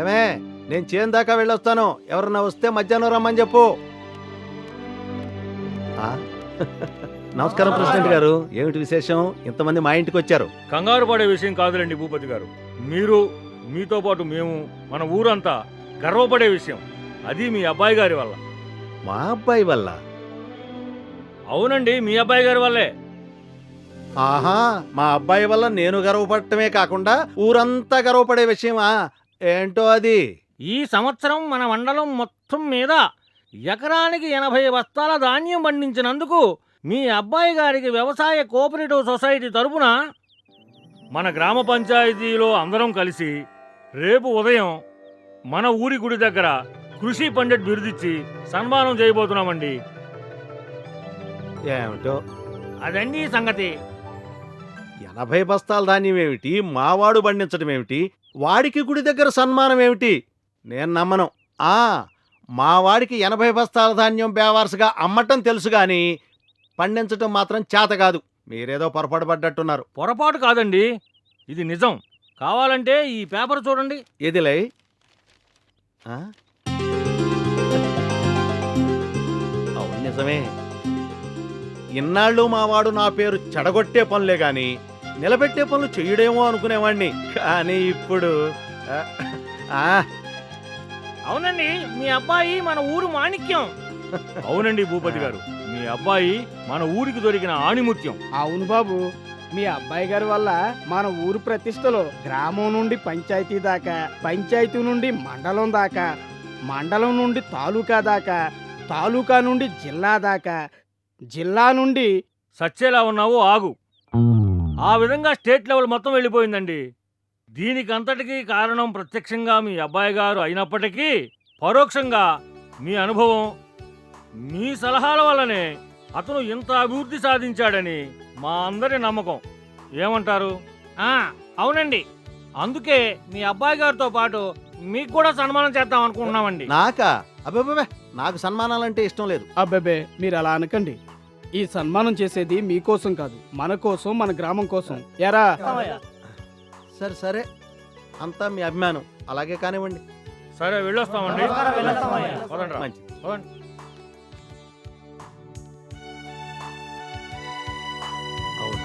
ఏమే, నేను చేను దాకా వెళ్ళొస్తాను. ఎవరన్నా వస్తే మధ్యాహ్నం రమ్మని చెప్పు. నమస్కారం ప్రెసిడెంట్ గారు. ఏమిటి విశేషం? ఇంతమంది మా ఇంటికి వచ్చారు. కంగారు పడే విషయం కాదులేండి భూపతి గారు. మీరు, మీతో పాటు మేము, మన ఊరంతా గర్వపడే విషయం. అది మీ అబ్బాయి గారి వల్ల. మా అబ్బాయి వల్ల? అవునండి, మీ అబ్బాయి గారి వల్లే. ఆహా, మా అబ్బాయి వల్ల నేను గర్వపడటమే కాకుండా ఊరంతా గర్వపడే విషయమా? ఏంటో అది? ఈ సంవత్సరం మన మండలం మొత్తం మీద ఎకరానికి 80 బస్తాల ధాన్యం పండించినందుకు మీ అబ్బాయి గారికి వ్యవసాయ కోఆపరేటివ్ సొసైటీ తరపున మన గ్రామ పంచాయతీలో అందరం కలిసి రేపు ఉదయం మన ఊరి గుడి దగ్గర కృషి పండిట్ బిరుదిచ్చి సన్మానం చేయబోతున్నామండి. ఏమిటో అదండి సంగతి. 80 బస్తాల ధాన్యం ఏమిటి? మావాడు పండించడం ఏమిటి? వాడికి గుడి దగ్గర సన్మానం ఏమిటి? నేను నమ్మను. మా వాడికి 80 బస్తాల ధాన్యం బేవారసుగా అమ్మటం తెలుసు గాని పండించటం మాత్రం చేత కాదు. మీరేదో పొరపాటు పడ్డట్టున్నారు. పొరపాటు కాదండి, ఇది నిజం. కావాలంటే ఈ పేపర్ చూడండి. ఎదిలై అవును, నిజమే. ఇన్నాళ్ళు మావాడు నా పేరు చెడగొట్టే పనులే గాని నిలబెట్టే పనులు చెయ్యడేమో అనుకునేవాణ్ణి. కానీ ఇప్పుడు అవునండి, మీ అబ్బాయి మన ఊరు మాణిక్యం. అవునండి భూపతి గారు, మీ అబ్బాయి మన ఊరికి దొరికిన ఆణిముత్యం. అవును బాబు, మీ అబ్బాయి గారి వల్ల మన ఊరు ప్రతిష్టలో గ్రామం నుండి పంచాయతీ దాకా, పంచాయతీ నుండి మండలం దాకా, మండలం నుండి తాలూకా దాకా, తాలూకా నుండి జిల్లా దాకా, జిల్లా నుండి సచ్చేలా ఉన్నావు ఆగు. ఆ విధంగా స్టేట్ లెవెల్ మొత్తం వెళ్ళిపోయిందండి. దీనికి అంతటికీ కారణం ప్రత్యక్షంగా మీ అబ్బాయి గారు అయినప్పటికీ పరోక్షంగా మీ అనుభవం, మీ సలహాల వల్లనే అతను ఇంత అభివృద్ధి సాధించాడని మా అందరి నమ్మకం. ఏమంటారు? అవునండి, అందుకే మీ అబ్బాయి గారితో పాటు మీకు కూడా సన్మానం చేద్దాం అనుకుంటున్నామండి. నాకా? అబ్బాబే, నాకు సన్మానాలంటే ఇష్టం లేదు. అబ్బబ్బే, మీరు అలా అనకండి. ఈ సన్మానం చేసేది మీకోసం కాదు, మన కోసం, మన గ్రామం కోసం. ఎరా సరే సరే, అంతా మీ అభిమానం. అలాగే కానివ్వండి. సరే, వెళ్ళొస్తామండి. పదండి రా. మంచిది. పదండి. అవును,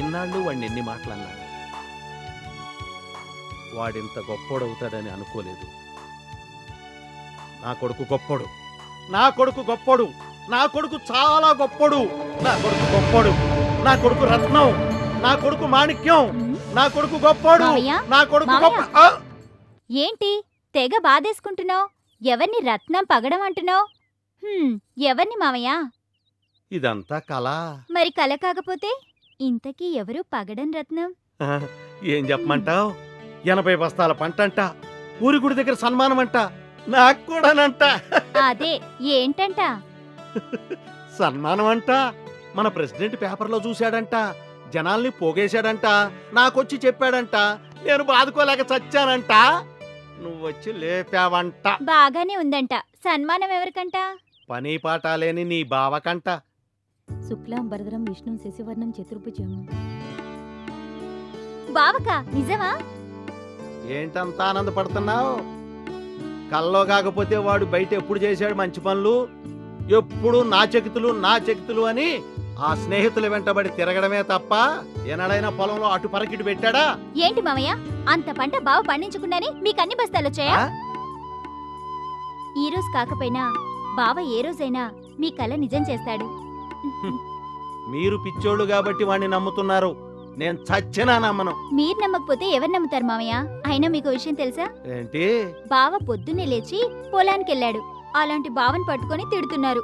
ఇన్నాళ్ళు వాడిని ఎన్ని మాటలన్నా వాడింత గొప్పోడవుతాడని అనుకోలేదు. నా కొడుకు గొప్పోడు, నా కొడుకు గొప్పోడు, నా కొడుకు చాలా గొప్పోడు, నా కొడుకు గొప్పోడు, నా కొడుకు రత్నం, నా కొడుకు మాణిక్యం, నా కొడుకు గొప్పోడు, నా కొడుకు గొప్ప. ఏంటి తెగ బాధేసుకుంటున్నావు? ఎవరిని రత్నం పగడం అంటున్నావు? ఎవరిని మావయ్య? ఇదంతా కళ. మరి కల కాకపోతే ఇంతకీ ఎవరు పగడం రత్నం? ఏం చెప్పమంటావు? 80 బస్తాల పంటంట, ఊరి గుడి దగ్గర సన్మానం అంట, నాకు కూడానంట. అదే ఏంటంట? సన్మానం అంట. మన ప్రెసిడెంట్ పేపర్లో చూశాడంట, జనాల్ని పోగేశాడంట, నాకొచ్చి చెప్పాడంట. నేను బాదుకోలేక చచ్చానంట. నువ్వొచ్చి లేపావంట. బాగానే ఉందంట. సన్మానం ఎవరికంట? పని పాట లేని నీ బావకంట. శుక్లాం వరదరం విష్ణు శశివర్ణం చతుర్భుజం. బావకా? నిజమా? ఏంటంత ఆనందపడుతున్నావు? కల్లో కాకపోతే వాడు బయట ఎప్పుడు చేశాడు మంచి పనులు? ఎప్పుడు నా చెకితులు అని ఆ స్నేహితుల వెంటబడి తిరగడమే తప్ప ఏనాడైనా పొలంలో అటు పరకిటి పెట్టాడా? ఏంటి మామయ్య, అంత పంట బావ పండించకుండానే మీకు అన్ని బస్తాలు వచ్చాయా? ఈ రోజు కాకపోయినా బావ ఏ రోజైనా మీ కల నిజం చేస్తాడు. మీరు పిచ్చోళ్ళు కాబట్టి వాణ్ణి నమ్ముతున్నారు. నేను చచ్చినా నమ్మను. మీరు నమ్మకపోతే ఎవరు నమ్ముతారు మామయ్య? అయినా మీకు విషయం తెలుసా? ఏంటి? బావ పొద్దున్నే లేచి పొలానికెళ్ళాడు. అలాంటి బావని పట్టుకొని తిడుతున్నారు.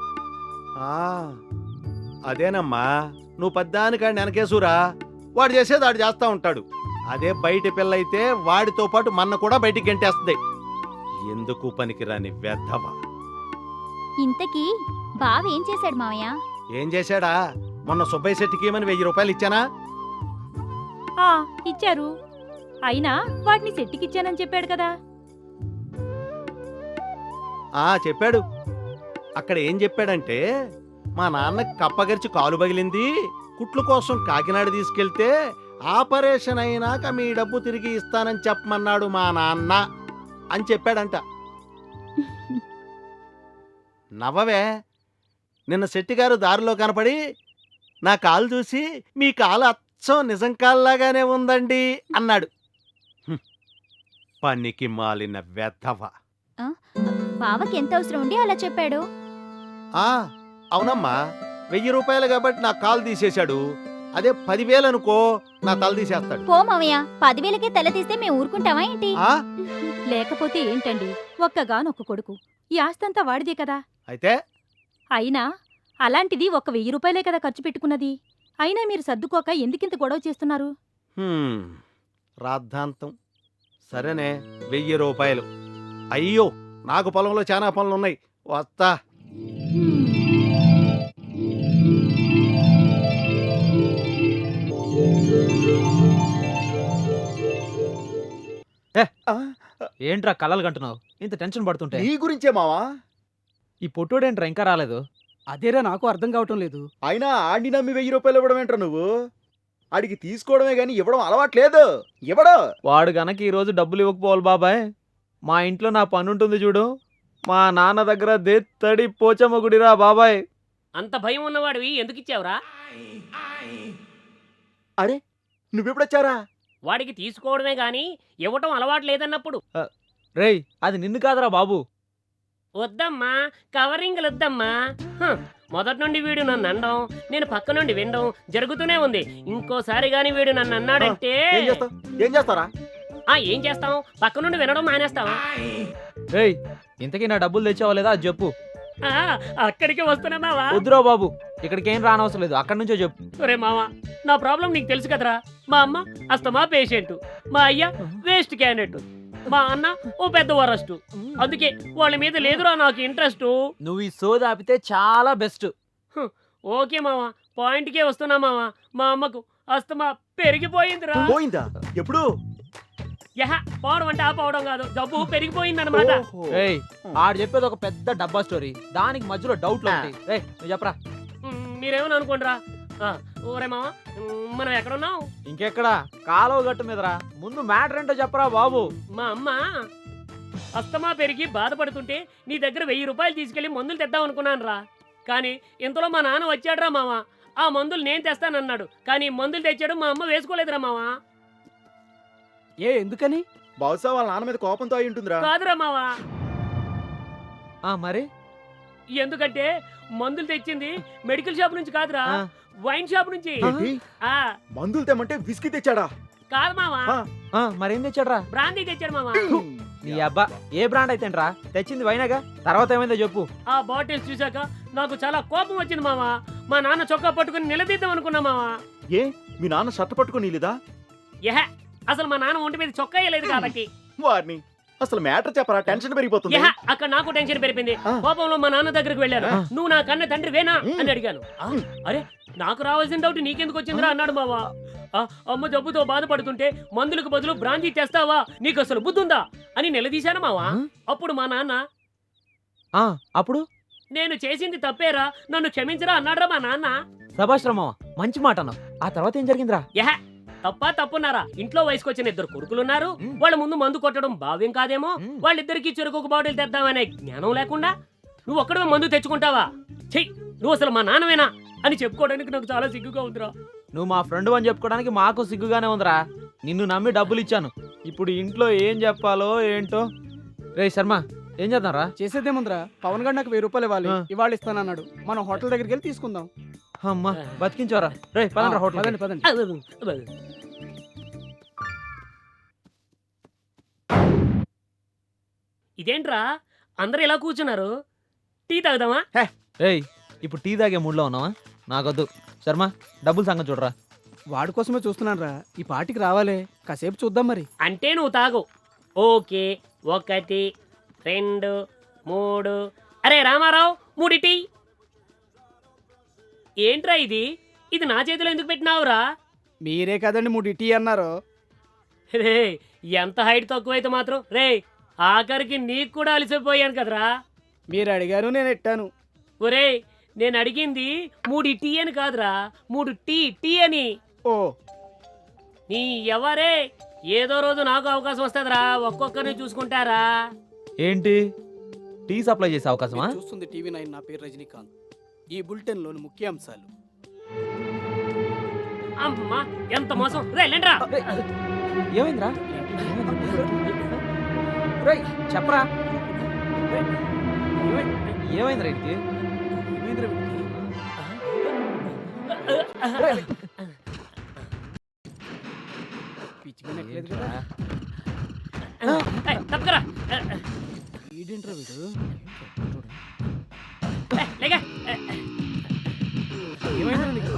అదేనమ్మా, నువ్వు పద్దానికాడిని వెనకేసురా. వాడు చేసేది వాడు చేస్తా ఉంటాడు. అదే బయట పిల్ల అయితే వాడితో పాటు మన్న కూడా బయటికి గెంటేస్తుంది. ఎందుకు పనికిరాని వెధవ. ఇంతకీ బావ ఏం చేశాడు మావయ్య? ఏం చేశాడా? మొన్న సుబ్బయ్య శెట్టికి ఏమని 1000 రూపాయలు ఇచ్చానా? ఇచ్చారు. అయినా వాటిని సెట్టికిచ్చానని చెప్పాడు కదా. చెప్పాడు. అక్కడ ఏం చెప్పాడంటే, మా నాన్నకి కప్పగరిచి కాలు పగిలింది, కుట్ల కోసం కాకినాడ తీసుకెళ్తే ఆపరేషన్ అయినాక మీ డబ్బు తిరిగి ఇస్తానని చెప్పమన్నాడు మా నాన్న అని చెప్పాడంట. నవ్వవే. నిన్న శెట్టిగారు దారిలో కనపడి నా కాలు చూసి మీ కాలు అచ్చం నిజం కాల్లాగానే ఉందండి అన్నాడు. పనికి మాలిన వెధవ. బావకి ఎంత అవసరం ఉండి అలా చెప్పాడు? అవునమ్మా, 1000 రూపాయలు కాబట్టి నా కాలు తీసేశాడు. అదే 10,000 అనుకో, నా తల తీసేస్తాడు. పో మావయ్య, 10,000కే తల తీస్తే మేము ఊరుకుంటావా ఏంటి? లేకపోతే ఏంటండి, ఒక్కగానొక్క కొడుకు, ఈ ఆస్తంతా వాడిదే కదా. అయితే అయినా అలాంటిది 1000 రూపాయలే కదా ఖర్చు పెట్టుకున్నది. అయినా మీరు సర్దుకోక ఎందుకింత గొడవ చేస్తున్నారు? రాద్ధాంతం. సరేనే, 1000 రూపాయలు. అయ్యో, నాకు పొలంలో చాలా పనులున్నాయి, వస్తా. ఏంట్రా కలలు కంటున్నావు? ఇంత టెన్షన్ పడుతుంటే. నీ గురించే మావా. ఈ పొట్టోడేంట్రా ఇంకా రాలేదు? అదేరా నాకు అర్థం కావటం లేదు. అయినా ఆడిని నమ్మి 1000 రూపాయలు ఇవ్వడం ఏంట్రా నువ్వు? ఆడికి తీసుకోవడమే గాని ఇవ్వడం అలవాట్లేదు. ఇవ్వడు. వాడు గనక ఈరోజు డబ్బులు ఇవ్వకపోవాలి బాబాయ్. మా ఇంట్లో నా పని ఉంటుంది చూడు, మా నాన్న దగ్గర దేత్తడి పోచమ్మ గుడిరా బాబాయ్. అంత భయం ఉన్నవాడివి ఎందుకు ఇచ్చావురా? అరే, నువ్వెప్పుడొచ్చారా? వాడికి తీసుకోవడమే గాని ఇవ్వటం అలవాటు లేదన్నప్పుడు. రేయ్, అది నిన్ను కాదురా బాబు. వద్దమ్మా, కవరింగ్లు వద్దమ్మా. మొదటి నుండి వీడు నన్ను అనడం, నేను పక్క నుండి వినడం జరుగుతూనే ఉంది. ఇంకోసారి గాని వీడు నన్ను అన్నాడంటే ఏం చేస్తారా? ఏం చేస్తాం? పక్క నుండి వినడం మానేస్తాం. రేయ్, ఇంతకీ నా డబ్బులు తెచ్చావా లేదా అది చెప్పు. అక్కడికి వస్తున్నా మావా. వద్దురా బాబు, ఇక్కడికి ఏం రానవసరం లేదు, అక్కడి నుంచో చెప్పు. ఒరే మావా, నా ప్రాబ్లం నీకు తెలుసు కదరా. మా అమ్మ అస్తమా పేషెంట్, మా అయ్య వేస్ట్ క్యాండిడేట్, మా అన్న ఓ పెద్ద వరస్ట్. అందుకే వాళ్ళ మీద లేదురా నాకు ఇంట్రెస్ట్. నువ్వు ఈ సోది ఆపితే చాలా బెస్ట్. ఓకే మావా, పాయింట్కే వస్తున్నా మావా. మా అమ్మకు అస్తమా పెరిగిపోయిందిరా. పోయిందా? ఎప్పుడు? పోవడం అంటే పోవడం కాదు, డబ్బు పెరిగిపోయిందన్నమాట. రేయ్, ఆడు చెప్పేది ఒక పెద్ద డబ్బా స్టోరీ, దానికి మధ్యలో డౌట్లు ఉంటాయి. రేయ్, నువ్వు చెప్పరా. మీరేమని అనుకోండిరా. ఓరే మావా, మనం ఎక్కడున్నాం? ఇంకెక్కడ? కాలువ గట్టు మీదరా. ముందు మ్యాటర్ ఏంటో చెప్పరా బాబు. మా అమ్మ అస్తమా పెరిగి బాధపడుతుంటే నీ దగ్గర 1000 రూపాయలు తీసుకెళ్లి మందులు తెద్దాం అనుకున్నాను రా. కానీ ఇంతలో మా నాన్న వచ్చాడురా మావా. ఆ మందులు నేను తెస్తానన్నాడు, కానీ మందులు తెచ్చాడు, మా అమ్మ వేసుకోలేదురా మావా. ఎందుకని? బహుశా వాళ్ళ నాన్న మీద కోపంతో అయి ఉంటుందిరా. కాదురా మావా. మరి ఎందుకంటే మందులు తెచ్చింది మెడికల్ షాప్ నుంచి కాదురా, వైన్ షాప్ నుంచి. ఏంటి? మందులు తెమ్మంటే విస్కీ తెచ్చాడా? కాదు మావా, మరేం తెచ్చాడ్రా? బ్రాందీ తెచ్చాడు మావా. నీ అబ్బా, ఏ బ్రాండ్ అయితేంట్రా? తెచ్చింది వైనాగా. తర్వాత ఏమైందో చెప్పు. ఆ బాటిల్స్ చూసాక నాకు చాలా కోపం వచ్చింది మావా. మా నాన్న చొక్కా పట్టుకుని నిలదీద్దాం అనుకున్నా మావా. ఏ, మీ నాన్న షర్ట్ పట్టుకుని లేదా? అసలు మా నాన్న ఒంటి మీద చొక్కా వేయలేదు కాబట్టి. వారిని అసలు మ్యాటర్ చెప్పరా, టెన్షన్ పెరిగిపోతుంది. అక్కడ నాకు టెన్షన్ పెరిగింది. కోపంలో మా నాన్న దగ్గరికి వెళ్ళాను. నువ్వు నా కన్న తండ్రి వేనా అని అడిగాను. అరే, నాకు రావాల్సిన డౌట్ నీకెందుకు వచ్చిందిరా అన్నాడు మావా. అమ్మ జబ్బుతో బాధపడుతుంటే మందులకు బదులు బ్రాందీ తెస్తావా, నీకు అసలు బుద్ధుందా అని నిలదీశాను మావా. అప్పుడు మా నాన్న అప్పుడు నేను చేసింది తప్పేరా, నన్ను క్షమించరా అన్నాడ్రా మా నాన్న. సభాష్ రమ్మ, మంచి మాట అన్నావు. ఆ తర్వాత ఏం జరిగిందిరా? తప్పున్నారా? ఇంట్లో వయసుకొచ్చిన 2 కొడుకులున్నారు. వాళ్ళ ముందు మందు కొట్టడం భావ్యం కాదేమో. వాళ్ళిద్దరికి చెరుకు బాటిల్ తెద్దామనే జ్ఞానం లేకుండా నువ్వు ఒక్కడే మందు తెచ్చుకుంటావా? చెయ్యి, నువ్వు అసలు మా నాన్నవేనా అని చెప్పుకోవడానికి నాకు చాలా సిగ్గుగా ఉందిరా. నువ్వు మా ఫ్రెండ్ అని చెప్పుకోవడానికి మాకు సిగ్గుగానే ఉందిరా. నిన్ను నమ్మి డబ్బులు ఇచ్చాను, ఇప్పుడు ఇంట్లో ఏం చెప్పాలో ఏంటో. రే శర్మ, ఏం చేద్దాంరా? చేసేదేముందిరా, పవన్ గారు నాకు 1000 రూపాయలు ఇవ్వాలి, ఇవాళ ఇస్తానన్నాడు. మనం హోటల్ దగ్గరికి వెళ్ళి తీసుకుందాం. అమ్మా, బతికించోరా. రే పదండి హోటల్. పదండి. ఇదేంట్రా అందరూ ఇలా కూర్చున్నారు? టీ తాగుదామా? రేయ్, ఇప్పుడు టీ తాగే మూడ్లో ఉన్నావా? నాకొద్దు. శర్మ, డబ్బులు సంగతి చూడరా. వాడి కోసమే చూస్తున్నాను రా. ఈ పాటికి రావాలే, కాసేపు చూద్దాం మరి. అంటే నువ్వు తాగు. ఓకే, 1 2 3. అరే రామారావు, 3 టీ. ఏంట్రా ఇది? ఇది నా చేతిలో ఎందుకు పెట్టినావురా? మీరే కదండి 3 టీ అన్నారు. రే, ఎంత హైట్ తక్కువైతే మాత్రం రే, ఆఖరికి నీకు కూడా అలసిపోయాను కదరా. మీరు అడిగారు, నేను ఎట్టాను. ఒరే, నేను అడిగింది 3 టీ అని కాదురా, 3 టీ అని. ఓ, నీ ఎవరే, ఏదో రోజు నాకు అవకాశం వస్తుందిరా, ఒక్కొక్కరిని చూసుకుంటారా. ఏంటి టీ సప్లై చేసే అవకాశమా? మీరు చూస్తుంది TV9. నా పేరు రజనీకాంత్. ఈ బులెటిన్లోని ముఖ్యాంశాలు. అమ్మా, ఎంత మోసం. రే లేండ్రా. ఏమైందిరా? రేయ్, చెప్పరా ఏమైందిరా ఇంటికి? ఏమైందిరా వీడికి? పిచ్చిగా నెక్కలేదు కదా. ఏయ్, తప్పుకురా. వీడేంట్రా వీడు? లేగా. ఏమైందిరా నీకు?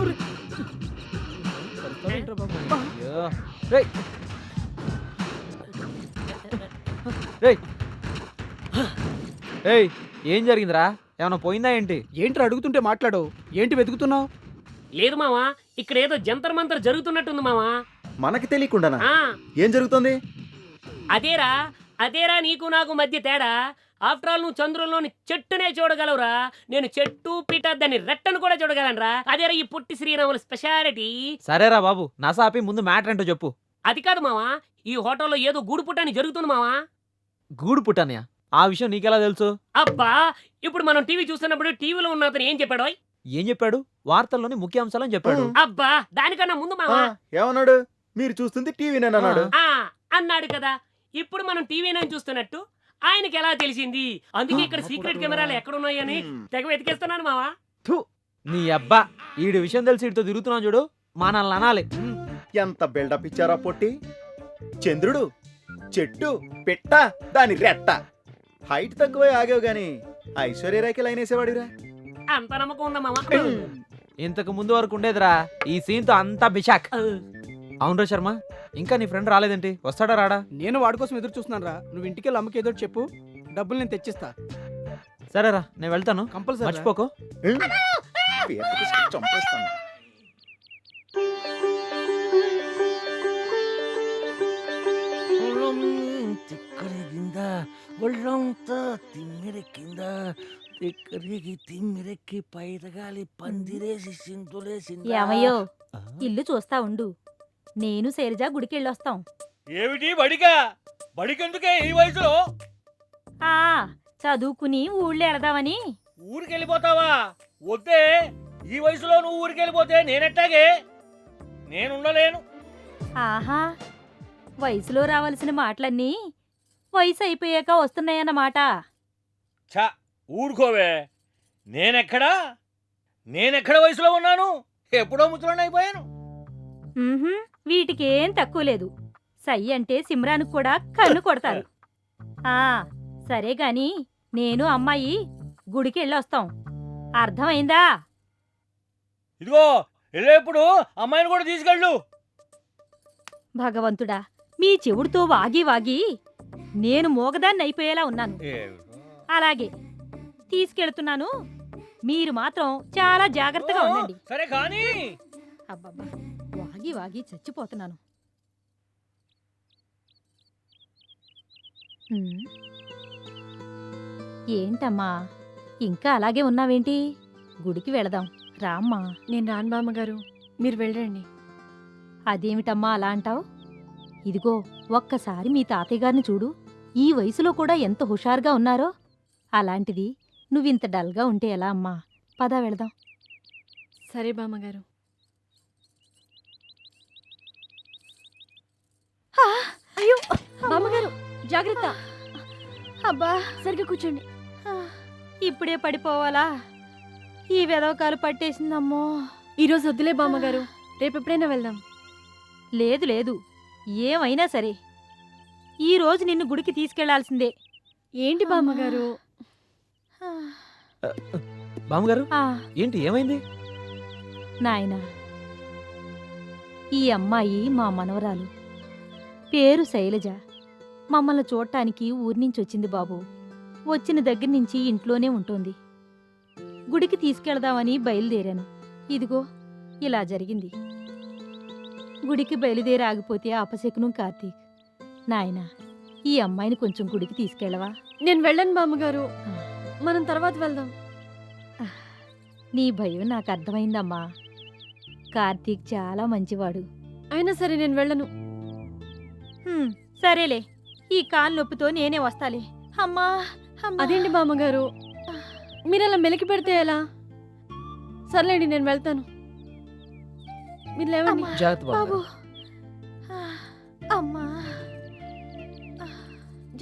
సరిపోయిందిరా బాబు. అయ్యో. రేయ్. రేయ్. రేయ్, ఏం జరిగిందిరా? ఏమైనా పోయిందా ఏంటి? ఏంట్రా అడుగుతుంటే మాట్లాడు. ఏంటి వెతుకుతున్నావు? లేదు మావా, ఇక్కడ ఏదో జంతర్ మంతర్ జరుగుతున్నట్టుంది మావా. మనకి తెలియకుండానా? ఆ, ఏం జరుగుతుంది? అదేరా నీకు నాకు మధ్య తేడా. ఆఫ్టర్ ఆల్ నువ్వు చంద్రుల్లోని చెట్టునే చూడగలవురా, నేను చెట్టు పీట దాన్ని రెట్టను కూడా చూడగలనురా. అదేరా ఈ పుట్టి శ్రీరాముల స్పెషాలిటీ. సరేరా బాబు, నసాపి ముందు మ్యాటర్ ఏంటో చెప్పు. అది కాదు మావా, ఈ హోటల్లో ఏదో గూడు పుట్టని జరుగుతుంది మావా. గూడు పుట్టనయా? ఆ విషయం నీకెలా తెలుసు? అబ్బా, ఇప్పుడు మనం టీవీ చూస్తున్నప్పుడు టీవీలో ఉన్న అతను ఏం చెప్పాడో? ఏం చెప్పాడు? వార్తల్లోని ముఖ్యాంశాలని చెప్పాడు. అబ్బా, దానికన్నా ముందు ఆ, మావా ఏమన్నాడు? మీరు చూస్తుంది టీవీనేనా అన్నాడు. అన్నాడు కదా. ఇప్పుడు మనం టీవీని చూస్తున్నట్టు ఆయనకి ఎలా తెలిసింది? అందుకే ఇక్కడ సీక్రెట్ కెమెరాలు ఎక్కడున్నాయని తెగ వెతికేస్తున్నాను మావా. నీ అబ్బా, ఈడి విషయం తెలిసి ఇటుతో తిరుగుతున్నావు చూడు, మనల్ని అనాలి. ఎంత బిల్డప్ ఇచ్చారా పొట్టి. చంద్రుడు, చెట్టు, పిట్ట, దాని రెట్ట. హైట్ తక్కువే ఆగావు గాని ఐశ్వర్యరాకి లైన్ వేసేవాడిరా. అంత నమ్మకం ఉందా మావా? ఇంతకు ముందు వరకు ఉండేదిరా, ఈ సీన్ తో అంతా బిషాక్. అవునరా శర్మ, ఇంకా నీ ఫ్రెండ్ రాలేదేంటి? వస్తాడా రాడా? నేను వాడి కోసం ఎదురు చూస్తున్నాను రా. నువ్వు ఇంటికి వెళ్ళి అమ్మకి ఏదో ఒకటి చెప్పు, డబ్బులు నేను తెచ్చిస్తా. సరేరా, నేను వెళ్తాను, కంపల్సరీ. మర్చిపోకు. పేరు తీసుకొని చంపేస్తాను. తిక్కరిగిందా ఒళ్ళంతా తిమ్మిరెక్కిందా, తిక్కరికి తిమ్మిరెక్కి పైరగాలి పందిరేసి సింతులేసిందా. ఏమయ్యో, ఇల్లు చూస్తా ఉండు, నేను శైలజ గుడికెళ్ళొస్తాం. ఏమిటి బడికా? బడికెందుకే ఈ వయసులో? ఆ చదువుకుని ఊళ్ళో ఎడదామని. ఊరికెళ్ళిపోతావా? వద్దే, ఈ వయసులో నువ్వు ఊరికెళ్ళిపోతే నేనెట్టాగే? నేనుండలేను. ఆహా, వయసులో రావాల్సిన మాటలన్నీ వయసు అయిపోయాక వస్తున్నాయన్నమాట. ఛ, ఊరుకోవే. నేనెక్కడ వయసులో ఉన్నాను? ఎప్పుడో ముసలోని అయిపోయాను. ఉహుం, వీటికేం తక్కువ లేదు. సై అంటే సిమ్రానికి కూడా కన్ను కొడతారు. ఆ సరే గాని నేను అమ్మాయి గుడికి వెళ్ళొస్తాం, అర్థమైందా? ఇదిగో వెళ్ళేప్పుడు అమ్మాయిని కూడా తీసుకెళ్ళు. భగవంతుడా, మీ చెవుడుతో వాగి వాగి నేను మోగదాన్ని అయిపోయేలా ఉన్నాను. అలాగే తీసుకెళ్తున్నాను, మీరు మాత్రం చాలా జాగ్రత్తగా ఉండండి. సరే కానీ అబ్బబ్బా, వాగి వాగి చచ్చిపోతున్నాను. ఉమ్. ఏంటమ్మా ఇంకా అలాగే ఉన్నావేంటి? గుడికి వెళదాం రామ్మా. నేను రాను బామ్మగారు, మీరు వెళ్ళండి. అదేమిటమ్మా అలా అంటావు? ఇదిగో ఒక్కసారి మీ తాతయ్య గారిని చూడు, ఈ వయసులో కూడా ఎంత హుషారుగా ఉన్నారో. అలాంటిది నువ్వింత డల్గా ఉంటే ఎలా అమ్మా? పద వెళదాం. సరే బామ్మగారు. అయ్యో బామ్మగారు జాగ్రత్త. అబ్బా, సరిగ్గా కూర్చోండి. ఇప్పుడే పడిపోవాలా? ఈ వెదవకాలు పట్టేసిందమ్మో. ఈరోజు వద్దులే బామ్మగారు, రేపెప్పుడైనా వెళ్దాం. లేదు లేదు, ఏమైనా సరే ఈ రోజు నిన్ను గుడికి తీసుకెళ్లాల్సిందే. ఏంటి బామ్మగారు? బామ్మగారు, ఆ, ఏంటి ఏమైంది? నాయనా, ఈ అమ్మాయి మా మనవరాలు. పేరు శైలజ. మమ్మల్ని చూడటానికి ఊరి నుంచి వచ్చింది బాబు. వచ్చిన దగ్గర నుంచి ఇంట్లోనే ఉంటుంది. గుడికి తీసుకెళదామని బయలుదేరాను. ఇదిగో ఇలా జరిగింది. గుడికి బయలుదేరి ఆగిపోతే అపశకునం కార్తీక్. నాయనా, ఈ అమ్మాయిని కొంచెం గుడికి తీసుకెళ్ళవా? నేను వెళ్ళను బామ్మగారు, మనం తర్వాత వెళ్దాం. నీ భయం నాకు అర్థమైందమ్మా. కార్తీక్ చాలా మంచివాడు. అయినా సరే నేను వెళ్ళను. సరేలే, ఈ కాలు నొప్పితో నేనే వస్తాలే. అమ్మా అమ్మా. అదేంటి బామ్మగారు, మీరు అలా మెలికి పెడితే ఎలా? సర్లేండి, నేను వెళ్తాను. మీరు లేవండి. అమ్మా, జాగ్రత్త బాబు. బాబు. అమ్మా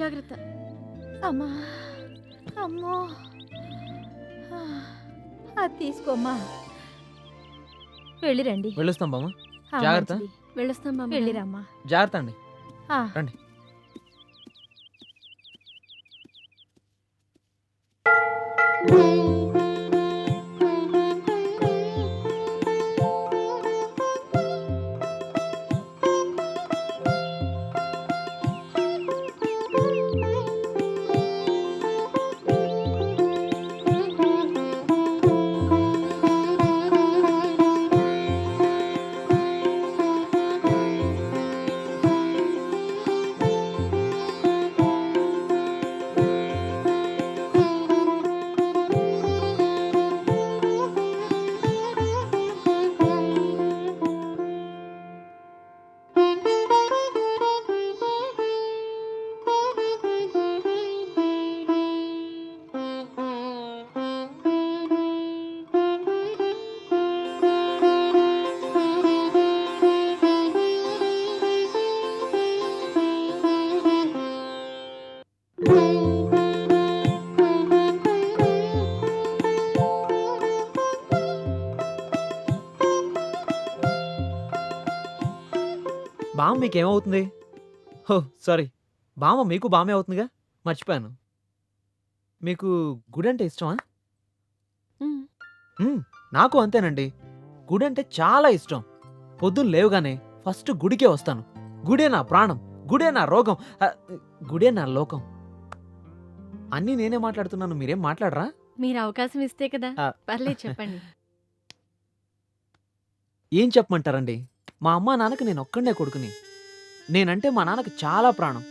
జాగ్రత్త. అమ్మా అమ్మో. అది తీసుకోమ్మా. వెళ్ళిరండి. వెళ్ళొస్తాం బామ్మ. ఆ, జాగ్రత్త. మంచిది. వెళ్ళొస్తాం బామ్మగారు. వెళ్ళిరమ్మా. జాగ్రత్త అండి. ఆ. రండి. బామ్మ మీకేమవుతుంది? హో సారీ, బామ్మ మీకు బామే అవుతుందిగా, మర్చిపోయాను. మీకు గుడి అంటే ఇష్టమా? ఉమ్. నాకు అంతేనండి. గుడి అంటే చాలా ఇష్టం. పొద్దున్న లేవగానే ఫస్ట్ గుడికే వస్తాను. గుడే నా ప్రాణం, గుడే నా రోగం, గుడే నా లోకం. అన్నీ నేనే మాట్లాడుతున్నాను, మీరేం మాట్లాడరా? మీరు అవకాశం ఇస్తే కదా. ఆ. పర్లేదు, చెప్పండి. ఏం చెప్పమంటారండి, మా అమ్మా నాన్నకి నేను ఒక్కడే కొడుకుని. నేనంటే మా నాన్నకి చాలా ప్రాణం.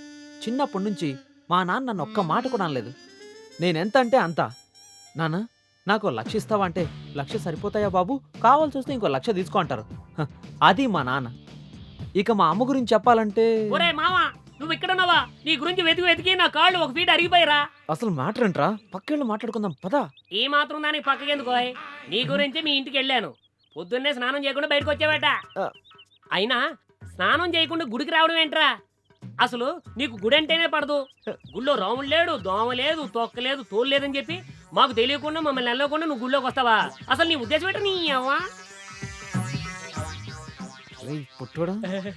చిన్నప్పటి నుంచి మా నాన్న నన్ను ఒక్క మాట కూడా అనలేదు. నేనెంత అంటే అంత. నాన్న, నాకు 1,00,000 ఇస్తావా అంటే, 1,00,000 సరిపోతాయా బాబు, కావాల్సి వస్తే ఇంకో 1,00,000 తీసుకో అంటారు. అది మా నాన్న. ఇక మా అమ్మ గురించి చెప్పాలంటే, ఒరే మావా, నువ్వు ఇక్కడ ఉన్నావా? నీ గురించి వెతికి వెతికి నా కాళ్ళు ఒక ఫీట్ అరిగిపోయిరా. అసలు మ్యాటర్ ఏంట్రా? పక్కెళ్ళు మాట్లాడుకుందాం పదా. ఈ మాత్రం దానికి పక్కకెందుకోయ్? నీ గురించి మీ ఇంటికి వెళ్ళాను. పొద్దున్నే స్నానం చేయకుండా బయటకు వచ్చావట. ఆ. అయినా స్నానం చేయకుండా గుడికి రావడం ఏంట్రా? అసలు నీకు గుడి అంటేనే పడదు. గుళ్ళో రాముడు లేడు, దోమ లేదు, తొక్క లేదు, తోలు లేదని చెప్పి మాకు తెలియకుండా మమ్మల్ని వెళ్ళకుండా నువ్వు గుళ్ళోకి వస్తావా? అసలు నీ ఉద్దేశం ఏంటి? నీ అవ్వా పుట్టోడా,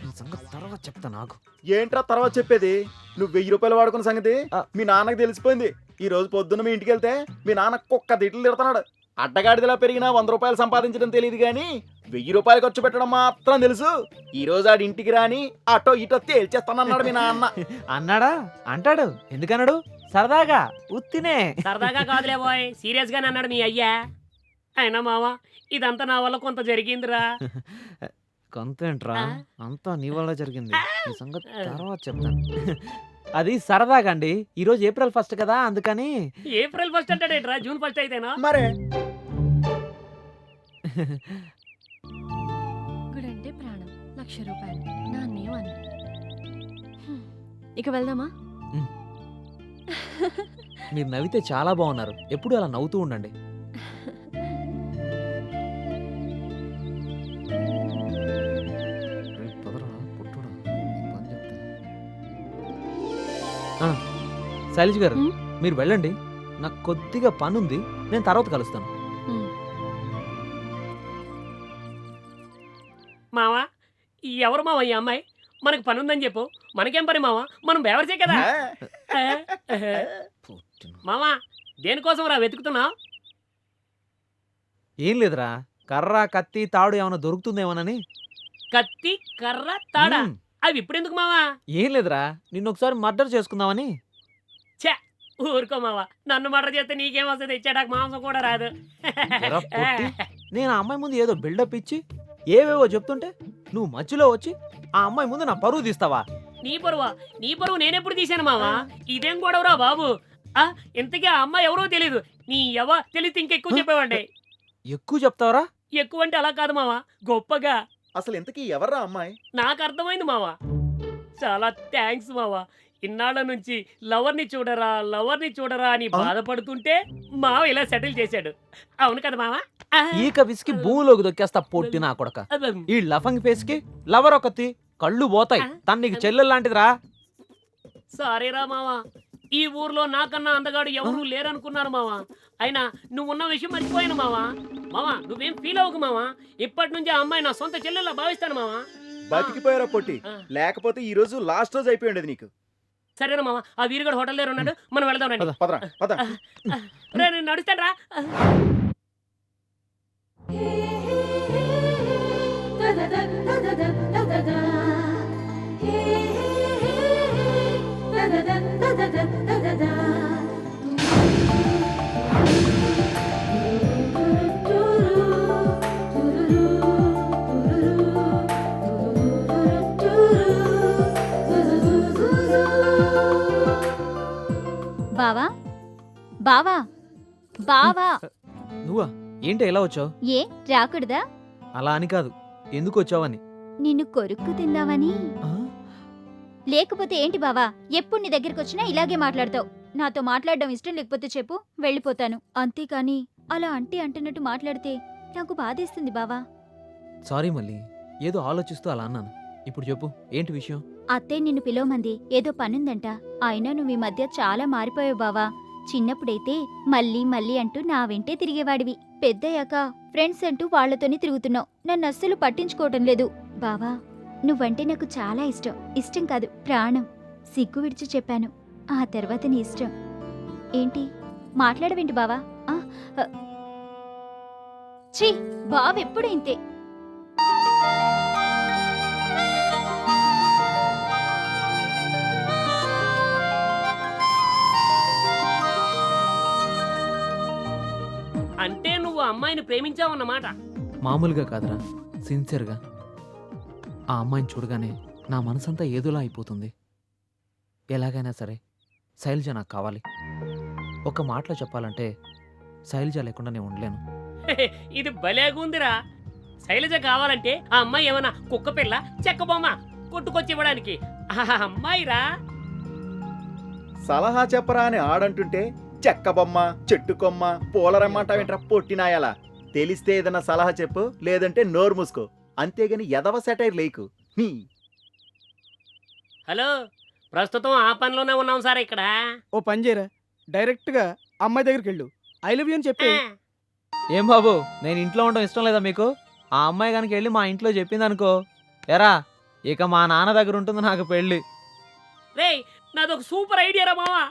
ఈ సంగతి తర్వాత చెప్తా నాకు. ఏంట్రా తర్వాత చెప్పేది? నువ్వు 1000 రూపాయలు వాడుకున్న సంగతి మీ నాన్నకి తెలిసిపోయింది. ఈ రోజు పొద్దున్న మీ ఇంటికి వెళ్తే మీ నాన్న కుక్క తిట్లు తిడుతున్నాడు. అడ్డగాడిదిలా పెరిగినా 100 రూపాయలు సంపాదించడం తెలియదు గాని 1000 రూపాయలు ఖర్చు పెట్టడం మాత్రం తెలుసు. ఈ రోజు ఆడి ఇంటికి రాని అటో ఇటో తేల్చేస్తానన్నాడు మీ నాన్న. అన్నాడా? అంటాడు. ఎందుకన్నాడు? సరదాగా, ఉత్తినే. సరదాగా కాదులే బాయ్, సీరియస్ గానే అన్నాడు మీ అయ్యా. అయినా మావా, ఇదంతా నా వల్ల కొంత జరిగిందిరా. కొంతేంట్రా, ఆ? అంతా నీ వల్ల జరిగింది. ఈ సంగతి తర్వాత చెప్తాను. అది సరదాగా అండి. ఈ రోజు April 1 కదా, అందుకని. ఏప్రిల్ 1 అంటాడేట్రా? జూన్ 1 అయితేనా? మరే గుడి అంటే ప్రాణం, 1,00,000 రూపాయలు. నాన్నేమన్నా. ఇక వెళ్దామా? మీరు నవ్వితే చాలా బాగున్నారు. ఎప్పుడు అలా నవ్వుతూ ఉండండి. శైలజ్ గారు, ఉమ్. మీరు వెళ్ళండి. నాకు కొద్దిగా పని ఉంది, నేను తర్వాత కలుస్తాను. మావా, ఎవరు మావా ఈ అమ్మాయి? మనకు పని ఉందని చెప్పు. మనకేం పని మావా? మనం బేవర్సే కదా. మావా, దేనికోసం రా వెతుకుతున్నావు? ఏం లేదురా, కర్ర, కత్తి, తాడు ఏమైనా దొరుకుతుందేమోనని. కత్తి కర్ర తాడా మ్మ్. అవి ఇప్పుడు ఎందుకు మావా? ఏం లేదురా నిన్ను ఒకసారి మర్డర్ చేసుకుందామని. ఊరుకో మావా, నన్ను మర్డర్ చేస్తే నీకేం వస్తుంది? ఇచ్చేటాకు మాంసం కూడా రాదు. ఎరా పొట్టి, నేను ఆ అమ్మాయి ముందు ఏదో బిల్డప్ ఇచ్చి ఏవేవో చెప్తుంటే నువ్వు మధ్యలో వచ్చి ఆ అమ్మాయి ముందు నా పరువు తీస్తావా? నీ పరువు నేనెప్పుడు తీశాను మావా? ఇదేం గొడవరా బాబు? ఇంతకీ ఆ అమ్మాయి ఎవరో తెలీదు. నీ తెలిస్తే ఇంకెక్కువ చెప్పేవాడి. ఎక్కువ చెప్తావరా? ఎక్కువ అంటే అలా కాదు మావా, గొప్పగా. అసలు ఇంతకీ ఎవర్రా అమ్మాయి? నాకు అర్థమైంది మావా. చాలా థ్యాంక్స్ మావా. ఇన్నాళ్ళ నుంచి లవర్ని చూడరా అని బాధపడుతుంటే మావ ఇలా సెటిల్ చేశాడు. అవును కదా మావా? ఈక విసికి భూమిలోకి దొక్కేస్తా పొట్టి నా కొడక. ఈ లఫంగ్ ఫేస్ కి లవర్ ఒకతి, కళ్ళు పోతాయి. తన నీకు చెల్లెలు లాంటిదిరా. సారీరా మావా, ఈ ఊర్లో నాకన్నా అందగాడు ఎవరూ లేరనుకున్నారు మావా. అయినా నువ్వున్న విషయం మర్చిపోయాను మావా. నువ్వేం ఫీల్ అవ్వకు మావా. ఇప్పటి నుంచి ఆ అమ్మాయి నా సొంత చెల్లెల్లా భావిస్తాను మావా. బతికిపోయారా పొట్టి? లేకపోతే ఈ రోజు లాస్ట్ రోజు అయిపోయి ఉండేది నీకు. సరేనా మావా, ఆ వీరుగడు హోటల్ దగ్గర ఉన్నాడు, మనం వెళ్దాం రండి. పదరా పద. నేను నడుస్తాను రా. బావా బావా బావా, నువ్వా? ఏంటి ఎలా వచ్చావు? ఏ రాకూడదా? అలా అని కాదు, ఎందుకు వచ్చావని. నిన్ను కొరుక్కు తిందామని. లేకపోతే ఏంటి బావా, ఎప్పుడు నీ దగ్గరికి వచ్చినా ఇలాగే మాట్లాడతావు. నాతో మాట్లాడడం ఇష్టం లేకపోతే చెప్పు, వెళ్ళిపోతాను. అంతేకాని అలా అంటున్నట్టు మాట్లాడితే నాకు బాధేస్తుంది బావా. సారీ మళ్ళీ, ఏదో ఆలోచిస్తూ అలా అన్నాను. ఇప్పుడు చెప్పు, ఏంటి విషయం? అత్తయ్య నిన్ను పిలవమంది, ఏదో పనుందంట. అయినా నువ్వు ఈ మధ్య చాలా మారిపోయావు బావా. చిన్నప్పుడైతే మళ్ళీ మళ్ళీ అంటూ నా వెంటే తిరిగేవాడివి. పెద్దయ్యాక ఫ్రెండ్స్ అంటూ వాళ్లతోనే తిరుగుతున్నావు. నన్ను అస్సలు పట్టించుకోవటం లేదు బావా. నువ్వంటే నాకు చాలా ఇష్టం కాదు ప్రాణం. సిగ్గు విడిచి చెప్పాను, ఆ తర్వాత నీ ఇష్టం. ఏంటి మాట్లాడవేంటి బావా? ఛీ, బావెప్పుడు ఇంతే. అంటే నువ్వు అమ్మాయిని ప్రేమించావన్నమాట? మామూలుగా కాదురా, సిన్సియర్గా. ఆ అమ్మాయిని చూడగానే నా మనసంతా ఏదోలా అయిపోతుంది. ఎలాగైనా సరే శైలజ నాకు కావాలి. ఒక మాటలో చెప్పాలంటే శైలజ లేకుండా నేను ఉండలేను. ఇది భలేగుందిరా. శైలజ కావాలంటే ఆ అమ్మాయి ఏమన్నా కుక్క పిల్ల, చెక్క బొమ్మ కొట్టుకొచ్చి ఇవ్వడానికి? అమ్మాయిరా. సలహా చెప్పరా అని ఆడంటుంటే చెక్క బొమ్మ, చెట్టు కొమ్మ, పూలరమ్మంటావేంట్రా పొట్టినాయాలా? తెలిస్తే ఏదన్నా సలహా చెప్పు, లేదంటే నోరు మూసుకో. అంతేగాని ఎదవ సెటైర్ లేకు. హలో, ప్రస్తుతం ఆ పనిలోనే ఉన్నాం సార్ ఇక్కడ. ఓ పని చేయరా, డైరెక్ట్ గా అమ్మాయి దగ్గరికి వెళ్ళు, ఐ లవ్ యూ అని చెప్పి. ఏం బాబు, నేను ఇంట్లో ఉండడం ఇష్టం లేదా మీకు? ఆ అమ్మాయి కనుక వెళ్ళి మా ఇంట్లో చెప్పింది అనుకో, ఎరా ఇక మా నాన్న దగ్గర ఉంటుంది నాకు పెళ్ళి. రేయ్, నాదొక సూపర్ ఐడియా రా మావా.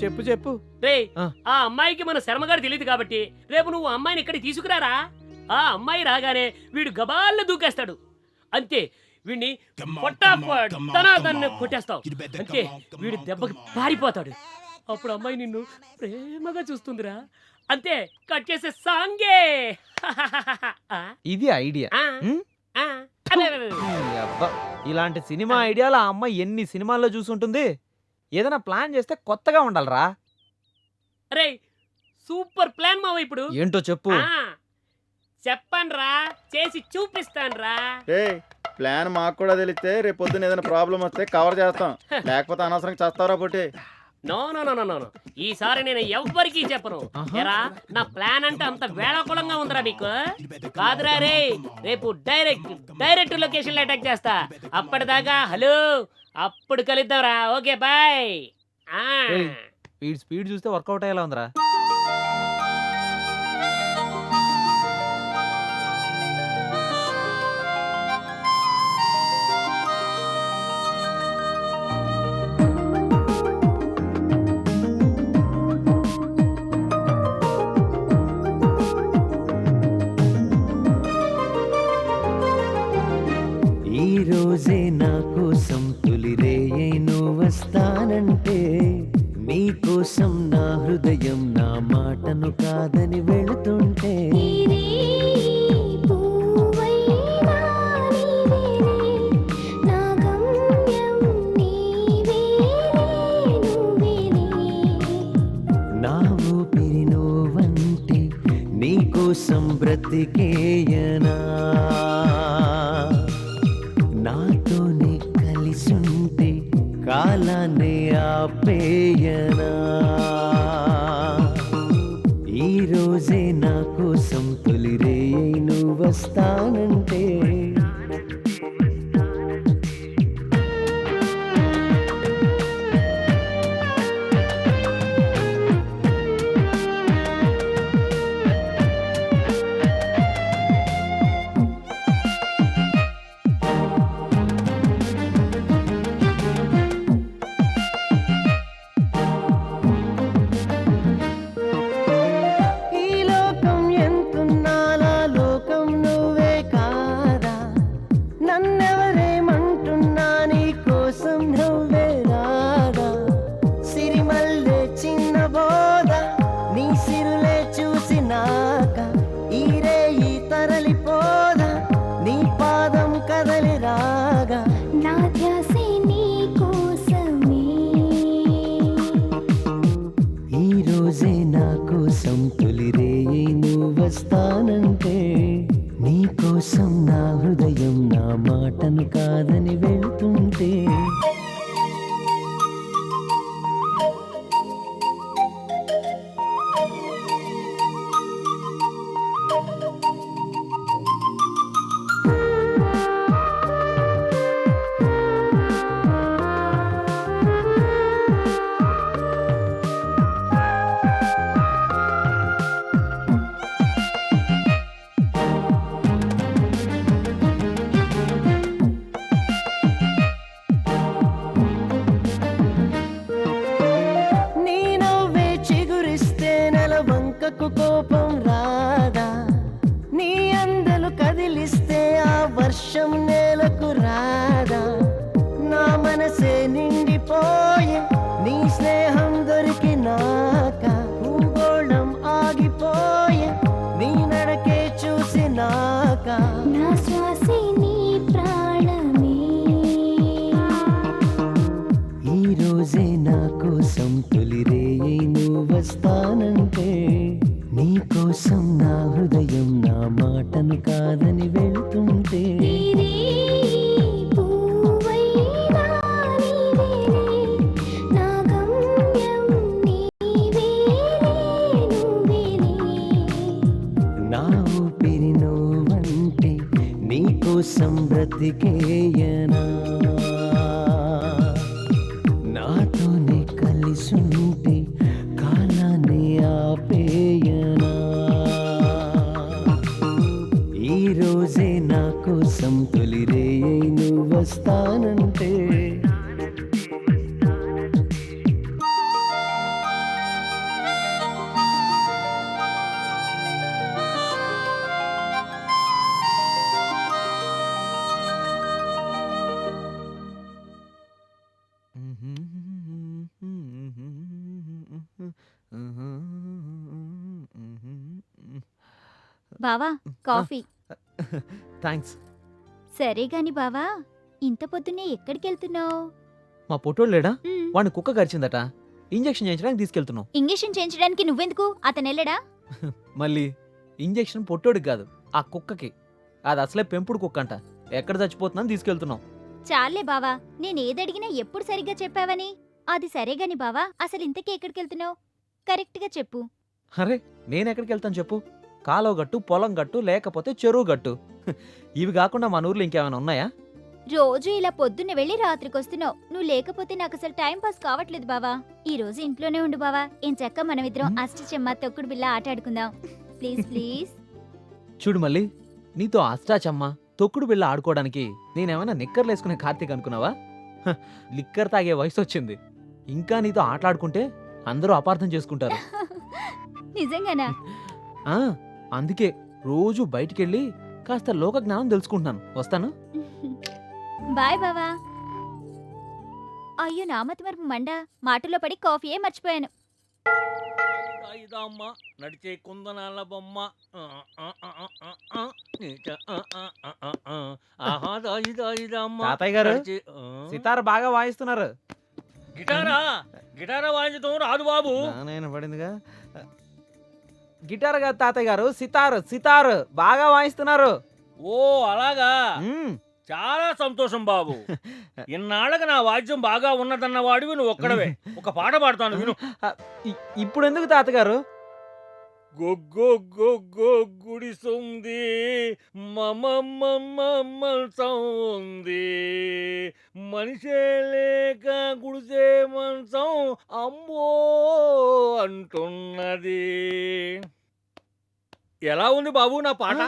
చెప్పు. రేయ్, ఆ అమ్మాయికి మన శర్మగారు తెలియదు కాబట్టి రేపు నువ్వు అమ్మాయిని ఇక్కడికి తీసుకురారా. ఆ అమ్మాయి రాగానే వీడు గబాల్లో దూకేస్తాడు. అంతే, వీడిని కొట్టేస్తావు. అంతే, వీడు దెబ్బకి పారిపోతాడు. అప్పుడు అమ్మాయి నిన్ను ప్రేమగా చూస్తుందిరా. అంతే, కట్ చేసే సాంగే. ఇది ఐడియా. అదే. అబ్బా, ఇలాంటి సినిమా ఐడియాలు ఆ అమ్మాయి ఎన్ని సినిమాల్లో చూసుంటుంది. ఏదైనా ప్లాన్ చేస్తే కొత్తగా ఉండాలిరా. రే, సూపర్ ప్లాన్ మావ. ఇప్పుడు ఏంటో చెప్పు. చెప్పండ్రా, చేసి చూపిస్తాన్రా. ప్లాన్ మాకు కూడా తెలిస్తే రేపు పొద్దున ఏదైనా ప్రాబ్లం వస్తే కవర్ చేస్తాం, లేకపోతే అనవసరంగా చేస్తావరా పొట్టి. నో, ఈసారి నేను ఎవ్వరికీ చెప్పను. ఎరా, నా ప్లాన్ అంటే అంత వేళాకులంగా ఉందిరా మీకు? కాదురా రే, రేపు డైరెక్ట్ లొకేషన్ లో అటాక్ చేస్తా. అప్పటిదాకా హలో, అప్పుడు కలుద్దాంరా. Okay, bye. స్పీడ్ చూస్తే వర్కౌట్ అయ్యేలా ఉందిరా. నా కోసం తొలిరేయే నువ్వు వస్తానంటే నీ కోసం నా హృదయం నా మాటను కాదని వెళుతుంటే నా ఊపిరి నువ్వంటే నీ కోసం బ్రతికేయనా నాతోనే కలిసుంటే కాలాన్ని ఆపేయనా ఈ రోజే నా కోసం తొలిరే నువ్వు వస్తానంటే వస్తానంటే నీ కోసం నా హృదయం నా మాటను కాదని వెళ్తుంటే కోపం రాదా నీ అందలు కదిలిస్తే ఆ వర్షం నేలకు రాదా నా మనసే నిండిపోయే నీ స్నేహం దొరికినాక భూగోళం ఆగిపోయే నీ నడకే చూసినాక నా శ్వాసే నీ ప్రాణమే ఈ రోజే నా కోసం తొలిరే నువ్వు వస్తానంటే నీ కోసం నా హృదయం నా మాటను కాదని వెళ్తుంటే నా ఊపిరి నువ్వంటే నీ కోసం బ్రతికేయనా నాతోనే కలిసుంటే కాలాన్ని ఆపేయనా ఈ రోజే నా కోసం తొలిరే నువ్వు వస్తానంటే బావా కాఫీ. థ్యాంక్స్. సరే గాని బావా, ఇంత పొద్దున్నే ఎక్కడికి వెళ్తున్నావు? మా పొట్టోడు లేడా, వాడిని కుక్క కరిచిందట, ఇంజెక్షన్ చేయించడానికి తీసుకెళ్తున్నావు. ఇంజెక్షన్ చేయించడానికి నువ్వెందుకు? అతను వెళ్ళడా? మళ్ళీ ఇంజెక్షన్ పొట్టోడికి కాదు, ఆ కుక్కకి. అది అసలే పెంపుడు కుక్క అంట, ఎక్కడ చచ్చిపోతుందని తీసుకెళ్తున్నావు. చాలే బావా, నేనేదడిగినా ఎప్పుడు సరిగ్గా చెప్పావని. అది సరే గాని బావా, అసలు ఇంతకీ ఎక్కడికి వెళ్తున్నావు? కరెక్ట్ గా చెప్పు. అరే నేనెక్కడికి వెళ్తాను చెప్పు? కాలువ గట్టు, పొలం గట్టు, లేకపోతే చెరువు గట్టు. ఇవి కాకుండా మన ఊర్లో ఇంకేమైనా ఉన్నాయా? రోజు ఇలా పొద్దున్న వెళ్ళి రాత్రికి వస్తున్నావు. నువ్వు లేకపోతే నాకు అసలు టైం పాస్ కావట్లేదు బావా. ఈ రోజు ఇంట్లోనే ఉండు బావా. ఏం చక్క మనమిద్దరం అష్టచెమ్మ తొక్కుడు బిళ్ళ ఆట ఆడుకుందాం. Please please. చూడు మళ్ళీ, నీతో అష్టాచమ్మ తొక్కుడు బిళ్ళ ఆడుకోవడానికి నేనేమైనా నిక్కర్లు వేసుకునే కార్తీక్ అనుకున్నావా? లిక్కర్ తాగే వయసు వచ్చింది. ఇంకా నీతో ఆటలాడుకుంటే అందరూ అపార్థం చేసుకుంటారు. నిజంగానా? అందుకే రోజు బయటికెళ్ళి కాస్త లోక జ్ఞానం తెలుసుకుంటున్నాను. వస్తాను. బాయ్ బావా. అయ్యో నామతి మరపు మండ, మాటలో పడి కాఫీయే మర్చిపోయాను. ఇదమ్మ నడిచే కుందనాల బొమ్మ. ఆహా దాయిదమ్మ. తాతయ్య గారు నడిచే- సితార్ బాగా వాయిస్తున్నారు. గిటారా వాయించడం రాదు బాబు. నేను పడిందిగా. గిటార్ కాదు తాతయ్య గారు, సితార్ బాగా వాయిస్తున్నారు. ఓ అలాగా, మ్మ్. చాలా సంతోషం బాబు. ఇన్నాళ్ళకి నా వాద్యం బాగా ఉన్నదన్న వాడివి నువ్వు ఒక్కడవే. ఒక పాట పాడతాను విను. ఇప్పుడు ఎందుకు తాతగారు? గొగ్గో గొగ్గో గుడిసుంది మంచం ఉంది, మనిషే లేక గుడిసే మంచం అమ్మో అంటున్నది. ఎలా ఉంది బాబు నా పాట?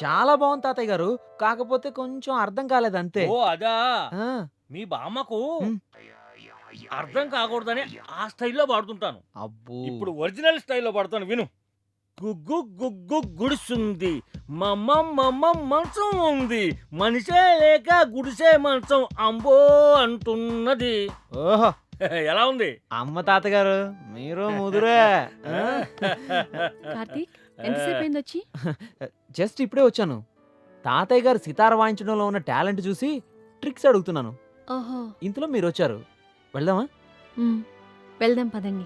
చాలా బాగుంది తాతయ్య గారు, కాకపోతే కొంచెం అర్థం కాలేదు అంతే. ఓ అదా, ఆ, మీ బామ్మకు మ్. అర్థం కాకూడదని ఆ స్టైల్లో పాడుతుంటాను. అబ్బో. ఇప్పుడు ఒరిజినల్ స్టైల్లో పాడుతాను విను. గుగ్గు గుగ్గు గుడిసుంది మంచం ఉంది, మనిషే లేక గుడిసే మంచం అంబో అంటున్నది. ఓహో, ఎలా ఉంది? అమ్మ తాతగారు మీరు ముదురే. కార్తీక్ ఎంతసేపు అయింది వచ్చి? జస్ట్ ఇప్పుడే వచ్చాను. తాతయ్య గారు సితార వాయించడంలో ఉన్న టాలెంట్ చూసి ట్రిక్స్ అడుగుతున్నాను. ఓహో, ఇంతలో మీరు వచ్చారు. వెళ్దామా? వెళ్దాం పదండి.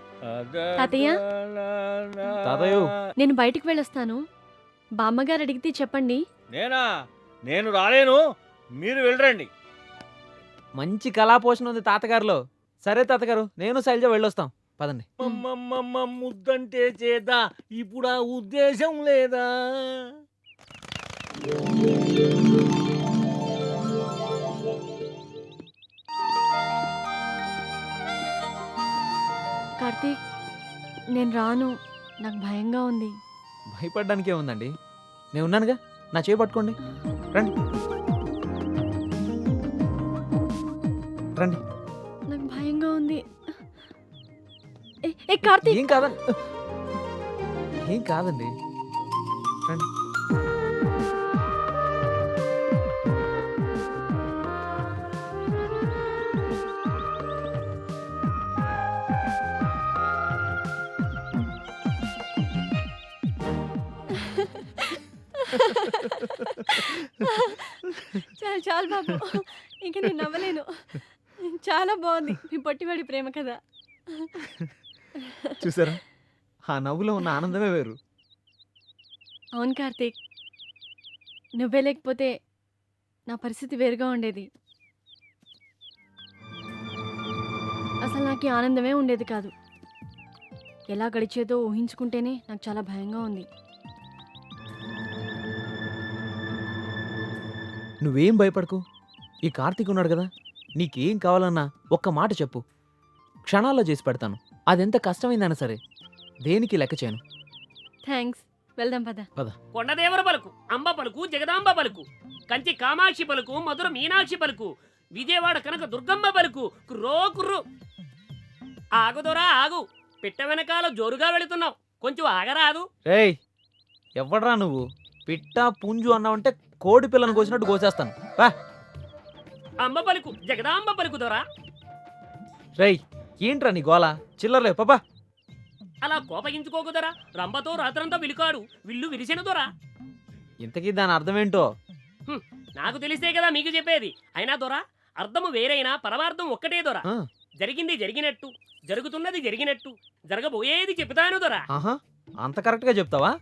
తాతయ్య? తాతయ్య. నేను బయటికి వెళ్ళొస్తాను. బామ్మగారు అడిగితే చెప్పండి. నేను రాలేను, మీరు వెళ్ళండి. మంచి కళాపోషణ ఉంది తాతగారిలో. సరే తాతగారు, నేను శైలజ వెళ్ళొస్తాం. పదండి. ముద్దంటే చేదా, ఇప్పుడు ఆ ఉద్దేశం లేదా? కార్తీక్, నేను రాను, నాకు భయంగా ఉంది. భయపడ్డానికి ఏముందండి, నేను ఉన్నానుగా. నా చేయి పట్టుకోండి. రండి రండి. నాకు భయంగా ఉంది. ఏ కార్తీక్, ఏం కాదండి, ఏం కాదండి. రండి. చాలు చాలు బాబు, ఇంక నేను నవ్వలేను. చాలా బాగుంది మీ పొట్టివాడి ప్రేమ కథ. చూసారా, ఆ నవ్వులో ఉన్న ఆనందమే వేరు. అవును కార్తీక్, నువ్వే లేకపోతే నా పరిస్థితి వేరుగా ఉండేది. అసలు నాకు ఈ ఆనందమే ఉండేది కాదు. ఎలా గడిచేదో ఊహించుకుంటేనే నాకు చాలా భయంగా ఉంది. నువ్వేం భయపడకు. ఈ కార్తీక్ ఉన్నాడు కదా, నీకేం కావాలన్నా ఒక్క మాట చెప్పు, క్షణాల్లో చేసి పెడతాను. అదెంత కష్టమైందైనా సరే, దేనికి లెక్క చేయను. థ్యాంక్స్, వెళ్దాం పద. కొండదేవర పలుకు, అంబ పలుకు, జగదాంబ పలుకు, కంచి కామాక్షి పలుకు, మధుర మీనాక్షి పలుకు, విజయవాడ కనక దుర్గమ్మ పలుకు, కుర్రో కుర్రు. ఆగుదోరా ఆగు, పిట్ట వెనకాల జోరుగా వెళుతున్నావు, కొంచెం ఆగరాదు. ఏయ్, ఎవడ్రా నువ్వు? పిట్ట పుంజు అన్నావంటే కోడి పిల్లను కోసినట్టు కోసేస్తాను. బా. అంబ పలుకు, జగదాంబ పలుకు దొరా. రేయ్, ఏంట్రా నీ గోల? చిల్లర్లే పాపా. అలా కోపగించుకోకుదరా, రంభతో రాత్రంతా విలుకాడు, విల్లు విరిసెను దొరా. ఇంతకీ దాని అర్థమేంటో? నాకు తెలిసే కదా మీకు చెప్పేది. అయినా దొరా, అర్థము వేరైనా పరమార్థం ఒక్కటే దొరా. ఆ, జరిగింది జరిగినట్టు, జరుగుతున్నది జరిగినట్టు, జరగబోయేది చెబుతాను దొరా. ఆహా, అంత కరెక్ట్గా చెప్తావా?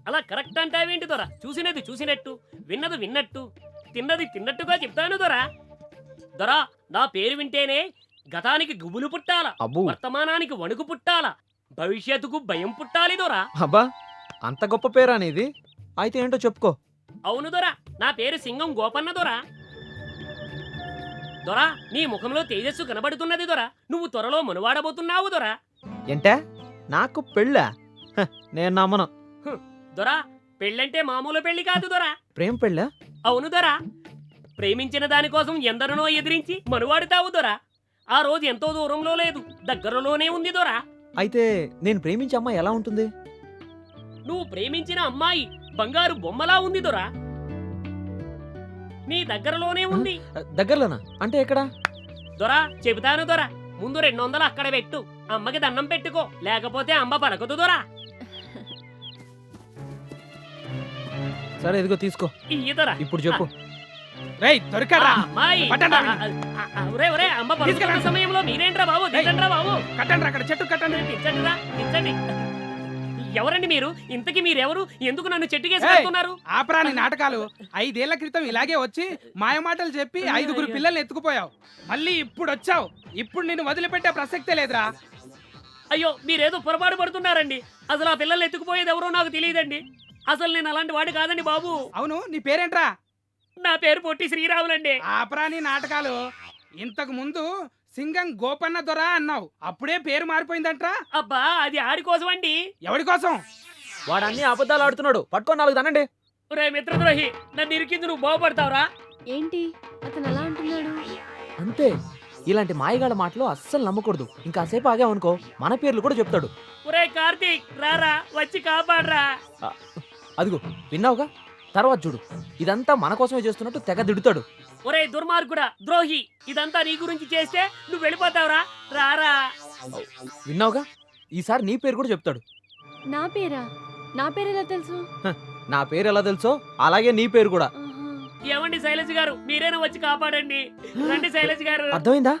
అలా కరెక్ట్ అంటావేంటి దొరా? చూసినది చూసినట్టు, విన్నది విన్నట్టు, తిన్నది తిన్నట్టుగా చెప్తాను దొరా. దొరా, నా పేరు వింటేనే గతానికి గుబులు పుట్టాల, అబ్బు, వర్తమానానికి వణుకు పుట్టాల, భవిష్యత్తుకు భయం పుట్టాలి దొరా. అబ్బా, అంత గొప్ప పేరా నీది? అయితే ఏంటో చెప్పుకో. అవును దొరా, నా పేరు సింగం గోపన్న దొరా. దొరా, నీ ముఖంలో తేజస్సు కనబడుతున్నది దొరా. నువ్వు త్వరలో మనువాడబోతున్నావు దొరా. ఏంటే, నాకు పెళ్ళా? హ, నేను నమ్మను. దొరా, పెళ్ళంటే మామూలు పెళ్లి కాదు దొరా. ప్రేమ పెళ్ళా? అవును దొరా, ప్రేమించిన దానికోసం ఎందరినో ఎదిరించి మనువాడుతావు దొరా. ఆ రోజు ఎంతో దూరంలో లేదు, దగ్గరలోనే ఉంది దొరా. అయితే నేను ప్రేమించే అమ్మాయి ఎలా ఉంటుంది? నువ్వు ప్రేమించిన అమ్మాయి బంగారు బొమ్మలా ఉంది దొరా. మీ దగ్గరలోనే ఉంది. దగ్గరలోనా అంటే ఎక్కడ? దొరా చెబుతాను దొరా, ముందు 200 అక్కడ పెట్టు, అమ్మకి దండం పెట్టుకో, లేకపోతే అమ్మ పలకదు దొరా. సరే ఇదిగో తీసుకో. ఇయ్యి దొరా. ఇప్పుడు చెప్పు. రేయ్ దొరికారా? అమ్మాయి పట్టండ్రా ఒరే ఒరే, అమ్మ పలుకుతున్న తీసుకెళ్ళండి. సమయంలో మీరేంట్రా బాబు, దిగండ్రా బాబు. కట్టండి అక్కడ చెట్టు కట్టండి. దించండిరా, దించండి. ఎవరండి మీరు? ఇంతకి మీరెవరు? ఎందుకు నన్ను చెట్టుకేసి ఏయ్! పెడుతున్నారు? ఆపరాని నాటకాలు. 5 ఏళ్ల క్రితం ఇలాగే వచ్చి మాయమాటలు చెప్పి 5 పిల్లల్ని ఎత్తుకుపోయావు. మళ్ళీ ఇప్పుడు వచ్చావు. ఇప్పుడు నిన్ను వదిలిపెట్టే ప్రసక్తే లేదురా. అయ్యో, మీరేదో పొరపాటు పడుతున్నారండి. అసలు ఆ పిల్లల్ని ఎత్తుకుపోయేది ఎవరో నాకు తెలియదండి. అసలు నేను అలాంటి వాడు కాదండి బాబు. అవును, నీ పేరేంట్రా? నా పేరు పొట్టి శ్రీరాములండి. ఆపరాని నాటకాలు. ఇంతకు ముందు సింగం గోపన్న దొర అన్నావు, అప్పుడే పేరు మారిపోయిందంట్రా. అబ్బా, అది ఆడి కోసం అండి. ఎవడి కోసం? వాడు అన్ని అబద్ధాలు ఆడుతున్నాడు. పట్టుకొని 4 తనండి. రే మిత్రద్రోహి, నన్ను ఇరికింది నువ్వు బాగుపడతావురా? ఏంటి అతను అలా అంటున్నాడు? అంతే. ఇలాంటి మాయగాళ్ళ మాటలు అస్సలు నమ్మకూడదు. ఇంకాసేపు ఆగామనుకో మన పేర్లు కూడా చెప్తాడు. ఒరే కార్తీక్, రారా, వచ్చి కాపాడరా. అదిగో విన్నావుగా, తర్వాత చూడు. ఇదంతా మన కోసమే చేస్తున్నట్టు తెగ దిడుతాడు. ఒరే దుర్మార్గుడా, ద్రోహి, ఇదంతా నీ గురించి చేస్తే నువ్వు వెళ్ళిపోతావురా. రారా. విన్నావుగా, ఈసారి నీ పేరు కూడా చెప్తాడు. నా పేరా? నా పేరు ఎలా తెలుసు? నా పేరు ఎలా తెలుసో అలాగే నీ పేరు కూడా. ఆహా. ఏమండి శైలజ్ గారు, మీరేనా వచ్చి కాపాడండి. రండి శైలజ్ గారు. అర్థమైందా?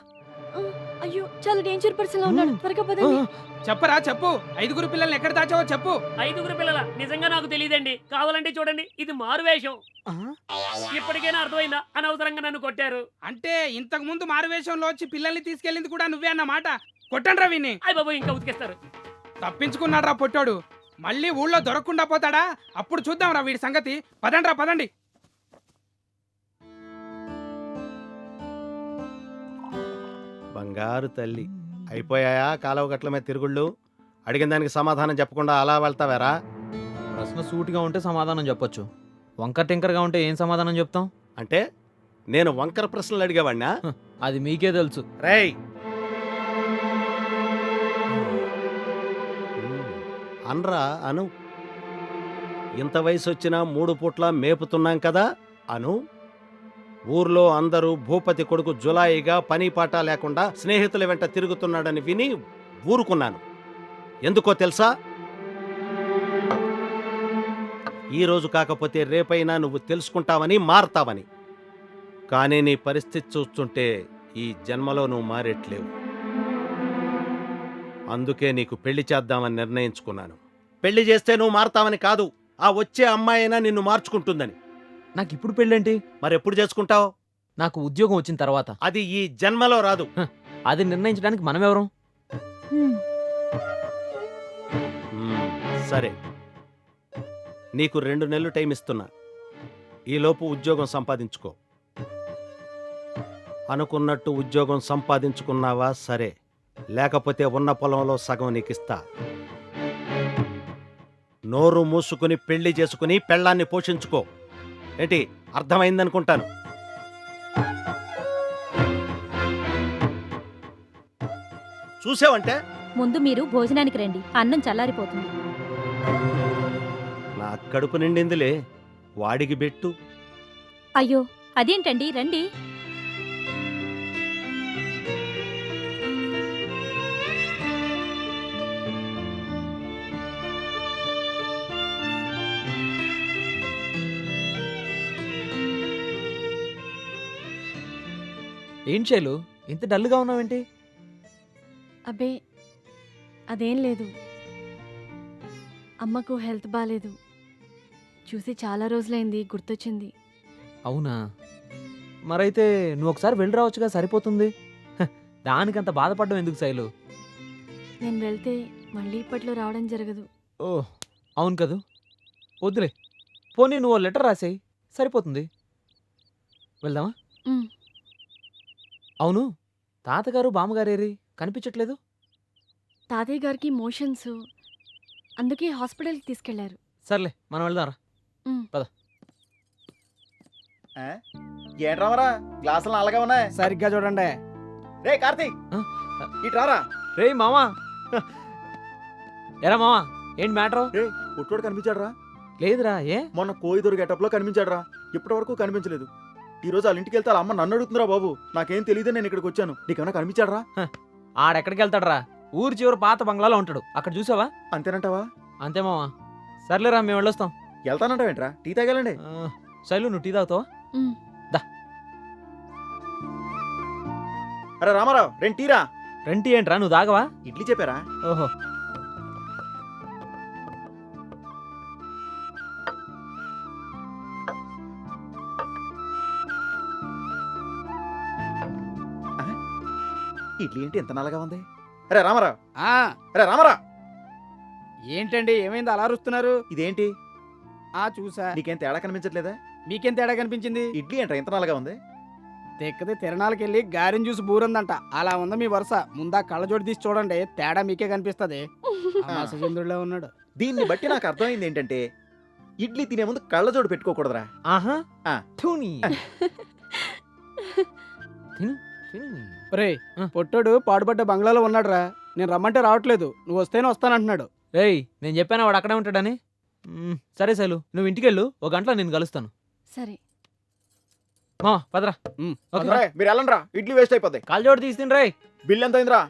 ఆ, అయ్యో, చాలా డేంజర్ పర్సన్ లా ఉన్నాడు. త్వరగా పదండి. చెప్పరా చెప్పు. 5 పిల్లల్ని ఎక్కడ దాచావో చెప్పు. 5 పిల్లల నిజంగా నాకు తెలియదండి. కావాలంటే చూడండి, ఇది మారువేషం. ఇప్పటికైనా అర్థమైందా? అనవసరంగా నన్ను కొట్టారు. అంటే ఇంతకు ముందు మారువేషంలో వచ్చి పిల్లల్ని తీసుకెళ్ళింది కూడా నువ్వే అన్నమాట. కొట్టండ్రా వీణ్ణి. అయ్య బాబు, ఇంకా ఉతికేస్తారు. తప్పించుకున్నాడ్రా పొట్టాడు. మళ్ళీ ఊళ్ళో దొరకకుండా పోతాడా? అప్పుడు చూద్దాంరా వీడి సంగతి. పదండ్రా పదండి. బంగారు తల్లి, అయిపోయాయా కాలువ గట్ల మీద తిరుగుళ్ళు? అడిగిన దానికి సమాధానం చెప్పకుండా అలా వెళ్తావేరా? ప్రశ్న సూటిగా ఉంటే సమాధానం చెప్పొచ్చు. వంకర టింకర్గా ఉంటే ఏం సమాధానం చెప్తాం? అంటే నేను వంకర ప్రశ్నలు అడిగేవాడినా? అది మీకే తెలుసు. రేయ్, అనరా అను. ఇంత వయసు వచ్చినా 3 పూట్ల మేపుతున్నాం కదా అను. ఊర్లో అందరూ భూపతి కొడుకు జులాయిగా పని పాట లేకుండా స్నేహితుల వెంట తిరుగుతున్నాడని విని ఊరుకున్నాను. ఎందుకో తెలుసా? ఈరోజు కాకపోతే రేపైనా నువ్వు తెలుసుకుంటావని, మారతావని. కానీ నీ పరిస్థితి చూస్తుంటే ఈ జన్మలో నువ్వు మారేట్లేవు. అందుకే నీకు పెళ్లి చేద్దామని నిర్ణయించుకున్నాను. పెళ్లి చేస్తే నువ్వు మారతావని కాదు, ఆ వచ్చే అమ్మాయినా నిన్ను మార్చుకుంటుందని. నాకు ఇప్పుడు పెళ్ళేంటి? మరెప్పుడు చేసుకుంటావు? నాకు ఉద్యోగం వచ్చిన తర్వాత. అది ఈ జన్మలో రాదు. అది నిర్ణయించడానికి మనమెవరు? హ్మ్. సరే, నీకు 2 నెలలు టైం ఇస్తున్నా. ఈలోపు ఉద్యోగం సంపాదించుకో. అనుకున్నట్టు ఉద్యోగం సంపాదించుకున్నావా సరే, లేకపోతే ఉన్న పొలంలో సగం నీకిస్తా. నోరు మూసుకుని పెళ్లి చేసుకుని పెళ్ళాన్ని పోషించుకో. ఏంటి, అర్థమైందనుకుంటాను. చూసావంటే ముందు మీరు భోజనానికి రండి, అన్నం చల్లారిపోతుంది. నా కడుపు నిండిందిలే, వాడికి బెట్టు. అయ్యో, అదేంటండి, రండి. ఏం శైలు, ఇంత డల్గా ఉన్నావేంటి? అబ్బే, అదేం లేదు. అమ్మకు హెల్త్ బాగాలేదు. చూసి చాలా రోజులైంది, గుర్తొచ్చింది. అవునా? మరైతే నువ్వు ఒకసారి వెళ్ళి రావచ్చుగా, సరిపోతుంది. దానికంత బాధపడడం ఎందుకు శైలు? నేను వెళ్తే మళ్ళీ ఇప్పట్లో రావడం జరగదు. ఓ అవును కదూ, వద్దులే. పోనీ నువ్వు లెటర్ రాసేయి, సరిపోతుంది. వెళ్దామా? ఉమ్. అవును, తాతగారు బామ్మగారేరి కనిపించట్లేదు? తాతయ్య గారికి మోషన్స్, అందుకే హాస్పిటల్కి తీసుకెళ్లారు. సర్లే, మనం వెళ్దాంరా. ఏంట్రామరా, గ్లాసులు అలాగే ఉన్నాయి. సరిగ్గా చూడండి. రే కార్తీక్, ఆ? ఇటు రారా. రే మామా. ఎరా మామా, ఏంటి మ్యాటర్? రే, పుట్టోడు కనిపించాడురా. లేదురా. ఏ? మొన్న కోయి దొరి గెటప్ లో కనిపించాడురా. ఇప్పటి వరకు కనిపించలేదు. ఈ రోజు వాళ్ళ ఇంటికి వెళ్తే వాళ్ళ అమ్మ నన్ను అడుగుతుందిరా బాబు. నాకేం తెలియదు, నేను ఇక్కడికి వచ్చాను. నీకేమైనా కనిపించాడరా? ఆడెక్కడికి వెళ్తాడరా? ఊరి చివరి పాత బంగ్లాలో ఉంటాడు. అక్కడ చూసావా? అంతేనంటావా? అంతే మావా. సర్లేరా, మేము వెళ్ళొస్తాం. వెళ్తానంటావేంట్రా? టీ తాగాలండి. శైలు, నువ్వు టీ తాగుతావా? అరే రామారావు, రెండు టీరా. రెంటి ఏంట్రా, నువ్వు తాగవా? ఇడ్లీ చెప్పారా? ఓహో. ఇడ్లీ ఏంటి ఎంత నల్లగా ఉంది? అరే రామారావు, ఆ, అరే రామారావు, ఏంటండి ఏమైంది అలా అరుస్తున్నారు? ఇదేంటి? చూసా. నీకేం తేడా కనిపించట్లేదా? మీకేం తేడా కనిపించింది? ఇడ్లీ ఏంట్రా ఇంత నల్లగా ఉంది? తెక్కది తిరణాలకెళ్ళి గారెని చూసి బూరుందంట. అలా ఉంది మీ వరుస. ముందా కళ్ళజోడు తీసి చూడండి, తేడా మీకే కనిపిస్తుంది. చంద్రుడిలో ఉన్నాడు. దీన్ని బట్టి నాకు అర్థమైంది ఏంటంటే ఇడ్లీ తినే ముందు కళ్ళజోడు పెట్టుకోకూడదురా. ఆహా. ఆ. థూని. తిను, తిను. రే, పొట్టోడు పాడుపడ్డ బంగ్లాలో ఉన్నాడురా. నేను రమ్మంటే రావట్లేదు, నువ్వు వస్తేనే వస్తానంటున్నాడు. రేయ్, నేను చెప్పానా వాడు అక్కడే ఉంటాడని? సరే శైలు, నువ్వు ఇంటికి వెళ్ళు. ఒక గంటలో నేను కలుస్తాను. సరే. మా పదరా. అరే, మీరు వెళ్ళండిరా, ఇడ్లీ వేస్ట్ అయిపోద్ది. కాల్జోడు తీస్తుంది రేయ్. బిల్ ఎంత అయిందిరా?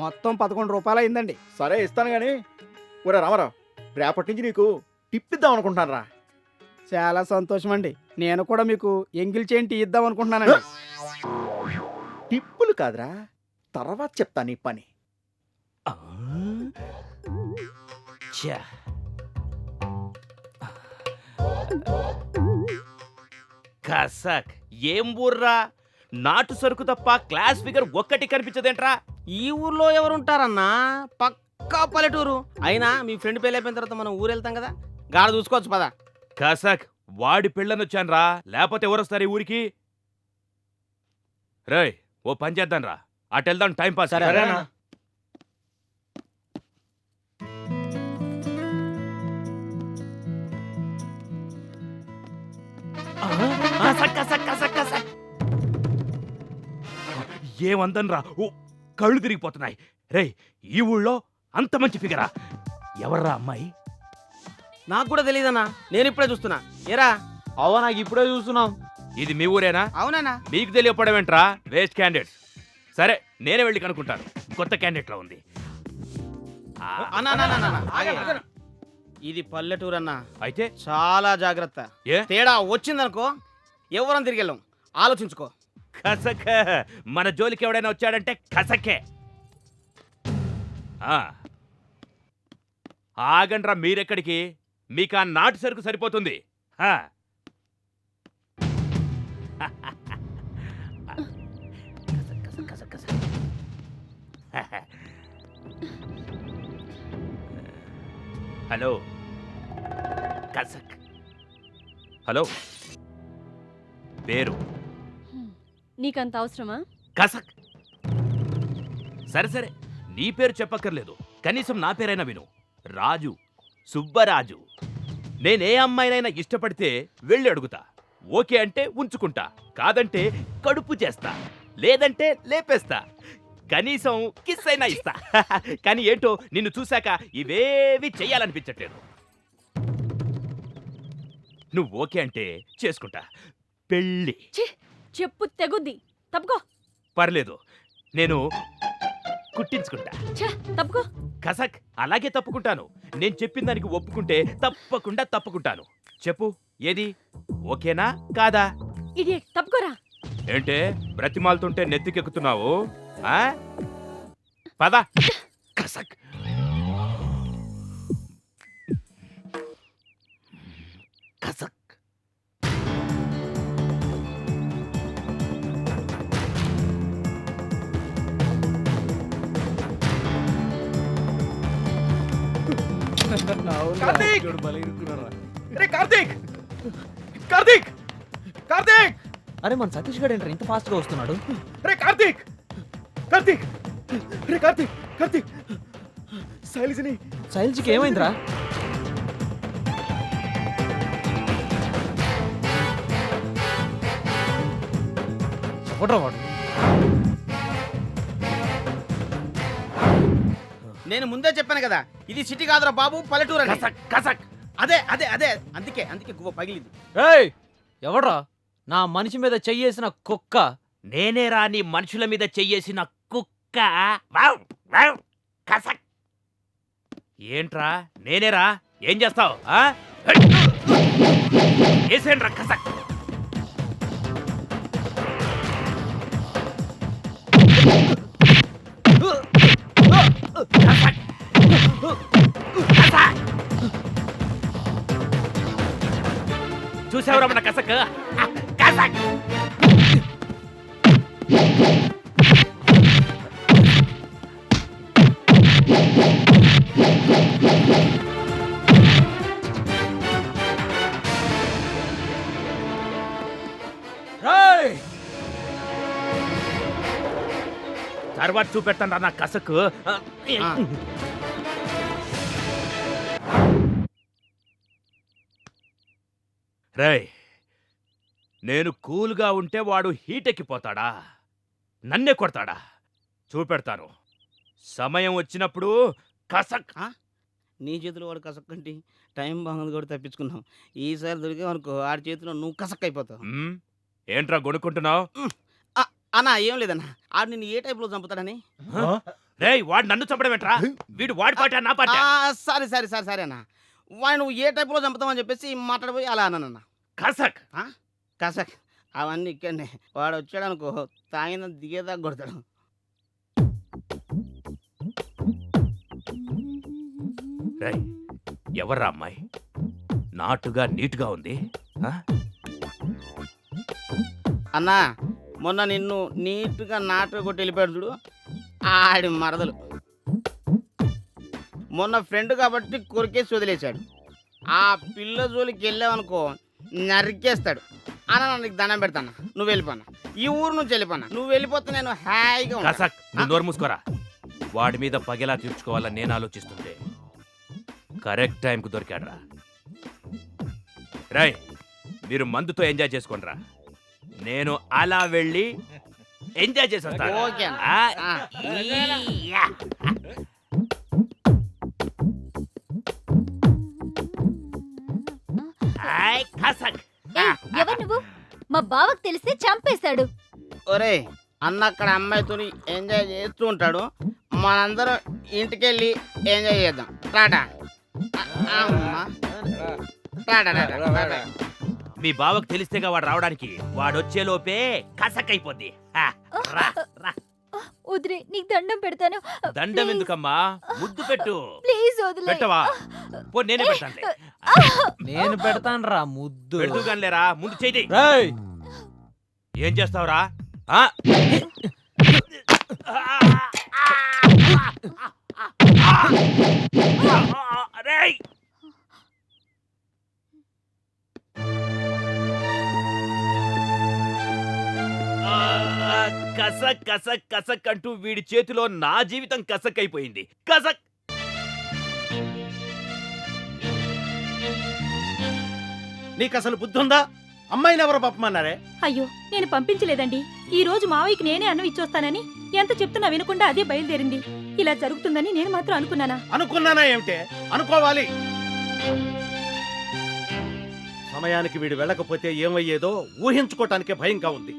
మొత్తం 11 రూపాయలు అయిందండి. సరే ఇస్తాను గాని. ఒరే రామారావు, రేపటి నుంచి నీకు టిప్ ఇద్దాం అనుకుంటాను రా. చాలా సంతోషం అండి. నేను కూడా మీకు ఎంగిల్ చేయండి టీ ఇద్దాం అనుకుంటున్నానండి. టిప్పులు కాదురా, తర్వాత చెప్తా నీ పని. కసక్ ఏం ఊర్రా? నాటు సరుకు తప్ప క్లాస్ ఫిగర్ ఒక్కటి కనిపించదేంట్రా? ఈ ఊర్లో ఎవరుంటారన్నా? పక్కా పల్లెటూరు. అయినా మీ ఫ్రెండ్ పెళ్ళి అయిపోయిన తర్వాత మనం ఊరు వెళ్తాం కదా, గాడ చూసుకోవచ్చు పదా. కసక్ వాడి పెళ్ళనొచ్చాన్రా, లేకపోతే ఎవరొస్తారు ఈ ఊరికి? రేయ్, ఓ పని చేద్దాం రా, అటెళ్దాం, టైం పాస్. సరేనా? కసక్ కసక్ కసక్ కసక్. ఏమందన్రా, ఓ కళ్ళు తిరిగిపోతున్నాయి. రేయ్, ఈ ఊళ్ళో అంత మంచి ఫిగరా? ఎవర్రా అమ్మాయి? నాకు కూడా తెలియదన్నా, నేను ఇప్పుడే చూస్తున్నా. ఏరా? అవ్వ, నాకు ఇప్పుడే చూస్తున్నాం. ఇది మీ ఊరేనా? అవునన్నా. మీకు తెలియపడమేంట్రా, వేస్ట్ క్యాండిడేట్. సరే, నేనే వెళ్ళి కనుక్కుంటాను. కొత్త క్యాండిడేట్ లా ఉంది. అన్నా, ఇది పల్లెటూరు అన్నా, అయితే చాలా జాగ్రత్త. ఏ? తేడా వచ్చిందనుకో ఎవరం తిరిగి వెళ్ళాం, ఆలోచించుకో. కసక మన జోలికి ఎవడైనా వచ్చాడంటే కసకే. ఆగండ్రా, మీరెక్కడికి? మీకు ఆ నాటు సరుకు సరిపోతుంది. హలో కసక్. హలో, పేరు నీకంత అవసరమా? కసక్. సరే సరే, నీ పేరు చెప్పక్కర్లేదు, కనీసం నా పేరైనా విను. రాజు, సుబ్బరాజు. నేనే అమ్మాయినైనా ఇష్టపడితే వెళ్ళి అడుగుతా. ఓకే అంటే ఉంచుకుంటా, కాదంటే కడుపు చేస్తా, లేదంటే లేపేస్తా, కనీసం కిస్ అయినా ఇస్తా. కానీ ఏంటో నిన్ను చూశాక ఇవేవి చెయ్యాలనిపించట్లేదు. నువ్వు ఓకే అంటే చేసుకుంటా పెళ్ళి. చెప్పు తెగుద్ది, తప్పుకో. పర్లేదు, నేను కుట్టించుకుంటా. తప్పుకో. కసక్, అలాగే తప్పుకుంటాను. నేను చెప్పిన దానికి ఒప్పుకుంటే తప్పకుండా తప్పుకుంటాను. చెప్పు, ఏది ఓకేనా కాదా? ఇడియట్, తప్పుకోరా. ఏంటే బ్రతిమాలుతుంటే నెత్తికెక్కుతున్నావు? పద. కసక్. కసక్. కార్తీక్! రే కార్తీక్! కార్తీక్! కార్తీక్! అరే, మన సతీష్ గడ్ ఏంట్రా ఇంత ఫాస్ట్ గా వస్తున్నాడు? రే కార్తీక్! కార్తీక్! రే కార్తీక్! కార్తీక్! శైలజని శైలజకి ఏమైందిరా? ఎవడ్రా వాడు? నేను ముందే చెప్పాను కదా, ఇది సిటీ కాదురా బాబు, పల్లెటూరు అని. కసక్. కసక్. అదే అదే అదే అందుకే గువ్వ పగిలింది. ఏయ్, ఎవడ్రా నా మనిషి మీద చెయ్యేసిన కుక్క. నేనేరా నీ మనుషుల మీద చెయ్యేసిన కుక్క. వావ్, వావ్, కసక్. ఏంట్రా నేనేరా? ఏం చేస్తావు? ఏసేంట్రా కసక్. కసక్. కసక్. చూసావురా మన కసక్? కసక్. తర్వాత చూపెడతాను నా కసకు. రేయ్, నేను కూల్గా ఉంటే వాడు హీట్ ఎక్కిపోతాడా, నన్నే కొడతాడా? చూపెడతాను. సమయం వచ్చినప్పుడు కసక్. నీ చేతిలో వాడు కసక్కంటి టైం బాగుంది కూడా తప్పించుకున్నాం. ఈసారి దొరికేవనుకో ఆడి చేతిలో నువ్వు కసక్ అయిపోతావు. ఏంట్రా గొనుక్కుంటున్నావు? అన్నా ఏం లేదన్నా, ఆడు నిన్ను ఏ టైప్లో చంపుతాడని. రేయ్, వాడు నన్ను చంపడమేంట్రా? వీడు వాడి పాట నా పాట. సరే సరే సరే సరే అన్న, వాడు నువ్వు ఏ టైప్లో చంపుతావని చెప్పేసి మాట్లాడిపోయి అలా అన్నానన్న. కసక్. కసక్ అవన్నీ ఇక్కడనే. వాడు వచ్చాడనుకో తాగిన దిగేదాకా కొడతాడు. రేయ్, ఎవర్రా అమ్మాయి? నాటుగా నీటుగా ఉంది. అన్నా మొన్న నిన్ను నీట్గా నాటుగా కొట్టి వెళ్ళిపోయాడు చూడు, ఆడి మరదలు. మొన్న ఫ్రెండ్ కాబట్టి కొరికేసి వదిలేశాడు. ఆ పిల్ల జోలికి వెళ్ళావనుకో నరికేస్తాడు. అన్న నీకు దండం పెడతాను, నువ్వు వెళ్ళిపోనా. ఈ ఊరు నుంచి వెళ్ళిపోనా. నువ్వు వెళ్ళిపోతే నేను హాయిగా ఉంటా. కసక్, నువ్వు నోరు మూసుకోరా. వాడి మీద పగేలా తీర్చుకోవాలని నేను ఆలోచిస్తుంటే కరెక్ట్ టైంకు దొరికాడ్రా. రేయ్, మీరు మందుతో ఎంజాయ్ చేసుకోండిరా. నేను అలా వెళ్ళి ఎంజాయ్ చేసి వస్తాను. ఓకే అన్న. కసక్. ఏయ్, ఎవరు నువ్వు? మా బావకు తెలిస్తే చంపేస్తాడు. ఒరే అన్న అక్కడ అమ్మాయితో ఎంజాయ్ చేస్తూ ఉంటాడు, మనందరం ఇంటికెళ్ళి ఎంజాయ్ చేద్దాం. టాటా. టాటా టాటా టాటా. మీ బావకు తెలిస్తేగా వాడు రావడానికి. వాడొచ్చే లోపే కసక్ అయిపోద్ది. వదిలే, నీకు దండం పెడతాను. దండం ఎందుకమ్మా? ముద్దు పెట్టు. ప్లీజ్ వదిలే. పెట్టవా? పో, నేనే పెట్టానులే. నేను పెడతానురా ముద్దు. పెడుతూ కానిలేరా, ముందు చేయి. రేయ్, ఏం చేస్తావురా? రేయ్, కసక్ కసక్ కసక్ అంటూ వీడి చేతిలో నా జీవితం కసక్ అయిపోయింది. కసక్. నీకు అసలు బుద్ధి ఉందా? అమ్మాయిని ఎవరు పంపమన్నారే? అయ్యో, నేను పంపించలేదండి. ఈ రోజు మావయ్యకి నేనే అన్నం ఇచ్చొస్తానని ఎంత చెప్తున్నా వినకుండా అదే బయలుదేరింది. ఇలా జరుగుతుందని నేను మాత్రం అనుకున్నానా? అనుకున్నానా ఏమిటే? అనుకోవాలి. సమయానికి వీడు వెళ్ళకపోతే ఏమయ్యేదో ఊహించుకోవటానికే భయంగా ఉంది.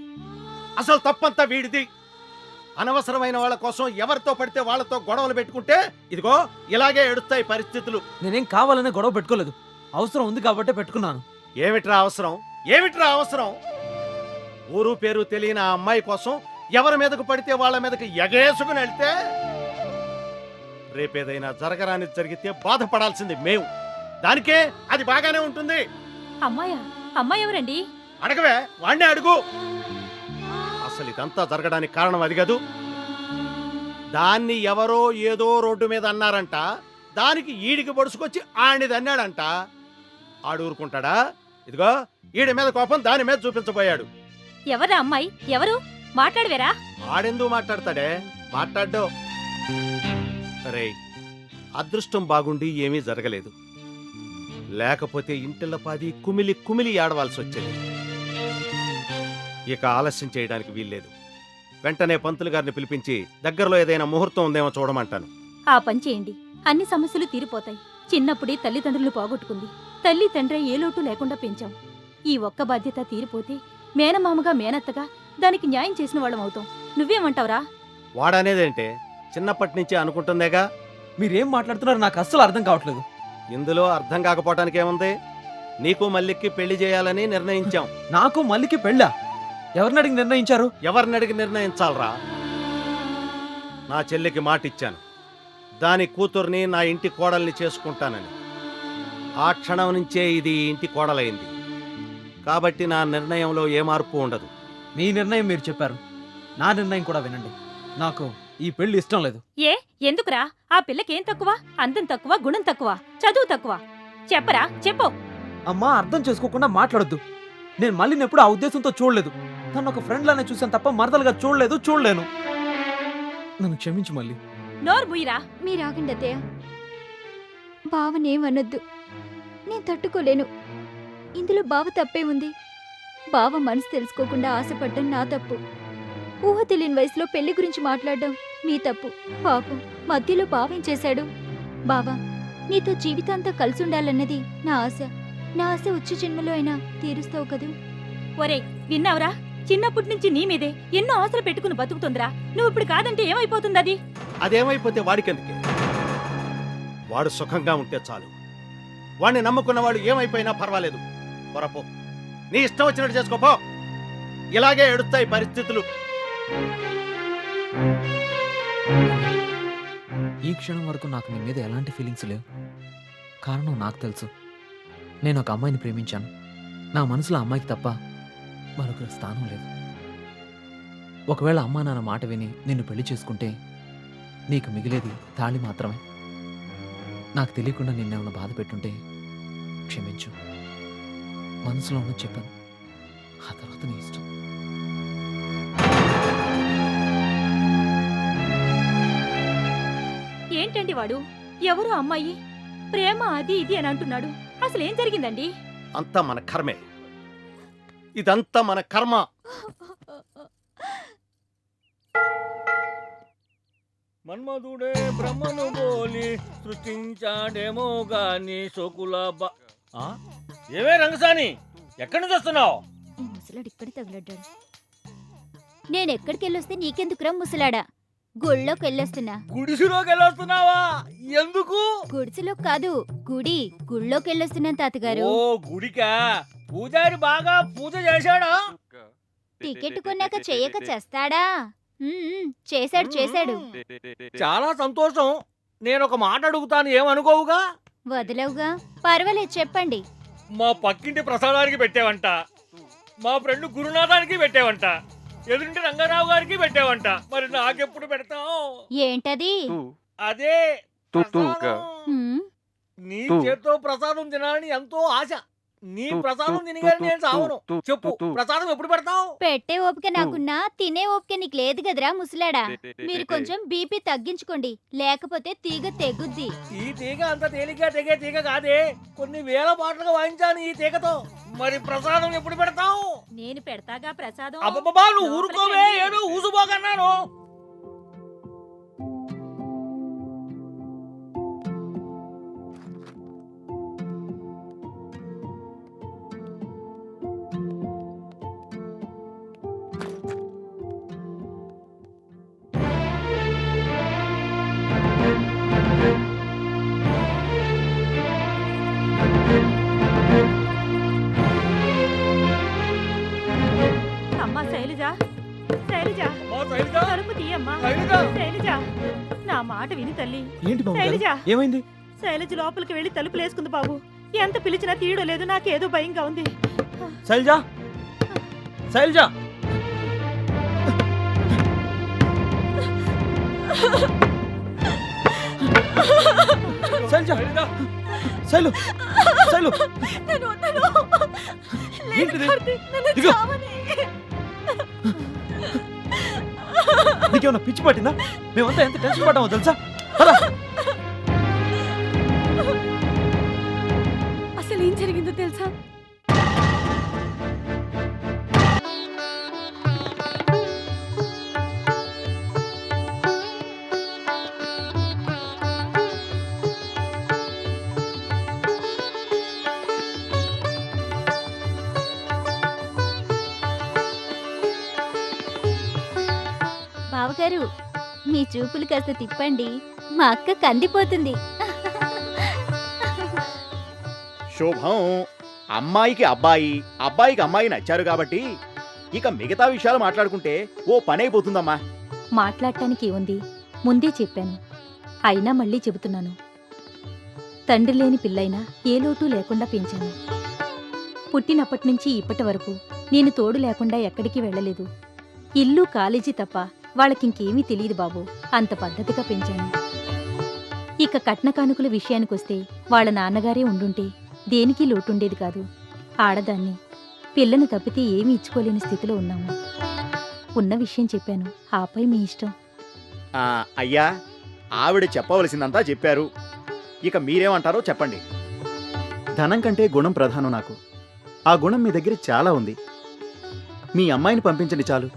అసలు తప్పంతా వీడిది. అనవసరమైన వాళ్ళ కోసం ఎవరితో పడితే వాళ్ళతో గొడవలు పెట్టుకుంటే ఇదిగో ఇలాగే ఏడుస్తాయి పరిస్థితులు. నేనేం కావాలనే గొడవ పెట్టుకోలేదు, అవసరం ఉంది కాబట్టే పెట్టుకున్నాను. ఏమిట్రా అవసరం? ఏమిట్రా అవసరం? ఊరు పేరు తెలియని ఆ అమ్మాయి కోసం ఎవరి మీదకు పడితే వాళ్ళ మీదకి ఎగేసుకుని వెళ్తే రేపేదైనా జరగరాని జరిగితే బాధపడాల్సింది మేము. దానికే అది బాగానే ఉంటుంది. అమ్మాయా? అమ్మాయి ఎవరండి? అడగవే, వాణ్ణే అడుగు. అసలు ఇదంతా జరగడానికి కారణం అది కదూ. దాన్ని ఎవరో ఏదో రోడ్డు మీద అన్నారంట. దానికి ఈడికి బడుసుకొచ్చి ఆడిది అన్నాడంట. ఆడు ఊరుకుంటాడా? ఇదిగో ఈడి మీద కోపం దాని మీద చూపించబోయాడు. ఎవరా అమ్మాయి? ఎవరు? మాట్లాడవేరా? ఆడెందుకు మాట్లాడతాడే? మాట్లాడ్డో. రే, అదృష్టం బాగుండి ఏమీ జరగలేదు. లేకపోతే ఇంటిల్ల పాది కుమిలి కుమిలి ఆడవలసి వచ్చేది. ఇక ఆలస్యం చేయడానికి వీల్లేదు. వెంటనే పంతులు గారిని పిలిపించి దగ్గరలో ఏదైనా ముహూర్తం ఉందేమో చూడమంటాను. ఆ పని చేయండి, అన్ని సమస్యలు తీరిపోతాయి. చిన్నప్పుడే తల్లిదండ్రులు పోగొట్టుకుంది. తల్లి తండ్రి ఏ లోటు లేకుండా పెంచాం. ఈ ఒక్క బాధ్యత తీరిపోతే మేనమామగా మేనత్తగా దానికి న్యాయం చేసిన వాళ్ళం అవుతాం. నువ్వేమంటావురా? వాడనేదేంటే చిన్నప్పటి నుంచి అనుకుంటుందేగా. మీరేం మాట్లాడుతున్నారో నాకు అస్సలు అర్థం కావట్లేదు. ఇందులో అర్థం కాకపోవటానికి ఏముంది? నీకు మల్లిక్కి పెళ్లి చేయాలని నిర్ణయించాం. నాకు మల్లికి పెళ్ళా? ఎవరిని అడిగి నిర్ణయించారు? ఎవరిని అడిగి నిర్ణయించాలరా? నా చెల్లికి మాటిచ్చాను, దాని కూతుర్ని నా ఇంటి కోడల్ని చేసుకుంటానని. ఆ క్షణం నుంచే ఇది ఈ ఇంటి కోడలైంది. కాబట్టి నా నిర్ణయంలో ఏ మార్పు ఉండదు. మీ నిర్ణయం మీరు చెప్పారు, నా నిర్ణయం కూడా వినండి. నాకు ఈ పెళ్లి ఇష్టం లేదు. ఏ ఎందుకురా? ఆ పిల్లకేం తక్కువ? అందం తక్కువ, గుణం తక్కువ, చదువు తక్కువ? చెప్పరా, చెప్పు. అమ్మా, అర్థం చేసుకోకుండా మాట్లాడొద్దు. నేను మళ్ళీ ఎప్పుడు ఆ ఉద్దేశంతో చూడలేదు. తను ఒక ఫ్రెండ్ లానే చూసాను తప్ప మరదలుగా చూడలేను. నన్ను క్షమించు మళ్ళీ. నోరు ముయ్యరా. మీరాగండి అత్తయ్య. బావనేమనొద్దు, నేను తట్టుకోలేను. ఇందులో బావ తప్పే ఉంది. బావ మనసు తెలుసుకోకుండా ఆశపడ్డం నా తప్పు. ఊహ తెలియని వయసులో పెళ్లి గురించి మాట్లాడడం మీ తప్పు. పాపం మధ్యలో బావేం చేశాడు? బావా, నీతో జీవితాంతం కలిసి ఉండాలన్నది నా ఆశ. నా ఆశ వచ్చే జన్మలో అయినా తీరుస్తావు కదూ? ఒరే, విన్నావురా? చిన్నప్పటి నుంచి నీ మీదే ఎన్నో ఆశలు పెట్టుకుని బతుకుతుందిరా. నువ్వు ఇప్పుడు కాదంటే ఏమైపోతుంది అది? అదేమైపోతే వాడికెందుకే? వాడు సుఖంగా ఉంటే చాలు. వాడిని నమ్ముకున్నవాడు ఏమైపోయినా పర్వాలేదు. పొరపో, నీ ఇష్టం వచ్చినట్టు చేసుకోపో. ఇలాగే ఎడుస్తాయి పరిస్థితులు. ఈ క్షణం వరకు నాకు నీ మీద ఎలాంటి ఫీలింగ్స్ లేవు. కారణం నాకు తెలుసు. నేను ఒక అమ్మాయిని ప్రేమించాను. నా మనసులో అమ్మాయికి తప్ప మరొకరి స్థానం లేదు. ఒకవేళ అమ్మా నాన్న మాట విని నిన్ను పెళ్లి చేసుకుంటే నీకు మిగిలేది తాళి మాత్రమే. నాకు తెలియకుండా నిన్నేమన్నా బాధ పెట్టుంటే క్షమించు. మనసులో ఉన్న చెప్పాను, ఆ తర్వాత నీ ఇష్టం. ఏంటండి వాడు? ఎవరు అమ్మాయి? ప్రేమ అది ఇది అని అంటున్నాడు. అసలు ఏం జరిగిందండి? అంతా మన కర్మే. ఇదంతా మన కర్మ. మన్మధుడే బ్రహ్మను పోలి సృష్టించాడేమో గాని ఏమే రంగసాని, ఎక్కడి నుంచి వస్తున్నావు? ఈ ముసలాడు ఇక్కడ తగులడ్డాడు. నేనెక్కడికి వెళ్ళొస్తే నీకెందుకురా ముసలాడా? గుళ్ళోకి వెళ్ళొస్తున్నా. గుడిసిలోకి వెళ్ళొస్తున్నావా? ఎందుకు? గుడిసెలో కాదు, గుళ్ళోకి వెళ్ళొస్తున్నాను తాతగారు. ఓ గుడికా? పూజారి బాగా పూజ చేశాడా? టికెట్ కొన్నాక చెయ్యక చేస్తాడా? చేశాడు. చాలా సంతోషం. నేను ఒక మాట అడుగుతాను, ఏమనుకోవుగా? వదలవుగా. పర్వాలేదు, చెప్పండి. మా పక్కింటి ప్రసాదానికి పెట్టావంట, మా ఫ్రెండ్ గురునాథానికి పెట్టావంట, ఎదురింటి రంగారావు గారికి పెట్టావంట. మరి నాకెప్పుడు పెడతావు? ఏంటది? అదే ప్రసాదం. హ్మ్, నీ చేత్తో ప్రసాదం తినాలని ఎంతో ఆశ. నీ ప్రసాదం తినగానే నేను చావను. చెప్పు, ప్రసాదం ఎప్పుడు పెడతావు? పెట్టే ఓపిక నాకున్నా తినే ఓపిక నీకు లేదు కదరా ముసలాడా. మీరు కొంచెం బీపీ తగ్గించుకోండి, లేకపోతే తీగ తెగుద్ది. ఈ తీగ అంత తేలిగ్గా తెగే తీగ కాదే. కొన్ని వేల పాటలుగా వాయించాను ఈ తీగతో. మరి ప్రసాదం ఎప్పుడు పెడతావు? నేను పెడతాగా ప్రసాదం. అబ్బబ్బా, నువ్వు ఊరుకోవే, ఏదో ఊసుపోకన్నాను. అమ్మా శైలజ, తలుపు తీయమ్మా. శైలజ, నా మాట విని తల్లి. ఏంటి బాబు గారు? శైలజ, ఏమైంది? శైలజ లోపలికి వెళ్ళి తలుపులేసుకుంది బాబు. ఎంత పిలిచినా తీయడం లేదు. నాకేదో భయంగా ఉంది. శైలజా, శైలజా, శైలజా, శైలు, శైలు, ఏంటిది? ఇదిగో. నీకేమన్నా పిచ్చి పట్టిందా? మేమంతా ఎంత టెన్షన్ పడ్డామో తెలుసా? అలా అసలు ఏం జరిగిందో తెలుసా? బావగారు మీ చూపులు కాస్త తిప్పండి, మా అక్క కందిపోతుంది. శుభం. అమ్మాయికి అబ్బాయి, అబ్బాయికి అమ్మాయి నచ్చారు కాబట్టి ఇక మిగతా విషయాలు మాట్లాడుకుంటే ఓ పని అయిపోతుందమ్మా. మాట్లాడటానికి ఏముంది, ముందే చెప్పాను. అయినా మళ్ళీ చెబుతున్నాను. తండ్రి లేని పిల్లైనా ఏ లోటు లేకుండా పెంచాను. పుట్టినప్పటి నుంచి ఇప్పటి వరకు నేను తోడు లేకుండా ఎక్కడికి వెళ్ళలేదు. ఇల్లు కాలేజీ తప్ప వాళ్ళకింకేమీ తెలియదు బాబు. అంత పద్ధతిగా పెంచాను. ఇక కట్న కానుకల విషయానికొస్తే వాళ్ళ నాన్నగారే ఉండుంటే దేనికి లోటుండేది కాదు. ఆడదాన్ని, పిల్లను తప్పితే ఏమీ ఇచ్చుకోలేని స్థితిలో ఉన్నాము. ఉన్న విషయం చెప్పాను, ఆపై మీ ఇష్టం. అయ్యా, ఆవిడ చెప్పవలసిందంతా చెప్పారు. ఇక మీరేమంటారో చెప్పండి. ధనం కంటే గుణం ప్రధానం నాకు. ఆ గుణం మీ దగ్గర చాలా ఉంది. మీ అమ్మాయిని పంపించండి చాలు.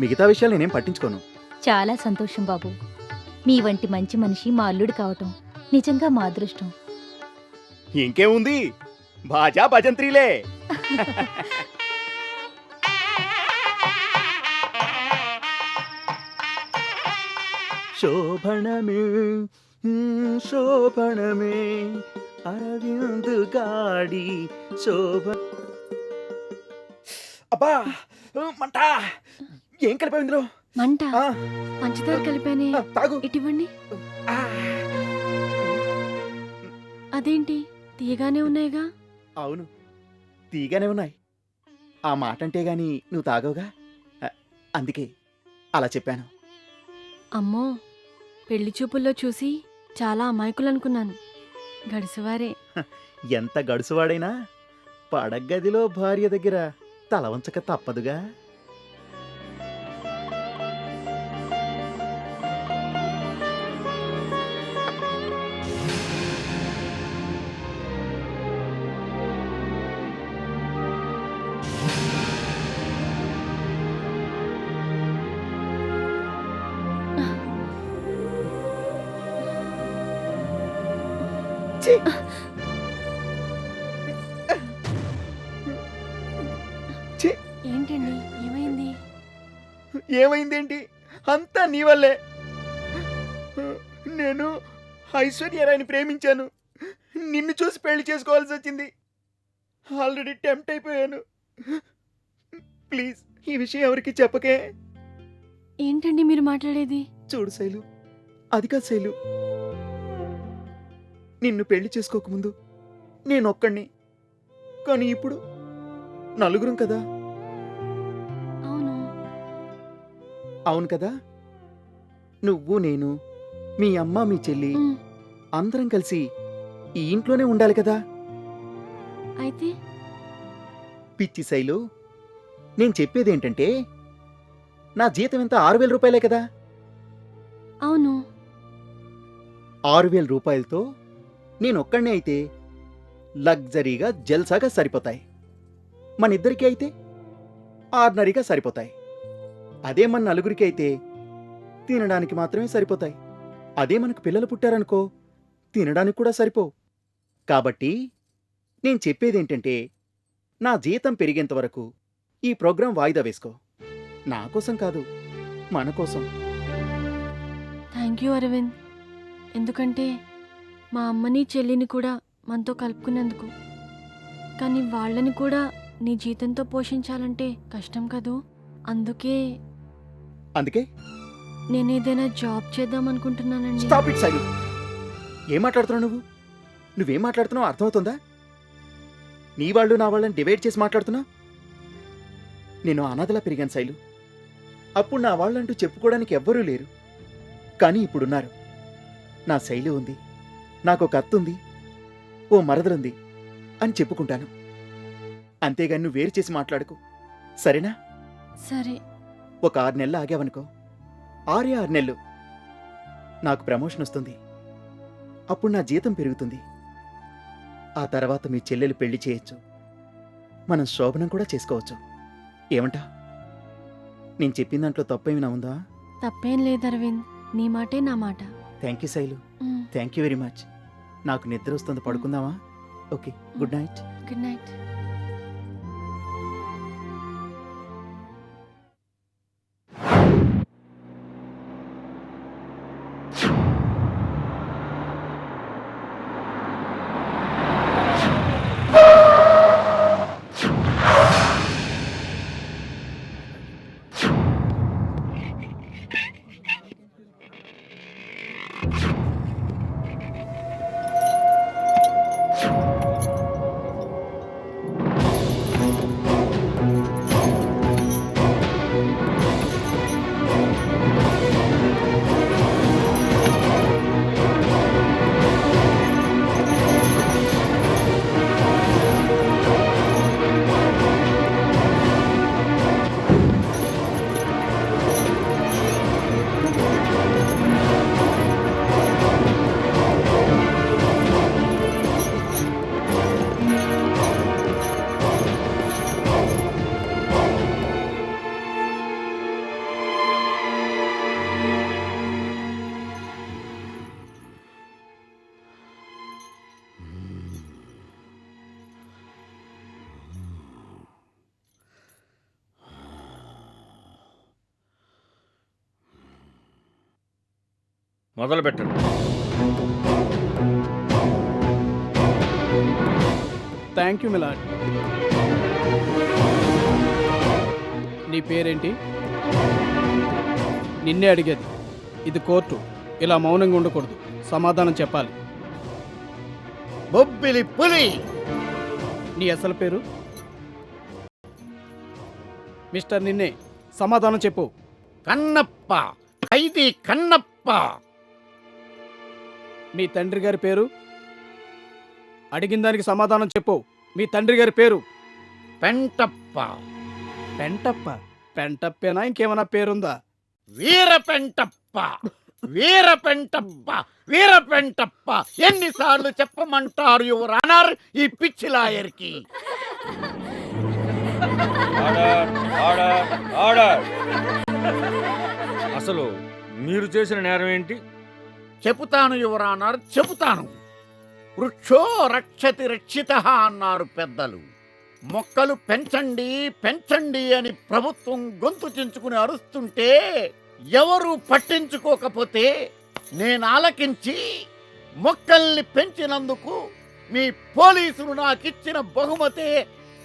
మిగతా విషయాలు నేనేం పట్టించుకోను. చాలా సంతోషం బాబు. మీ వంటి మంచి మనిషి మా అల్లుడు కావటం నిజంగా మా అదృష్టం. ఇంకేముంది, బాజా భజంత్రీలే. శోభణమే శోభణమే అరవిందు గాడి శోభ. అబ్బా మంట! ఏం కలిపావు ఇందులో? మంట ఆ, పంచదార కలిపానే. తాగు. ఇటివ్వండి. ఆ, అదేంటి తీయగానే ఉన్నాయిగా? అవును, తీగానే ఉన్నాయి. ఆ మాట అంటే గాని నువ్వు తాగవుగా, అందుకే అలా చెప్పాను. అమ్మో, పెళ్లి చూపుల్లో చూసి చాలా అమాయకులనుకున్నాను. గడుసువారే. ఎంత గడుసువాడైనా పడగదిలో భార్య దగ్గర తల వంచక తప్పదుగా. ఏంటండి, ఏమైంది? ఏమైందేంటి? అంతా నీ వల్లే. నేను ఐశ్వర్యరాయని ప్రేమించాను. నిన్ను చూసి పెళ్లి చేసుకోవాల్సి వచ్చింది. ఆల్రెడీ టెంప్ట్ అయిపోయాను. ప్లీజ్ ఈ విషయం ఎవరికి చెప్పకే. ఏంటండి మీరు మాట్లాడేది? చూడు శైలు, అది కాదు శైలు. నిన్ను పెళ్లి చేసుకోకముందు నేనొక్కడిని, కానీ ఇప్పుడు నలుగురం కదా. అవును. అవును కదా. నువ్వు, నేను, మీ అమ్మ, మీ చెల్లి ఉమ్, అందరం కలిసి ఈ ఇంట్లోనే ఉండాలి కదా. అయితే పిచ్చి శైలు, నేను చెప్పేదేంటంటే నా జీతం ఎంత? 6,000 రూపాయలే కదా. అవును. 6,000 రూపాయలతో నేనొక్కడినే అయితే లగ్జరీగా జల్సాగా సరిపోతాయి. మనిద్దరికీ అయితే ఆర్డినరీగా సరిపోతాయి. అదే మన నలుగురికి అయితే తినడానికి మాత్రమే సరిపోతాయి. అదే మనకు పిల్లలు పుట్టారనుకో, తినడానికి కూడా సరిపోవు. కాబట్టి నేను చెప్పేదేంటంటే నా జీతం పెరిగేంత వరకు ఈ ప్రోగ్రాం వాయిదా వేసుకో. నా కోసం కాదు, మన కోసం. Thank you Arvind. ఎందుకంటే మా అమ్మని చెల్లిని కూడా మనతో కలుపుకునేందుకు. కానీ వాళ్ళని కూడా నీ జీతంతో పోషించాలంటే కష్టం కదూ. అందుకే అందుకే నేనేదైనా జాబ్ చేద్దాం అనుకుంటున్నానండి. Stop it Shailu. ఏం మాట్లాడుతున్నావు నువ్వు? నువ్వేం మాట్లాడుతున్నావు అర్థమవుతుందా? నీ వాళ్ళు నా వాళ్ళని డివైడ్ చేసి మాట్లాడుతున్నావు. నేను అనాథలా పెరిగాను శైలు. అప్పుడు నా వాళ్ళంటూ చెప్పుకోవడానికి ఎవ్వరూ లేరు. కానీ ఇప్పుడున్నారు. నా శైలి ఉంది, నాకు ఒక అత్త ఉంది, ఓ మరదలుంది అని చెప్పుకుంటాను. అంతేగాని నువ్వు వేరు చేసి మాట్లాడుకు, సరేనా? సరే. ఒక 6 నెలలు ఆగావనుకో, 6 నెలలు నాకు ప్రమోషన్ వస్తుంది. అప్పుడు నా జీతం పెరుగుతుంది. ఆ తర్వాత మీ చెల్లెలు పెళ్లి చేయొచ్చు, మనం శోభనం కూడా చేసుకోవచ్చు. ఏమంటా? నేను చెప్పిన దాంట్లో తప్పేమైనా ఉందా? తప్పేం లేదు అరవింద్, నీ మాటే నా మాట. Thank you Sailu, um, thank you very much. నాకు నిద్ర వస్తుంది, పడుకుందామా? Okay, good night. Good night. మొదలు పెట్టండి. Thank you milord. నీ పేరేంటి? నిన్నే అడిగేది. ఇది కోర్టు, ఇలా మౌనంగా ఉండకూడదు, సమాధానం చెప్పాలి. బొబ్బిలి పులి. నీ అసలు పేరు? మిస్టర్ నిన్నే, సమాధానం చెప్పు. కన్నప్ప, ఖైదీ కన్నప్ప. మీ తండ్రి గారి పేరు? అడిగిన దానికి సమాధానం చెప్పు. మీ తండ్రి గారి పేరు? పెంటప్ప. పెంటప్ప? పెంటప్పేనా, ఇంకేమైనా పేరుందా? వీర పెంటప్ప, వీర పెంటప్ప, వీర పెంటప్ప. ఎన్నిసార్లు చెప్పమంటారు యువర్ ఆనర్ ఈ పిచ్చి లాయర్కి? అసలు మీరు చేసిన నేరం ఏంటి? చెబుతాను యువర్ ఆనర్, చెబుతాను. వృక్షో రక్షతి రక్షిత అన్నారు పెద్దలు. మొక్కలు పెంచండి పెంచండి అని ప్రభుత్వం గొంతు చించుకుని అరుస్తుంటే ఎవరు పట్టించుకోకపోతే నేను ఆలకించి మొక్కల్ని పెంచినందుకు మీ పోలీసులు నాకిచ్చిన బహుమతే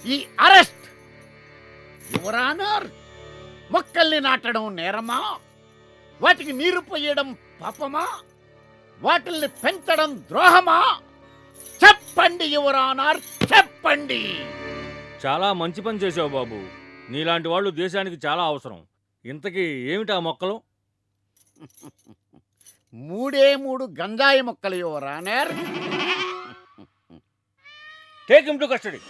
ఈ అరెస్ట్. యువర్ ఆనర్, మొక్కల్ని నాటడం నేరమా? వాటికి నీరు పోయడం పాపమా? వాటిల్ని పెంచడం ద్రోహమా? చెప్పండి యువర్ ఆనర్, చెప్పండి. చాలా మంచి పని చేసావు బాబు. నీలాంటి వాళ్ళు దేశానికి చాలా అవసరం. ఇంతకీ ఏమిటా మొక్కలు? మూడు గంజాయి మొక్కలు your honour. Take him to custody.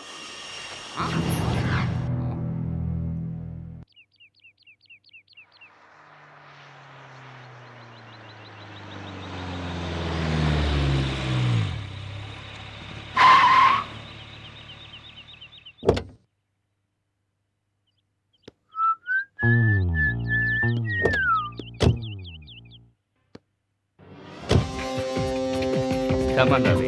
Come on, Ravi.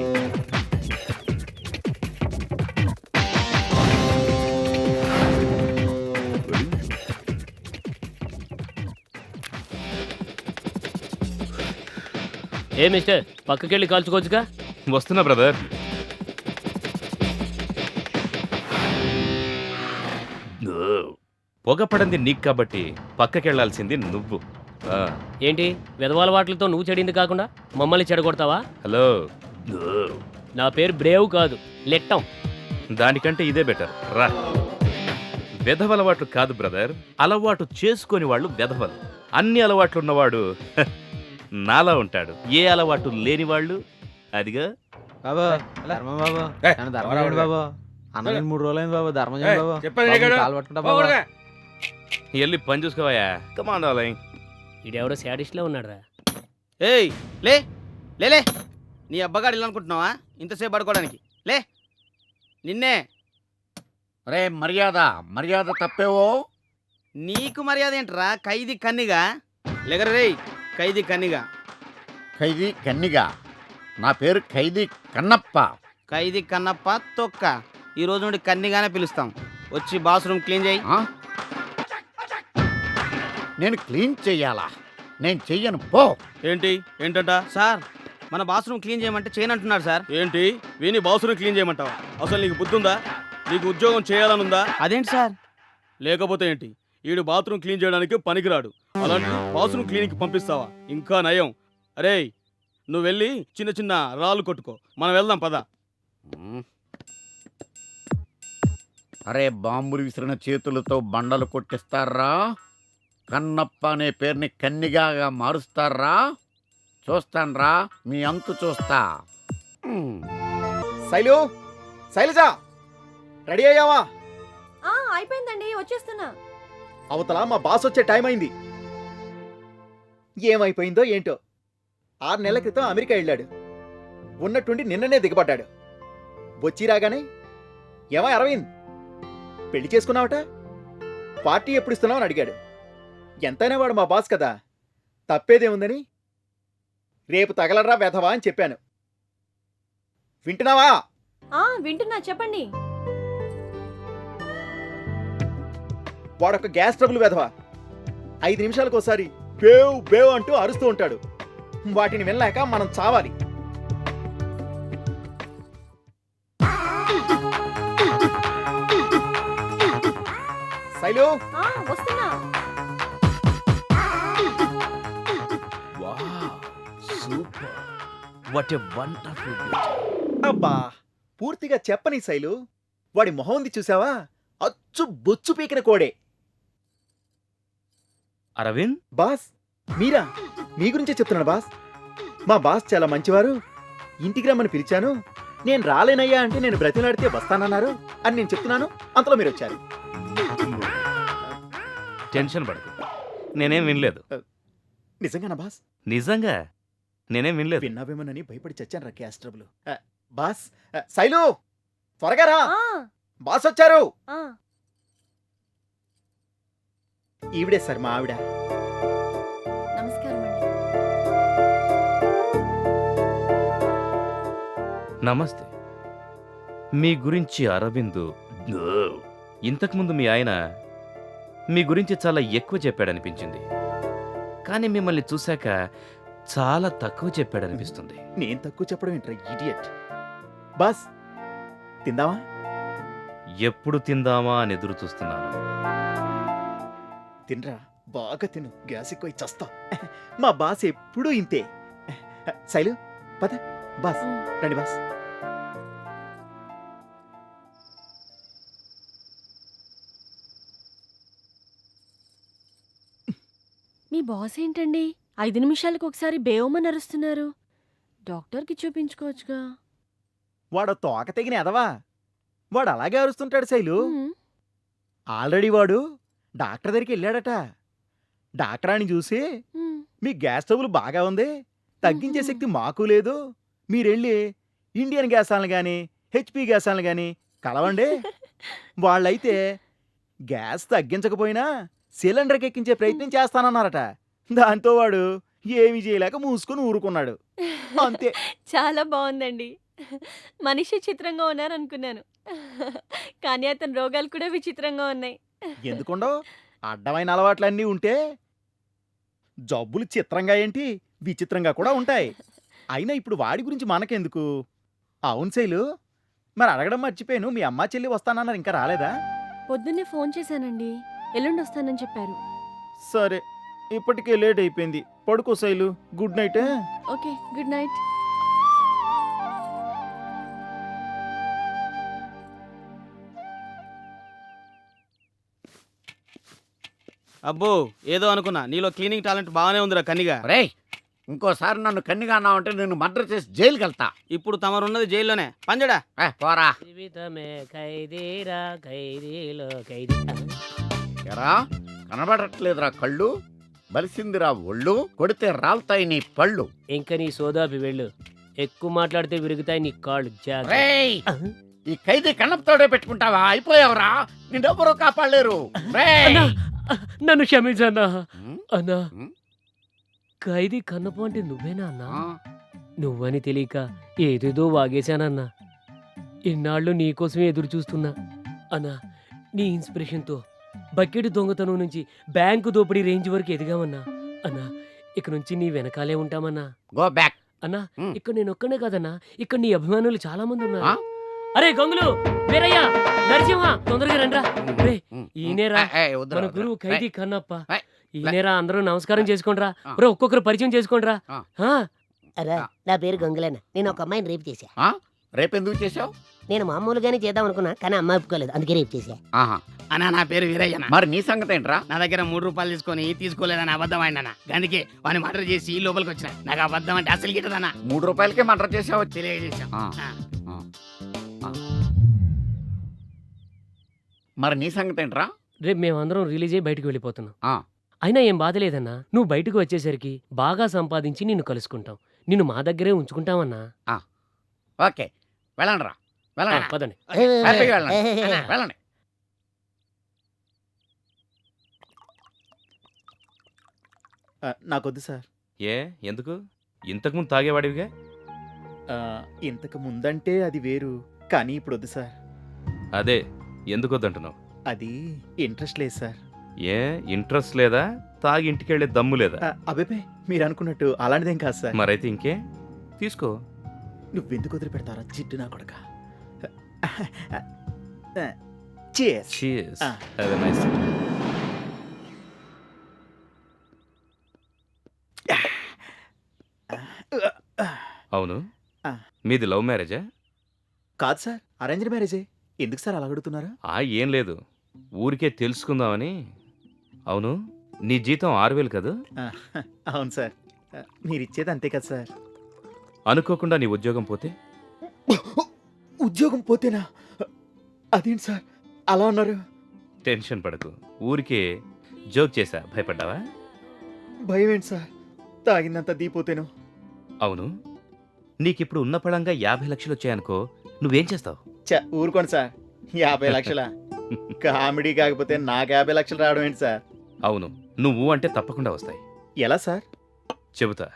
ఏ మిస్టర్, పక్కకెళ్ళి కాల్చుకోవచ్చుగా? వస్తున్నా బ్రదర్. పొగ పడింది నీకు కాబట్టి పక్కకెళ్లాల్సింది నువ్వు. ఏంటి విధవాల వాటిలతో నువ్వు చెడింది కాకుండా మమ్మల్ని చెడగొడతావా? హలో, నా పేరు బ్రేవ్ కాదు, లెట్టం. దానికంటే ఇదే బెటర్ రా. వెధవలవాట్లు కాదు బ్రదర్, అలవాటు చేసుకొని వాళ్ళు వెధవలు. అన్ని అలవాట్లున్నవాడు నాలా ఉంటాడు. ఏ అలవాటు లేని వాళ్ళు అదిగా. బాబా ధర్మం బాబా, ధర్మం చేయండి బాబా. అన్న 3 రోజులైంది బాబా, ధర్మం చేయండి బాబా. కాలు పట్టుకుంటా బాబా. వెళ్ళి పని చూసుకోవా. Come on darling. ఈడెవడో శాడిస్ట్లో ఉన్నాడురా. ఏయ్ లే లే లే, నీ అబ్బగాడు ఇల్లు అనుకుంటున్నావా ఇంతసేపు పడుకోవడానికి? లే నిన్నే. రే మర్యాద, మర్యాద తప్పేవో. నీకు మర్యాద ఏంట్రా? ఖైదీ కన్నిగా లేగర రే, ఖైదీ కన్నిగా. ఖైదీ కన్నిగా? నా పేరు ఖైదీ కన్నప్ప. ఖైదీ కన్నప్ప తొక్క. ఈ రోజు నుండి కన్నిగానే పిలుస్తాం. వచ్చి బాత్రూమ్ క్లీన్ చేయి. నేను క్లీన్ చెయ్యాలా? నేను చెయ్యను, పో. ఏంటి ఏంటంట? సార్ మన బాత్రూమ్ క్లీన్ చేయమంటే చేయనంటున్నాడు సార్. ఏంటి వీని బాత్రూమ్ క్లీన్ చేయమంటావా? అసలు నీకు బుద్ధి ఉందా? నీకు ఉద్యోగం చేయాలనుందా? అదేంటి సార్? లేకపోతే ఏంటి? ఈడు బాత్రూమ్ క్లీన్ చేయడానికి పనికిరాడు, అలాంటి బాత్రూమ్ క్లీనింగ్కి పంపిస్తావా? ఇంకా నయం. అరే నువ్వు వెళ్ళి చిన్న చిన్న రాళ్ళు కొట్టుకో, మనం వెళ్దాం పద. అరే బాంబులు విసిరిన చేతులతో బండలు కొట్టిస్తారా? కన్నప్ప అనే పేరుని కన్నిగా మారుస్తారా? చూస్తాన్రా మీ అంతు చూస్తా. శైలు, శైలజ, రెడీ అయ్యావా? అయిపోయిందండి, వచ్చేస్తున్నా. అవతల మా బాస్ వచ్చే టైం అయింది. ఏమైపోయిందో ఏంటో. 6 నెలల క్రితం అమెరికా వెళ్ళాడు. ఉన్నట్టుండి నిన్ననే దిగబడ్డాడు. వచ్చి రాగానే ఏమా అరవింద్, పెళ్లి చేసుకున్నావట, పార్టీ ఎప్పుడు ఇస్తున్నావు అని అడిగాడు. ఎంతైనా వాడు మా బాస్ కదా, తప్పేదేముందని రేపు తగలరా వెధవా అని చెప్పాను. వింటున్నావా? వింటున్నా, చెప్పండి. వాడొక గ్యాస్ ట్రబుల్ వెధవా. 5 నిమిషాలకు ఒకసారి బేవ్ బేవ్ అంటూ అరుస్తూ ఉంటాడు. వాటిని వినలేక మనం చావాలి. శైలు, వస్తున్నా. Super, what a wonderful. అబ్బా పూర్తిగా చెప్పని శైలు. వాడి మొహం ఉంది చూసావా, అచ్చు బొచ్చు పీకిన కోడే. అరవింద్, బాస్ మీరా? మీ గురించే చెప్తున్నాను బాస్. మా బాస్ చాలా మంచివారు. ఇంటికి రమ్మని పిలిచాను. నేను రాలేనయ్యా అంటే నేను బ్రతిలాడితే వస్తానన్నారు అని నేను చెప్తున్నాను. అంతలో మీరు వచ్చారు. టెన్షన్ పడకు, నేనేం వినలేదు. నిజంగానా బాస్? నిజంగా నేనేం వినలేదు. విన్నావేమోనని భయపడి చచ్చాను రా గ్యాస్ ట్రబుల్. బాస్, శైలు త్వరగా రా, బాస్ వచ్చారు. ఈవిడే సార్, మా ఆవిడ. నమస్కారం అండి. నమస్తే. మీ గురించి అరవింద్ ఇంతకుముందు మీ ఆయన మీ గురించి చాలా ఎక్కువ చెప్పాడనిపించింది, కానీ మిమ్మల్ని చూశాక చాలా తక్కువ చెప్పాడనిపిస్తుంది. నేను తక్కువ చెప్పడం ఏంట్రా ఇడియట్. బాస్ తిందామా? ఎప్పుడు తిందామా అని ఎదురు చూస్తున్నాను. తినరా, బాగా తిను. గ్యాస్ ఎక్కువ చస్తా. మా బాస్ ఎప్పుడూ ఇంతే. శైలు పద. బాస్ రండి బాస్. మీ బాస్ ఏంటండి 5 నిమిషాలకు ఒకసారి బేవమని అరుస్తున్నారు? డాక్టర్కి చూపించుకోవచ్చుగా. వాడు తోక తెగిన ఎదవా. వాడు అలాగే అరుస్తుంటాడు శైలు. ఉమ్. ఆల్రెడీ వాడు డాక్టర్ దగ్గరికి వెళ్ళాడట. డాక్టర్ అని చూసి, ఉమ్. మీ గ్యాస్ ట్రబుల్ బాగా ఉంది, తగ్గించే శక్తి మాకు లేదు, మీరెళ్ళి ఇండియన్ గ్యాస్ వాళ్ళని కానీ హెచ్పి గ్యాస్ వాళ్ళని కానీ కలవండి. వాళ్ళైతే గ్యాస్ తగ్గించకపోయినా సిలిండర్కి ఎక్కించే ప్రయత్నం చేస్తానన్నారట. దాంతో వాడు ఏమి చేయలేక మూసుకొని ఊరుకున్నాడు. అంతే. చాలా బాగుందండి. మనిషి చిత్రంగా ఉన్నారనుకున్నాను, కానీ అతని రోగాలు కూడా విచిత్రంగా ఉన్నాయి. ఎందుకుండో అడ్డమైన అలవాట్లన్నీ ఉంటే జబ్బులు చిత్రంగా ఏంటి విచిత్రంగా కూడా ఉంటాయి. అయినా ఇప్పుడు వాడి గురించి మనకెందుకు? అవును శైలు, మరి అడగడం మర్చిపోయాను. మీ అమ్మ చెల్లి వస్తానన్నారు, ఇంకా రాలేదా? పొద్దున్నే ఫోన్ చేశానండి, ఎల్లుండి వస్తానని చెప్పారు. సరే, ఇప్పటికే లేట్ అయిపోయింది. పడుకో Shailu. Good night. Okay, good night. అబ్బో ఏదో అనుకున్నా, నీలో క్లీనింగ్ టాలెంట్ బాగానే ఉందిరా కన్నిగా. రేయ్, ఇంకోసారి నన్ను కన్నిగా అన్నావంటే నేను మర్డర్ చేసి జైలుకి వెళ్తా. ఇప్పుడు తమరున్నది జైల్లోనే. పంజడా పోరా. జీవితమే ఖైదీరా, ఖైదీలో ఖైదీ. ఎరా కనబడట్లేదురా కళ్ళు? బలిసిందిరా ఒళ్ళు, కొడితే రాలుతాయి నీ పళ్ళు. ఇంకా నీ సోదాపి వెళ్ళు, ఎక్కువ మాట్లాడితే విరుగుతాయి నీ కాళ్ళు. జాగ్రత్త. రేయ్, ఈ ఖైదీ కన్నపుతోడే పెట్టుకుంటావా? అయిపోయావురా, నిన్నెవ్వరూ కాపాడలేరు. రేయ్. అన్నా, నన్ను క్షమించన్నా. ఉమ్, అన్నా, ఉమ్. ఖైదీ కన్నప్ప అంటే నువ్వేనా అన్నా? ఆ, నువ్వని తెలియక ఏదేదో వాగేశానన్నా. ఇన్నాళ్ళు నీకోసమే ఎదురు చూస్తున్నా అన్నా. నీ ఇన్స్పిరేషన్తో బకెట్ దొంగతనం నుంచి బ్యాంకు దోపిడీ రేంజ్ వరకు ఎదిగామన్నా. అన్నా, ఇక నుంచి నీ వెనకాలే ఉంటామన్నా. Go back. అన్నా, ఉమ్. ఇక్కడ నేను ఒక్కనే కాదన్నా, ఇక్కడ నీ అభిమానులు చాలా మంది ఉన్నారు. ఆ? అరే గంగులు, వీరయ్య, నరసింహ, తొందరగా రండ్రా. రే, ఉమ్, ఈయనేరా ఏయ్, వద్దురా, మన వద్దురా. గురువు ఖైదీ ఏయ్, కన్నప్ప. ఏయ్, ఈయనేరా, అందరూ నమస్కారం చేసుకోండ్రా. ఆ. బ్రో, ఒక్కొక్కరు పరిచయం చేసుకోండ్రా. ఆ. ఆ, అరే, నా పేరు గంగులేన. నేను ఒక అమ్మాయిని రేపు చేశా. ఆ? రేపెందుకు చేసావు? నేను మామూలుగానే చేద్దాం అనుకున్నా, కానీ అమ్మాయి ఒప్పుకోలేదు, అందుకే రేపు చేశా. ఆహా. అన్నా నా పేరు వీరయ్యన. మరి నీ సంగతి ఏంట్రా? నా దగ్గర 3 రూపాయలు తీసుకొని తీసుకోలేదని అబద్ధం అన్న. అందుకే వాడిని మర్డర్ చేసి లోపలికి వచ్చిన. నాకు అబద్ధం అంటే అసలు గిట్టదన్నా. 3 రూపాయలకే మర్డర్ చేసావు. తెలియజేశాం. ఆ. మరి నీ సంగతి ఏంట్రా? రేపు మేమందరం రిలీజ్ అయ్యి బయటకు వెళ్ళిపోతున్నాం. ఆ. అయినా ఏం బాధ లేదన్నా, నువ్వు బయటకు వచ్చేసరికి బాగా సంపాదించి నిన్ను కలుసుకుంటాం. నిన్ను మా దగ్గరే ఉంచుకుంటామన్నా. ఓకే, వెళ్ళండి రా, వెళ్ళండి. పదండి. హ్యాపీగా వెళ్ళండి. వెళ్ళండి. నాకొద్దు సార్. ఏ, ఎందుకు? ఇంతకుముందు తాగేవాడివిగా. ఇంతకు ముందంటే అది వేరు, కానీ ఇప్పుడు వద్దు సార్. అదే, ఎందుకు వద్దంటున్నావు? అది ఇంట్రెస్ట్ లేదు సార్. ఏ ఇంట్రెస్ట్ లేదా? తాగి ఇంటికెళ్ళే దమ్ము లేదా? అబేబే మీరు అనుకున్నట్టు అలాంటిదేం కాదు సార్. మరైతే ఇంకే తీసుకో. నువ్వెందుకు వదిలిపెడతారా జిడ్డు నా కొడక. Cheers. Cheers. Have a nice day. అవును, మీది లవ్ మ్యారేజా? కాదు సార్, అరేంజ్డ్ మ్యారేజే. ఎందుకు సార్ అలా అడుగుతున్నారు? ఏం లేదు, ఊరికే తెలుసుకుందామని. అవును, నీ జీతం 6,000 కదా? అవును సార్, మీరు ఇచ్చేది అంతే కదా సార్. అనుకోకుండా నీ ఉద్యోగం పోతే? ఉద్యోగం పోతేనా? అదేంటి సార్ అలా అన్నారు? టెన్షన్ పడకు, ఊరికే జోక్ చేశా. భయపడ్డావా? భయం ఏంటి సార్, తాగిందంతా దీపోతేను. అవును, నీకిప్పుడు ఉన్న పళంగా 50 లక్షలు వచ్చాయనుకో, నువ్వేం చేస్తావు? ఊరుకోండి సార్, 50 లక్షల కామెడీ కాకపోతే నాకు 50 లక్షలు రావడం ఏంటి సార్? అవును, నువ్వు అంటే తప్పకుండా వస్తాయి. ఎలా సార్? చెబుతా.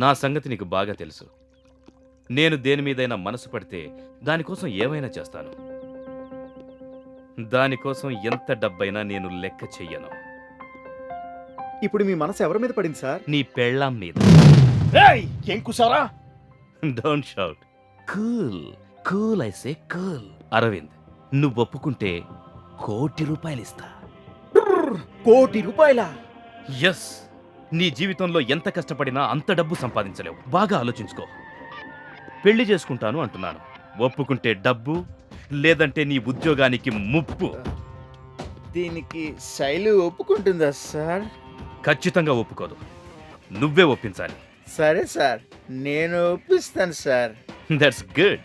నా సంగతి నీకు బాగా తెలుసు. నేను దేని మీదైనా మనసు పడితే దానికోసం ఏమైనా చేస్తాను. దానికోసం ఎంత డబ్బైనా నేను లెక్క చెయ్యను. ఇప్పుడు మీ మనసు ఎవరి మీద పడింది సార్? నీ పెళ్ళాం మీద. ఏం కుసారా? Don't shout. Cool cool, I say cool. Aravind, నువ్వు ఒప్పుకుంటే ₹1,00,00,000 ఇస్తా. ₹1,00,00,000? ఎస్. నీ జీవితంలో ఎంత కష్టపడినా అంత డబ్బు సంపాదించలేవు. బాగా ఆలోచించుకో. పెళ్లి చేసుకుంటాను అంటున్నాను. ఒప్పుకుంటే డబ్బు, లేదంటే నీ ఉద్యోగానికి ముప్పు. దీనికి శైలు ఒప్పుకుంటుందా సార్? ఖచ్చితంగా ఒప్పుకోదు. నువ్వే ఒప్పించాలి. సరే సార్, నేను ఒప్పిస్తాను సార్. That's good.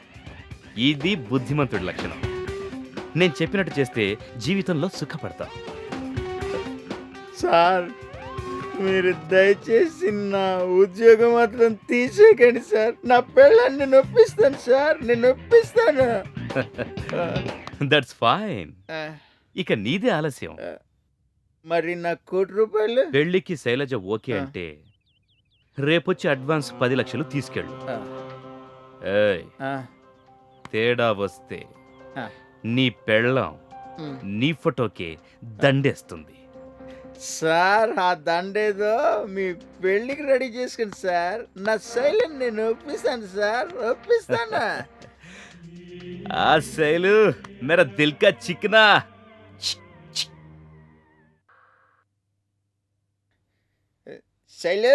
ఇది బుద్ధిమంతుడి లక్షణం. నేను చెప్పినట్టు చేస్తే జీవితంలో సుఖపడతావు. సార్, మీరు దయచేసి నా ఉద్యోగం మాత్రం తీసేయకండి సార్. నా పెళ్ళాన్ని నేను ఒప్పిస్తాను సార్, నేను ఒప్పిస్తాను. That's fine. ఇక నీదే ఆలస్యం. మరి నా ₹1,00,00,000? పెళ్లికి శైలజ ఓకే అంటే రేపొచ్చి అడ్వాన్స్ 10 లక్షలు తీసుకెళ్ళు. ఏయ్, తేడా వస్తే నీ పెళ్ళాం నీ ఫోటోకే దండేస్తుంది. సార్, ఆ దండేదో మీ పెళ్ళికి రెడీ చేసుకోండి సార్. నా శైలిని నేను ఒప్పిస్తాను సార్, ఒప్పిస్తాను. ఆ శైలు మేరా దిల్ కా చిక్నా. శైలు,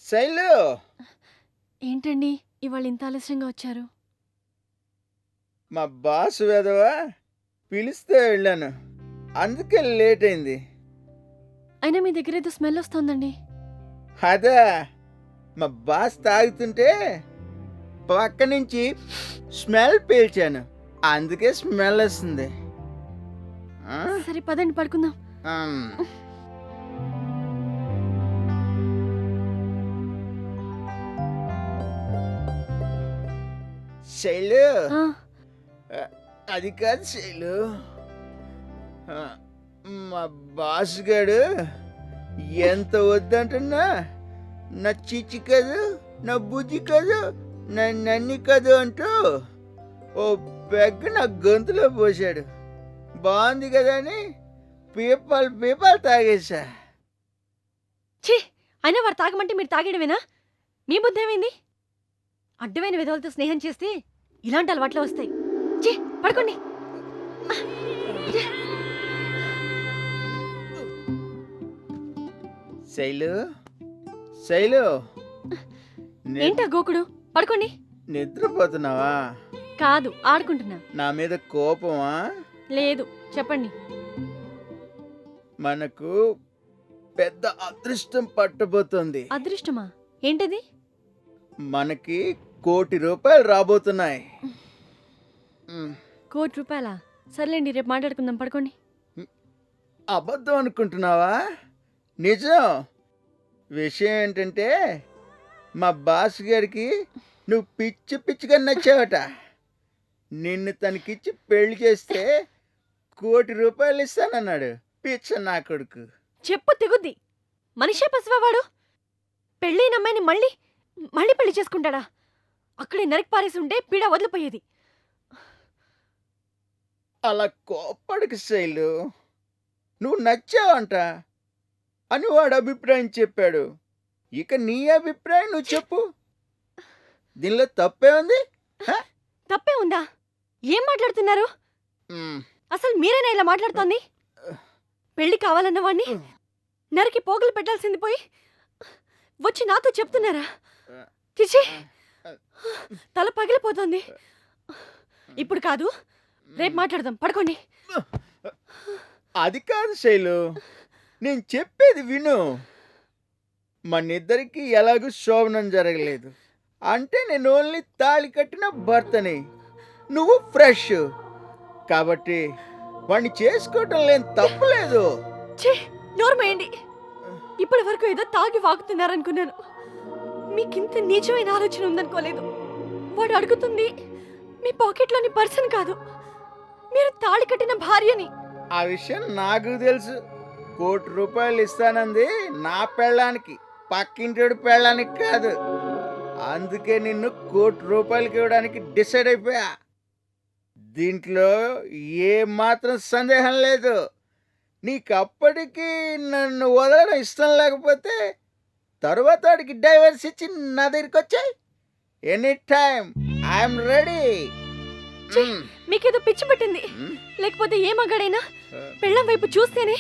శైలు. ఏంటండి ఇవాళ ఇంత ఆలస్యంగా వచ్చారు? మా బాస్ వెదవా పిలిస్తే వెళ్ళాను, అందుకే లేట్ అయింది. అయినా మీ దగ్గర ఏదో స్మెల్ వస్తుందండి. అదే, మా బాస్ తాగుతుంటే పక్క నుంచి స్మెల్ పీల్చాను, అందుకే స్మెల్ వస్తుంది. సరే పదండి పడుకుందాం. శైలు, అది కాదు శైలు, మా బాస్ గారు ఎంత వద్దంటున్నా నా చిచ్చి కాదు, నా బుజ్జి కాదు, నా నన్ని కాదు అంటూ ఓ పెగ్గ నా గొంతులో పోసాడు. బాగుంది కదా అని పీపాలు తాగేశా. ఛీ, అయినా వాడు తాగమంటే మీరు తాగేయడమేనా? మీ బుద్ధి ఏమైంది? అడ్డమైన విధవులతో స్నేహం చేస్తే ఇలాంటి అలవాట్లు వస్తాయి. ఛీ, పడుకోండి. శైలు, శైలు. ఏంటా గోకుడు? పడుకోండి. నిద్రపోతున్నావా? కాదు, ఆడుకుంటున్నా. నా మీద కోపమా? లేదు, చెప్పండి. మనకు పెద్ద అదృష్టం పట్టబోతోంది. అదృష్టమా? ఏంటది? మనకి ₹1,00,00,000 రాబోతున్నాయి. ₹1,00,00,000? సర్లేండి, రేపు మాట్లాడుకుందాం. పడుకోండి. అబద్ధం అనుకుంటున్నావా? నిజం. విషయం ఏంటంటే మా బాస్ గారికి నువ్వు పిచ్చిగా నచ్చావట. నిన్ను తనకిచ్చి పెళ్లి చేస్తే ₹1,00,00,000 ఇస్తానన్నాడు. పిచ్చ నా కొడుకు. చెప్పు తెగుద్ది. మనిషే పసివాడు. పెళ్ళైన అమ్మాయిని మళ్ళీ పెళ్లి చేసుకుంటాడా? అక్కడే నరికి పారేసి ఉంటే పీడ వదిలిపోయేది. అలా కోప్పడికి శైలు. నువ్వు నచ్చావంట అని వాడు అభిప్రాయం చెప్పాడు. ఇక నీ అభిప్రాయం నువ్వు చెప్పు. దీనిలో తప్పే ఉంది? తప్పే ఉందా? ఏం మాట్లాడుతున్నారు? అసలు మీరేనా ఇలా మాట్లాడుతోంది? పెళ్లి కావాలన్న వాడిని నరికి పోగులు పెట్టాల్సింది పోయి వచ్చి నాతో చెప్తున్నారా? చిచి, తల పగిలిపోతుంది. ఇప్పుడు కాదు, రేపు మాట్లాడదాం. పడుకోండి. అది కాదు శైలు, నేను చెప్పేది విను. మనిద్దరికి ఎలాగూ శోభనం జరగలేదు అంటే నేను ఓన్లీ తాళి కట్టిన భర్తని, నువ్వు ఫ్రెష్ కాబట్టి వాడిని చేసుకోవటం లేని తప్పులేదు. నోర్మేయండి. ఇప్పటి వరకు ఏదో తాగి వాగుతున్నారనుకున్నాను. మీకింత నీచమైన ఆలోచన ఉందనుకోలేదు. వాడు అడుగుతుంది మీ పాకెట్లోని పర్సన్ కాదు, మీరు తాళి కట్టిన భార్యని. ఆ విషయం నాకు తెలుసు. ₹1,00,00,000 ఇస్తానంది నా పెళ్ళానికి, పక్కింటి పెళ్ళానికి కాదు. అందుకే నిన్ను ₹1,00,00,000 ఇవ్వడానికి డిసైడ్ అయిపోయా. దీంట్లో ఏ మాత్రం సందేహం లేదు. నీకు అప్పటికి నన్ను వదలడం ఇష్టం లేకపోతే తర్వాత వాడికి డైవర్స్ ఇచ్చి నా దగ్గరికి వచ్చాయి. Any time I'm ready. మీకేదో పిచ్చి పట్టింది. లేకపోతే ఏ మగాడైనా పెళ్ళం వైపు చూస్తేనే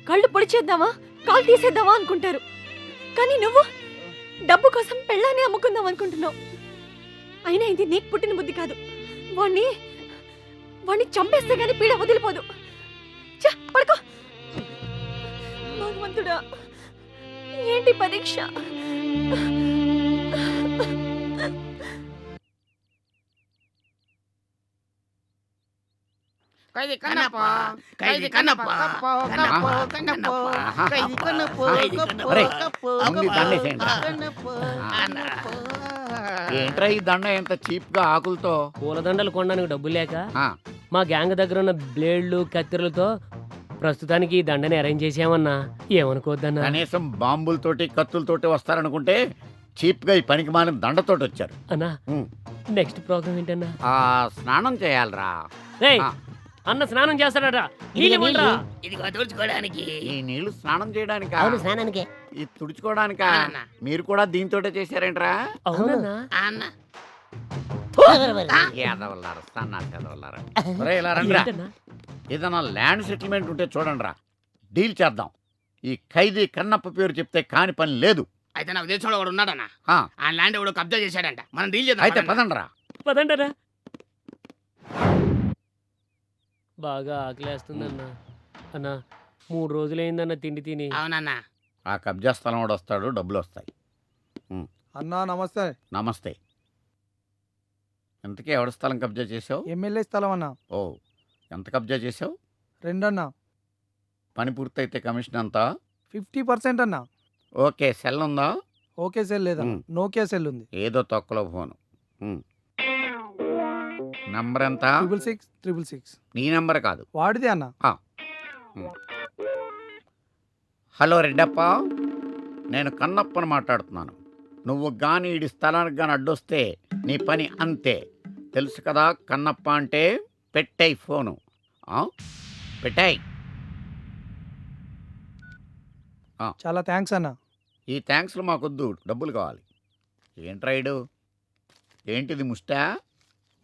కళ్ళు పొడిచేద్దామా, కాలు తీసేద్దామా అనుకుంటారు. కానీ నువ్వు డబ్బు కోసం పెళ్ళాన్ని అమ్ముకుందాం అనుకుంటున్నావు. అయినా ఇది నీకు పుట్టిన బుద్ధి కాదు. వాణ్ణి చంపేస్తే గానీ పీడ వదిలిపోదు. పడుకో. భగవంతుడా, ఏంటి పరీక్ష? ఖైదీ కన్నప్ప, ఖైదీ కన్నప్ప, కన్నప్ప, కన్నప్ప, ఖైదీ కన్నప్ప, ఏంట్రా ఈ దండ ఎంత చీప్ గా ఆకులతో? పూలదండలు కొనడానికి డబ్బులు లేక మా గ్యాంగ్ దగ్గర ఉన్న బ్లేడ్లు కత్తెరలతో ప్రస్తుతానికి ఈ దండని అరేంజ్ చేసామన్నా. ఏమనుకోవద్దన్నా. కనీసం బాంబులతోటి కత్తులతోటి వస్తారనుకుంటే చీప్ గా ఈ పనికి మాలిన దండతోటి వచ్చారు. అన్నా, నెక్స్ట్ ప్రోగ్రామ్ ఏంటన్నా? స్నానం చేయాలరా. అన్న స్నానం చేస్తాడట. ఇదిగో తుడుచుకోవడానికి. ఈ నీళ్లు స్నానం చేయడానికి, అవును స్నానానికే. ఇది తుడుచుకోవడానికా? మీరు కూడా దీంతోటే చేశారేంట్రా? అవునన్నా. ఏదైనా ల్యాండ్ సెటిల్మెంట్ ఉంటే చూడండి రా, డీల్ చేద్దాం. ఈ ఖైదీ కన్నప్ప పేరు చెప్తే కాని పని లేదు. అయితే నాకు తెలిసిన వాడు ఉన్నాడన్నా. ఆ ల్యాండ్ ఎవడో కబ్జా చేశాడంట. మనం డీల్ చేద్దాం. అయితే పదండ్రా. పదండరా. బాగా ఆకలేస్తుందన్నా. అన్నా, 3 రోజులైందన్న తిండి తిని. అవునన్నా. ఆ కబ్జా స్థలం వాడు వస్తాడు, డబ్బులు వస్తాయి. అన్నా నమస్తే. నమస్తే. ఎంతకీ ఎవరి స్థలం కబ్జా చేసావు? ఎమ్మెల్యే స్థలం అన్నా. ఓ, ఎంత కబ్జా చేసావు? 2 అన్నా. పని పూర్తయితే కమిషన్ ఎంత? 50% అన్నా. ఓకే, సెల్ ఉందా? ఓకే సెల్ లేదా, నోకియా సెల్ ఉంది. ఏదో తొక్కలో ఫోను. నంబర్ ఎంత? 666. నీ నంబర్ కాదు, వాడిదే అన్నా. హలో రెడ్డప్ప, నేను కన్నప్పని మాట్లాడుతున్నాను. నువ్వు గాని ఈ స్థలానికి గాని అడ్డొస్తే నీ పని అంతే, తెలుసు కదా? కన్నప్ప అంటే పెట్టాయి ఫోను. పెట్టాయి. చాలా థ్యాంక్స్ అన్నా. ఈ థ్యాంక్స్లు మాకొద్దు, డబ్బులు కావాలి. ఏంట్రాయుడు, ఏంటిది ముష్టా?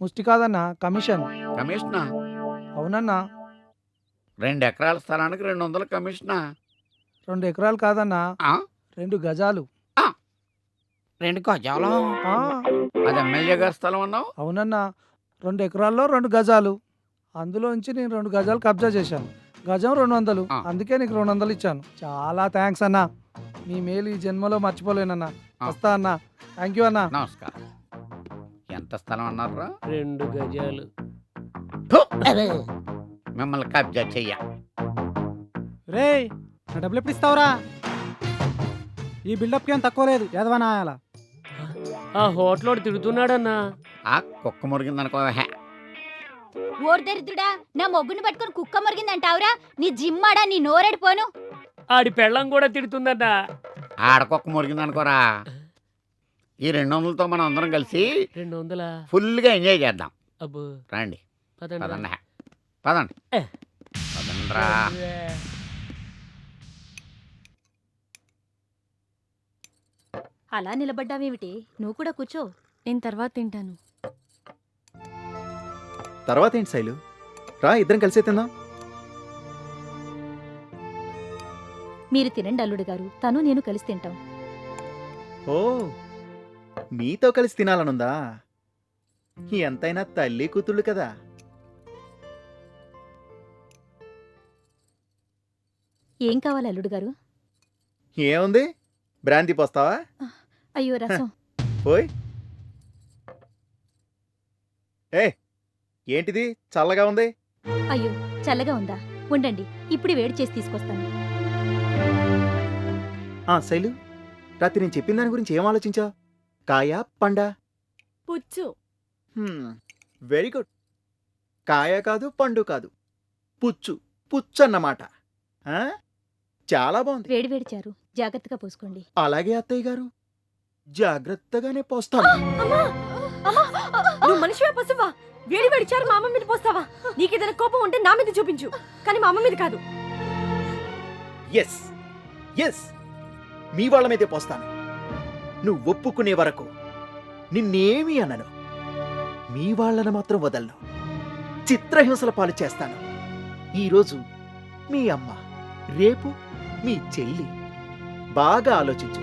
ముష్టి కాదన్నా, కమిషన్. కమిషనా? అవునన్నా. 2 ఎకరాల స్థలానికి 200 కమిషనా? 2 ఎకరాలు కాదన్నా, 2 గజాలు. 2 గజాలు? అది ఎమ్మెల్యే గారి స్థలం అన్నావు? అవునన్నా, 2 ఎకరాల్లో 2 గజాలు. అందులోంచి నేను 2 గజాలు కబ్జా చేశాను. గజం 200, అందుకే నీకు 200 ఇచ్చాను. చాలా థ్యాంక్స్ అన్నా. మీ మేలు ఈ జన్మలో మర్చిపోలేనన్నా. వస్తా అన్నా. థ్యాంక్ యూ అన్నా. నమస్కారం. ఎంత స్థలం అన్నారా? 2 గజాలు. మిమ్మల్ని కబ్జా చెయ్య. రే, నా డబ్బులు ఎప్పుడు ఇస్తావురా? ఈ బిల్డప్కి ఏం తక్కువ లేదు. ఎదవనాయాల ఆ హోటల్ తిడుతున్నాడన్నా. ఆ కుక్క మురిగిందనుకో. ఓర్ దరిద్రుడా, నా మొగ్గును పట్టుకొని కుక్క మురిగిందంటావురా? నీ జిమ్మాడా, నీ నోరెడిపోను. ఆడి పెళ్ళం కూడా తిడుతుందన్నా. ఆడకొక్క మురిగిందనుకోరా. ఈ 200తో మనం అందరం కలిసి 200 ఫుల్గా ఎంజాయ్ చేద్దాం. అబ్బో, రండి. పదండి. పదండి. పదండి. పదండ్రా. అలా నిలబడ్డావేమిటి? నువ్వు కూడా కూర్చో. నేను తర్వాత తింటాను. తర్వాత ఏంటి శైలు? రా ఇద్దరం కలిసే తిందాం. మీరు తినండి అల్లుడు గారు, తను నేను కలిసి తింటాం. ఓ, మీతో కలిసి తినాలనుందా? ఎంతైనా తల్లి కూతుళ్ళు కదా. ఏం కావాలి అల్లుడు గారు? ఏముంది, బ్రాంతి పోస్తావా? అయ్యో రసం. ఓయ్ ఏ, ఏంటిది చల్లగా ఉంది? అయ్యో చల్లగా ఉందా? ఉండండి, ఇప్పుడు వేడి చేసి తీసుకొస్తాను. శైలు, రాత్రి నేను చెప్పిన దాని గురించి ఏం ఆలోచించావు? కాయ పండా? పుచ్చు. Very good. కాయ కాదు, పండు కాదు, పుచ్చు. పుచ్చు అన్నమాట. చాలా బాగుంది. వేడి వేడి చారు జాగ్రత్తగా పోసుకోండి. అలాగే అత్తయ్య గారు, జాగ్రత్తగానే పోస్తాను. అమ్మా! అమ్మా! నువ్వు మనిషివే పశువా? వేడి వేడి చారు మా అమ్మ మీద పోస్తావా? నీకేదైనా కోపం ఉంటే నా మీద చూపించు, కానీ మా అమ్మ మీద కాదు. ఎస్ ఎస్, మీ వాళ్ళ మీదే పోస్తాను. నువ్వు ఒప్పుకునే వరకు నిన్నేమీ అనను. మీ వాళ్ళను మాత్రం వదలను. చిత్రహింసల పాలు చేస్తాను. ఈరోజు మీ అమ్మ, రేపు మీ చెల్లి. బాగా ఆలోచించు.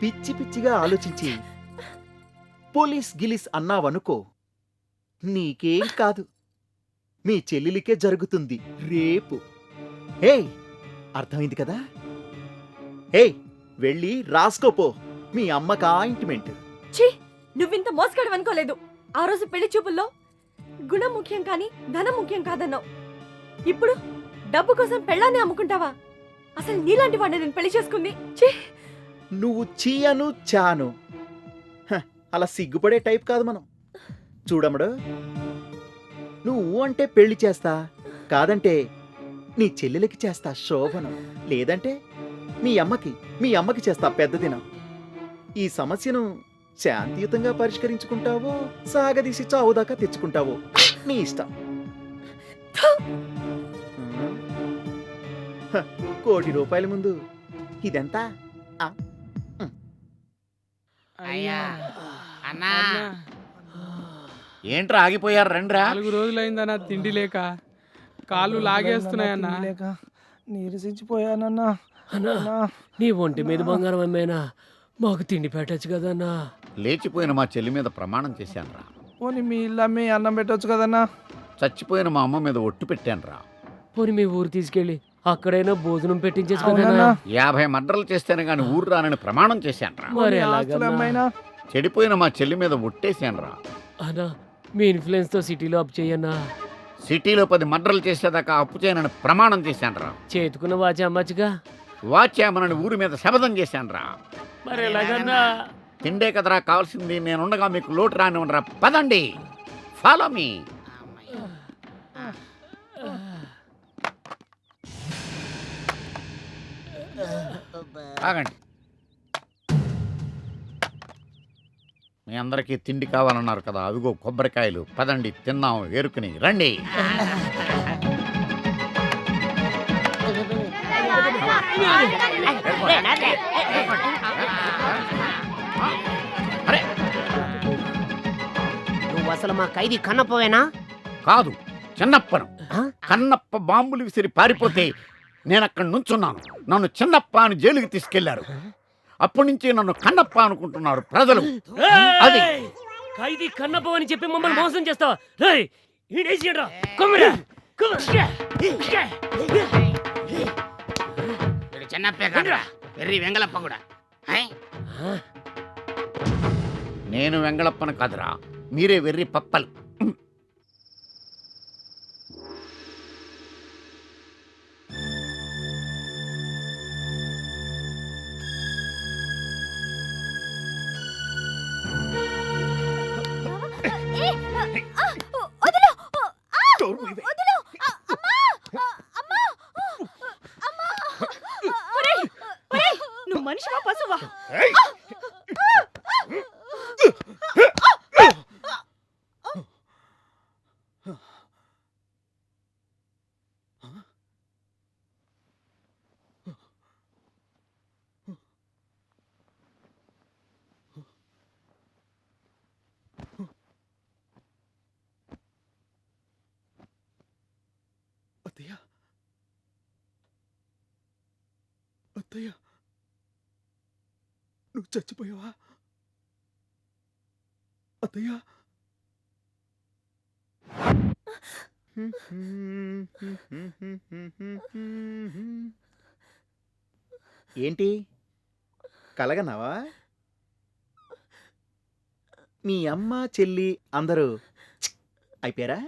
పిచ్చి పిచ్చిగా ఆలోచించి పోలీస్ గిలీస్ అన్నావనుకో, నీకేం కాదు, మీ చెల్లెలికే జరుగుతుంది రేపు. ఏయ్, అర్థమైంది కదా? ఏయ్, వెళ్ళి రాసుకోపో మీ అమ్మకి ఆయింట్మెంట్. ఛీ, నువ్వింత మోసగాడు అనుకోలేదు. ఆ రోజు పెళ్లి చూపుల్లో గుణం ముఖ్యం కానీ ధనం ముఖ్యం కాదన్నావు. ఇప్పుడు డబ్బు కోసం పెళ్ళాన్ని అమ్ముకుంటావా? అసలు నీలాంటి వాడిని నేను పెళ్లి చేసుకుంది. ఛీ! నువ్వు చీయను చాను అలా సిగ్గుపడే టైప్ కాదు మనం. చూడముడు, నువ్వు అంటే పెళ్లి చేస్తా, కాదంటే నీ చెల్లెలకి చేస్తా శోభనం, లేదంటే మీ అమ్మకి చేస్తా పెద్ద దినం. ఈ సమస్యను శాంతియుతంగా పరిష్కరించుకుంటావో, సాగదీసి చావుదాకా తెచ్చుకుంటావో నీ ఇష్టం. ₹1,00,00,000 ముందు ఇదెంతా? అయ్యా అన్నా, ఏంట్రా ఆగిపోయారు? రండ్రా. 4 రోజులైందన్నా తిండి లేక, కాళ్ళు లాగేస్తున్నాయన్నా. నీరసించిపోయానన్నా. నీ ఒంటి మీద బంగారం అమ్మేనా, మాకు తిండి పెట్టచ్చు కదన్నా. లేచిపోయిన మా చెల్లి మీద ప్రమాణం చేశానురా. పోనీ మీ ఇల్లు అమ్మి అన్నం పెట్టొచ్చు కదన్నా. చచ్చిపోయిన మా అమ్మ మీద ఒట్టు పెట్టానురా. పోనీ మీ ఊరు తీసుకెళ్ళి అక్కడైనా భోజనం పెట్టించేచ్చు కదన్నా. 50 మర్డర్లు చేస్తేనే గాని ఊరు రానని ప్రమాణం చేశానురా. మరి ఆస్తులు అమ్మైనా చెడిపోయిన మా చెల్లి మీద ఒట్టేశానురా. అన్నా, మీ ఇన్ఫ్లుయెన్స్ తో సిటీలో అప్ చెయ్యన్నా. సిటీలో 10 మర్డర్లు చేసేదాకా అప్పు చేయనని ప్రమాణం చేశానురా. చేతుకున్న వాచి అమ్మచ్చుగా. వాచ్యామనని ఊరి మీద శపథం చేశానురా. మరి ఎలాగన్నా? తిండే కదరా కావాల్సింది, నేనుండగా మీకు లోటు రానివ్వనరా. పదండి, ఫాలో మీ. ఆగండి, మీ అందరికీ తిండి కావాలన్నారు కదా, అవిగో కొబ్బరికాయలు. పదండి, తిన్నాం, ఏరుకుని రండి. నువ్వు అసలు మా ఖైదీ కన్నపోవేనా? కాదు, చిన్నప్పను. కన్నప్ప బాంబులు విసిరి పారిపోతే నేను అక్కడ నుంచున్నాను. నన్ను చిన్నప్ప అని జైలుకి తీసుకెళ్లారు. అప్పటి నుంచి నన్ను కన్నప్ప అనుకుంటున్నారు ప్రజలు. అది ఖైదీ కన్నప్ప అని చెప్పి మమ్మల్ని మోసం చేస్తావా? రేయ్, ఈడేసిరా కొమ్మరా. చిన్నప్పే కాదురా, వెర్రి వెంగళప్ప కూడా. నేను వెంగళప్పను కాదురా, మీరే వెర్రి పప్పలు. నువ్వు మనిషివా పశువా? నువ్వు చచ్చిపోయావా అత్తయ్య? ఏంటి కలగన్నావా? మీ అమ్మ చెల్లి అందరూ అయిపోయారా?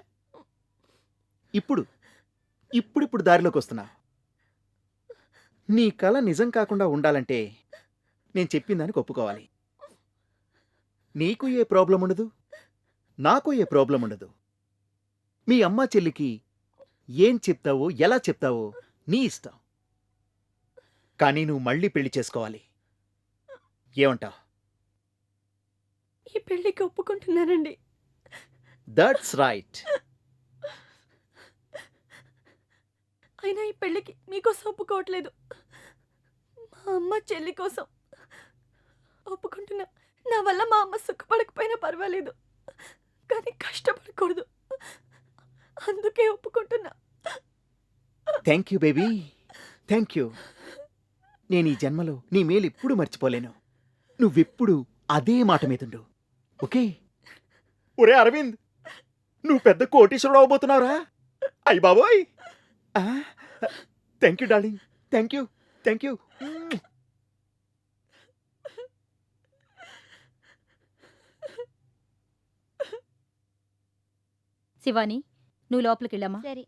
ఇప్పుడు దారిలోకి వస్తున్నా. నీ కల నిజం కాకుండా ఉండాలంటే నేను చెప్పిన దానికి ఒప్పుకోవాలి. నీకు ఏ ప్రాబ్లం ఉండదు, నాకు ఏ ప్రాబ్లం ఉండదు. మీ అమ్మ చెల్లికి ఏం చెప్తావో ఎలా చెప్తావో నీ ఇష్టం. కానీ నువ్వు మళ్ళీ పెళ్లి చేసుకోవాలి. ఏమంటావు? ఈ పెళ్లికి ఒప్పుకుంటున్నానండి. That's right. అయినా ఈ పెళ్లికి మీకోసం ఒప్పుకోవట్లేదు, మా అమ్మ చెల్లి కోసం ఒప్పుకుంటున్నా. నా వల్ల మా అమ్మ సుఖపడకపోయినా పర్వాలేదు, కానీ కష్టపడకూడదు. అందుకే ఒప్పుకుంటున్నా. Thank you baby, thank you. నేను ఈ జన్మలో నీ మేలు ఎప్పుడు మర్చిపోలేను. నువ్వెప్పుడు అదే మాట మీదుండు, ఓకే? ఒరే అరవింద్, నువ్వు పెద్ద కోటీశ్వరుడు అవబోతున్నావురా. అయ్య బాబోయ్. Thank you darling, thank you, thank you. Shivani, నువ్వు లోపలికి వెళ్ళమ్మా. సరే.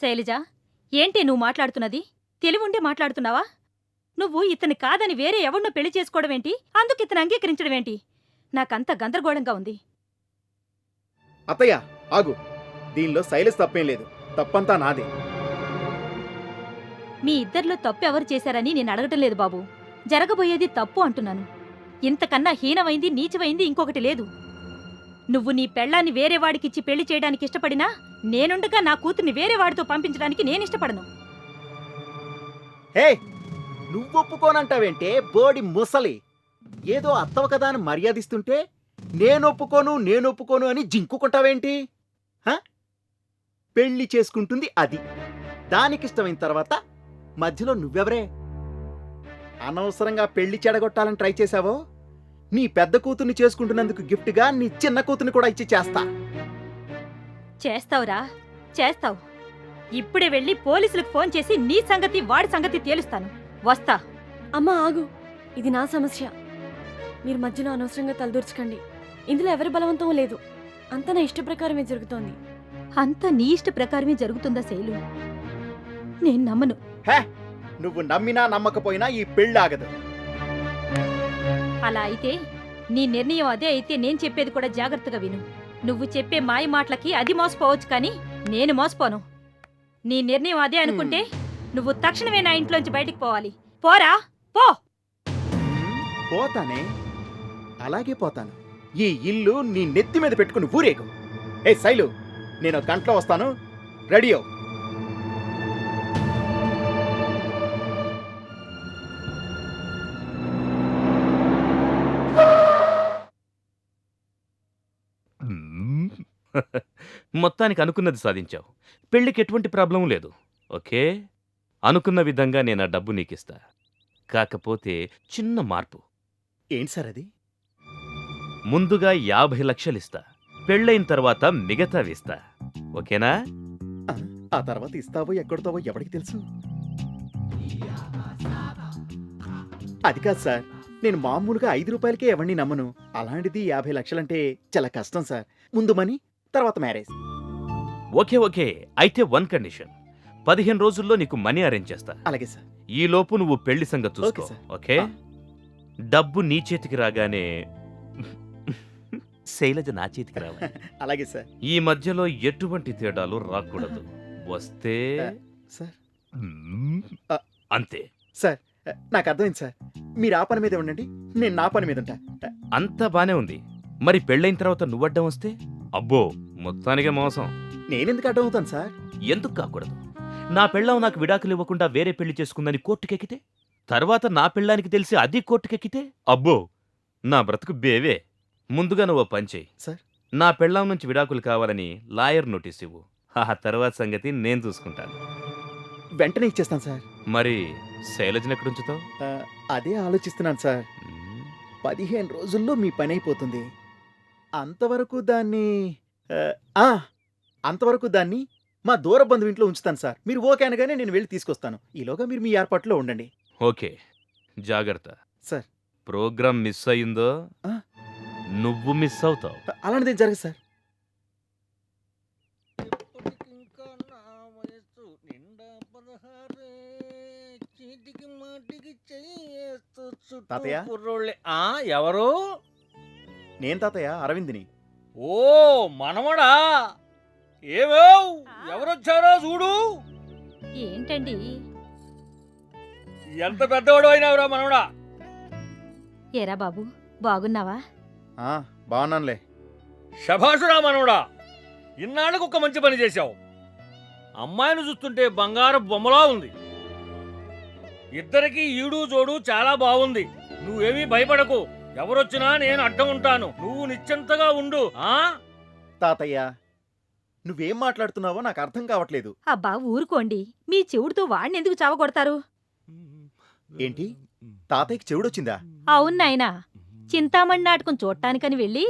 శైలజ, ఏంటి నువ్వు మాట్లాడుతున్నది? తెలివుండి మాట్లాడుతున్నావా? నువ్వు ఇతని కాదని వేరే ఎవరినో పెళ్లి చేసుకోవడం ఏంటి? అందుకు ఇతను అంగీకరించడం ఏంటి? నాకంత గందరగోళంగా ఉంది. అత్తయ్య ఆగు, దీనిలో శైలస్ తప్పేం లేదు, తప్పంతా నాదే. మీ ఇద్దరిలో తప్పు ఎవరు చేశారని నేను అడగటం లేదు బాబు, జరగబోయేది తప్పు అంటున్నాను. ఇంతకన్నా హీనమైంది నీచమైంది ఇంకొకటి లేదు. నువ్వు నీ పెళ్ళాన్ని వేరే వాడికిచ్చి పెళ్లి చేయడానికి ఇష్టపడినా, నేనుండగా నా కూతుర్ని వేరే వాడితో పంపించడానికి నేనిష్టపడను. హే, నువ్వు ఒప్పుకోనంటావేంటే బోడి ముసలి? ఏదో అత్తవ కదా అని మర్యాదిస్తుంటే నేనొప్పుకోను అని జింకుకుంటావేంటి? పెళ్లి చేసుకుంటుంది అది, దానికిష్టమైన తర్వాత మధ్యలో నువ్వెవరే? అనవసరంగా పెళ్లి చెడగొట్టాలని ట్రై చేశావో, నీ పెద్ద కూతుర్ని చేసుకుంటున్నందుకు గిఫ్ట్గా నీ చిన్న కూతుర్ని కూడా ఇచ్చి చేస్తా. చేస్తావురా, చేస్తావు. ఇప్పుడే వెళ్ళి పోలీసులకు ఫోన్ చేసి నీ సంగతి వాడి సంగతి తేలుస్తాను. వస్తా. అమ్మ ఆగు, ఇది నా సమస్య. మీరు మధ్యలో అనవసరంగా తలదూర్చకండి. ఇందులో ఎవరి బలవంతం లేదు, అంతా నా ఇష్ట ప్రకారమే జరుగుతోంది. అంతా నీ ఇష్ట ప్రకారమే జరుగుతుందా శైలు? నేను నమ్మను. హే, నువ్వు నమ్మినా నమ్మకపోయినా ఈ పెళ్ళి ఆగదు. అలా అయితే నీ నిర్ణయం అదే అయితే నేను చెప్పేది కూడా జాగ్రత్తగా విను. నువ్వు చెప్పే మాయ మాటలకి అది మోసపోవచ్చు, కానీ నేను మోసపోను. నీ నిర్ణయం అదే అనుకుంటే నువ్వు తక్షణమే నా ఇంట్లోంచి బయటికి పోవాలి. పోరా, పో. పోతానే, అలాగే పోతాను. ఈ ఇల్లు నీ నెత్తి మీద పెట్టుకుని ఊరేగు. ఏ శైలు, నేను గంటలో వస్తాను, రెడీ అవు. మొత్తానికి అనుకున్నది సాధించావు. పెళ్లికి ఎటువంటి ప్రాబ్లం లేదు, ఓకే? అనుకున్న విధంగా నేను ఆ డబ్బు నీకిస్తా. కాకపోతే చిన్న మార్పు. ఏంటి సార్ అది? ముందుగా 50 లక్షలు ఇస్తా, పెళ్ళైన తర్వాత మిగతావిస్తా, ఓకేనా? ఆ తర్వాత ఇస్తావో ఎక్కడతావో ఎవరికి తెలుసు. అది కాదు సార్, నేను మామూలుగా 5 రూపాయలకే ఎవరిని నమ్మను. అలాంటిది 50 లక్షలంటే చాలా కష్టం సార్. ముందు మనీ, తర్వాత మ్యారేజ్. ఓకే ఓకే, అయితే 1 కండిషన్. 15 రోజుల్లో నీకు మనీ అరేంజ్ చేస్తా. అలాగే సార్. ఈ లోపు నువ్వు పెళ్లి సంగతి చూసుకో, ఓకే సార్. ఓకే? డబ్బు నీ చేతికి రాగానే శైలజ నా చేతికి రావాలి. అలాగే సార్. ఈ మధ్యలో ఎటువంటి తేడాలు రాకూడదు. వస్తే సార్ అంతే. సార్, నాకు అర్థమైంది సార్. మీరు ఆ పని మీద ఉండండి, నేను నా పని మీద ఉంటా. అంతా బానే ఉంది. మరి పెళ్ళైన తర్వాత నువ్వడ్డం వస్తే అబ్బో మొత్తానికే మోసం. నేనెందుకు అడ్డం అవుతాను సార్? ఎందుకు కాకూడదు? నా పెళ్ళాం నాకు విడాకులు ఇవ్వకుండా వేరే పెళ్లి చేసుకుందని కోర్టుకెక్కితే, తర్వాత నా పెళ్ళానికి తెలిసి అది కోర్టుకెక్కితే అబ్బో నా బ్రతుకు బేవే. ముందుగా నువ్వు పని చేయి సార్. నా పెళ్ళాం నుంచి విడాకులు కావాలని లాయర్ నోటీస్ ఇవ్వు. ఆ తర్వాత సంగతి నేను చూసుకుంటాను. వెంటనే ఇచ్చేస్తాను సార్. మరి శైలజని ఎక్కడ ఉంచుతావు? అదే ఆలోచిస్తున్నాను సార్. 15 రోజుల్లో మీ పని అయిపోతుంది. అంతవరకు దాన్ని అంతవరకు దాన్ని మా దూర బంధువు ఇంట్లో ఉంచుతాను సార్. మీరు ఓకే అనగానే నేను వెళ్ళి తీసుకొస్తాను. ఈలోగా మీరు మీ ఏర్పాట్లో ఉండండి. ఓకే, జాగ్రత్త సార్. ప్రోగ్రామ్ మిస్ అయిందో ఆ? నువ్వు మిస్ అవుతావు. అలాంటిది జరగదు సార్. తాతయ్య? ఎవరు? నేను తాతయ్య, అరవింద్ని. ఓ మనమడా? ఏమో ఎవరొచ్చారో చూడు. ఏంటండి? ఎంత పెద్దవాడు అయినావురా మనవడా. ఏరా బాబు, బాగున్నావా? బాగున్నానులే. శభాషురా మనవడా, ఇన్నాళ్ళకు ఒక మంచి పని చేశావు. అమ్మాయిని చూస్తుంటే బంగారు బొమ్మలా ఉంది. ఇద్దరికి ఈడు జోడు చాలా బాగుంది. నువ్వేమీ భయపడకు, ఎవరొచ్చినా నేను అడ్డం ఉంటాను. నువ్వు నిశ్చింతగా ఉండు. తాతయ్య, నువ్వేం మాట్లాడుతున్నావో నాకు అర్థం కావట్లేదు. అబ్బా ఊరుకోండి, మీ చెవుడుతో వాడిని ఎందుకు చావగొడతారు? ఏంటి, తాతయ్యకి చెవుడొచ్చిందా? అవును నాయనా, చింతామణి నాటకం చూడటానికని వెళ్ళి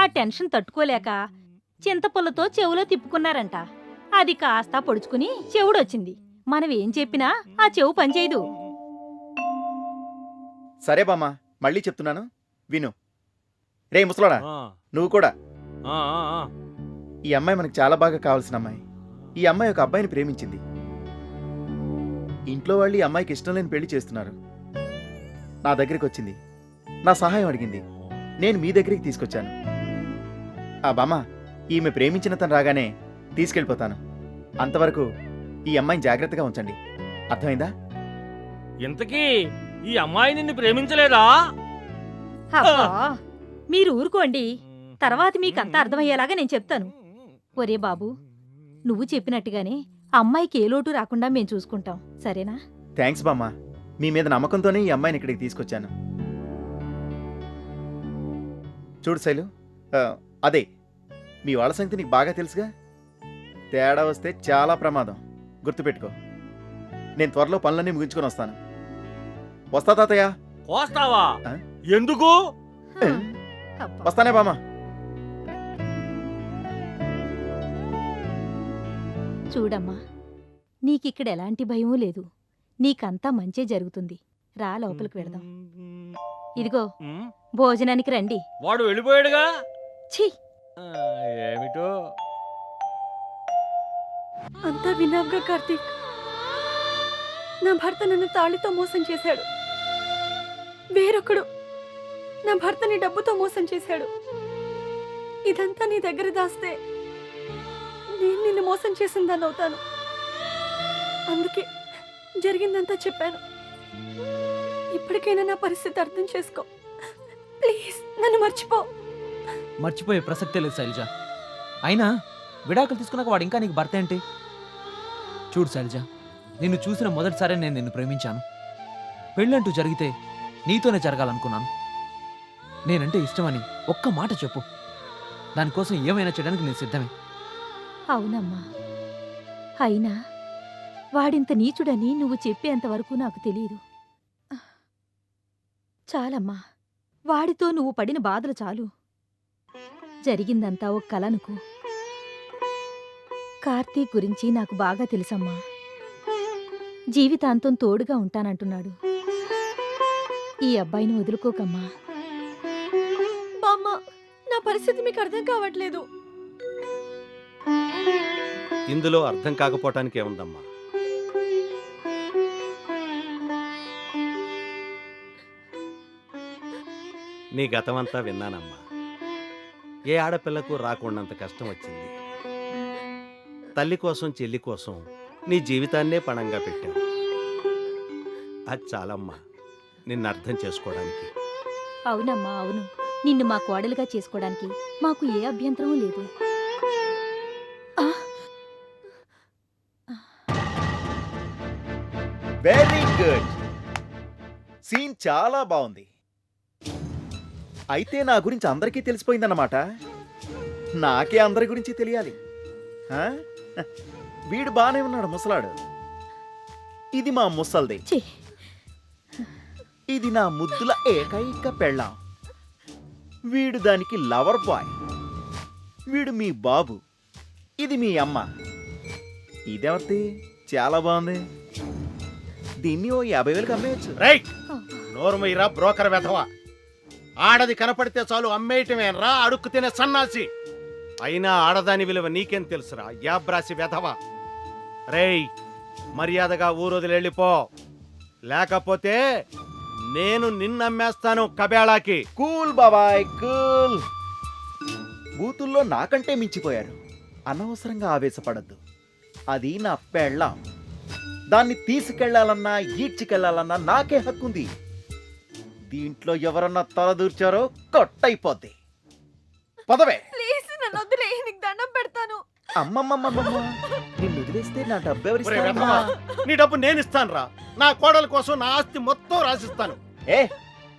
ఆ టెన్షన్ తట్టుకోలేక చింతపుల్లతో చెవులో తిప్పుకున్నారంట. అది కాస్త పొడుచుకుని చెవుడొచ్చింది. మనం ఏం చెప్పినా ఆ చెవు పనిచేయదు. సరే బామ్మ, మళ్ళీ చెప్తున్నాను విను. రే ముసలోడా, నువ్వు కూడా. ఈ అమ్మాయి మనకు చాలా బాగా కావాల్సిన అమ్మాయి. ఈ అమ్మాయి ఒక అబ్బాయిని ప్రేమించింది. ఇంట్లో వాళ్ళు ఈ అమ్మాయికి ఇష్టం లేని పెళ్లి చేస్తున్నారు. నా దగ్గరికి వచ్చింది, నా సహాయం అడిగింది. నేను మీ దగ్గరికి తీసుకొచ్చాను. బామ్మ, ఈమె ప్రేమించిన తను రాగానే తీసుకెళ్ళిపోతాను. అంతవరకు ఈ అమ్మాయిని జాగ్రత్తగా ఉంచండి, అర్థమైందా? ఇంతకీ ఈ అమ్మాయి నిన్ను ప్రేమించలేదా? అబ్బా, మీరు ఊరుకోండి, తర్వాత మీకంతా అర్థమయ్యేలాగా నేను చెప్తాను. ఒరే బాబు, నువ్వు చెప్పినట్టుగానే అమ్మాయికి ఏ లోటు రాకుండా మేం చూసుకుంటాం, సరేనా? థ్యాంక్స్ బామ్మ, మీ మీద నమ్మకంతోనే ఈ అమ్మాయిని ఇక్కడికి తీసుకొచ్చాను. చూడు శైలు, అదే మీ వాళ్ళ సంగతి నీకు బాగా తెలుసుగా. తేడా వస్తే చాలా ప్రమాదం, గుర్తుపెట్టుకో. నేను త్వరలో పనులన్నీ ముగించుకొని వస్తాను. వస్తా తాతయ్య. వస్తావా? ఎందుకు? వస్తానే బామ్మ. చూడమ్మా, నీకిక్కడ ఎలాంటి భయమూ లేదు. నీకంతా మంచే జరుగుతుంది. రా, లోపలికి వెళదాం. ఇదిగో భోజనానికి రండి. వాడు వెళ్ళిపోయాడుగా. ఛీ, ఏమిటో. అంతా విన్నావుగా కార్తీక్. నా భర్త నన్ను తాళితో మోసం చేశాడు. వేరొకడు నా భర్తని డబ్బుతో మోసం చేశాడు. ఇదంతా నీ దగ్గర దాస్తే నేను నిన్ను మోసం చేసిందని అవుతాను. అందుకే జరిగిందంతా చెప్పాను. ఇప్పటికైనా నా పరిస్థితి అర్థం చేసుకో. ప్లీజ్ నన్ను మర్చిపో. మర్చిపోయే ప్రసక్తే లేదు శైలజ. అయినా విడాకులు తీసుకున్నాక వాడు ఇంకా నీకు భర్త ఏంటి? చూడు శైలజ, నిన్ను చూసిన మొదటిసారి నేను నిన్ను ప్రేమించాను. పెళ్ళంటూ జరిగితే నీతోనే జరగాలనుకున్నాను. నేనంటే ఇష్టమని ఒక్క మాట చెప్పు, దానికోసం ఏమైనా చేయడానికి నేను సిద్ధమే. అవునమ్మా, అయినా వాడింత నీచుడని నువ్వు చెప్పేంతవరకు నాకు తెలియదు. చాలమ్మా, వాడితో నువ్వు పడిన బాధలు చాలు. జరిగిందంతా ఒక కలనుకో. కార్తీక్ గురించి నాకు బాగా తెలుసమ్మా. జీవితాంతం తోడుగా ఉంటానంటున్నాడు. ఈ అబ్బాయిని వదులుకోకమ్మా. బామ్మ, నా పరిస్థితి మీకు అర్థం కావట్లేదు. ఇందులో అర్థం కాకపోవటానికి ఏముందమ్మా? నీ గతమంతా విన్నానమ్మా. ఏ ఆడపిల్లకు రాకుండంత కష్టం వచ్చింది. తల్లి కోసం, చెల్లి కోసం నీ జీవితాన్నే పణంగా పెట్టావు. అది చాలమ్మా నిన్ను అర్థం చేసుకోవడానికి. అవునమ్మా, అవును. నిన్ను మా కోడలుగా చేసుకోవడానికి మాకు ఏ అభ్యంతరమూ లేదు. Very good. సీన్ చాలా బాగుంది. అయితే నా గురించి అందరికీ తెలిసిపోయిందన్నమాట. నాకే అందరి గురించి తెలియాలి. వీడు బానే ఉన్నాడు ముసలాడు. ఇది మా ముసల్ది. ఛీ. ఇది నా ముద్దుల ఏకైక పెళ్ళాం. వీడు దానికి లవర్ బాయ్. వీడు మీ బాబు. ఇది మీ అమ్మ. ఇదెవరిది? చాలా బాగుంది. దీన్ని ఓ 50,000కి అమ్మేయచ్చు. రైట్, నోరుమయ్యరా బ్రోకర్ వెధవా. ఆడది కనపడితే చాలు అమ్మేయటమేనరా అడుక్కు తినే సన్నాసి. అయినా ఆడదాని విలువ నీకేం తెలుసురా యాబ్రాసి వెధవా. రేయ్, మర్యాదగా ఊరొదిలెళ్ళిపో, లేకపోతే నేను నిన్నమ్మేస్తాను కబేళాకి. కూల్ బాబాయ్ కూల్. బూతుల్లో నాకంటే మించిపోయారు. అనవసరంగా ఆవేశపడద్దు. అది నా పెళ్ళాం. దాన్ని తీసుకెళ్లాలన్నా ఈడ్చికెళ్లాలన్నా నాకే హక్కుంది. దీంట్లో ఎవరన్నా తలదూర్చారో కొట్టయిపోద్ది. పదవే. ప్లీజ్ నన్ను వదిలే, నీకు దండం పెడతాను. అమ్మమ్మమ్మమ్మ, నిన్ను వదిలేస్తే నా డబ్బు ఒరే ఎవరిస్తారు? వెధవా, నీ డబ్బు నేను ఇస్తానురా. నా కోడల కోసం నా ఆస్తి మొత్తం రాసిస్తాను. ఏ,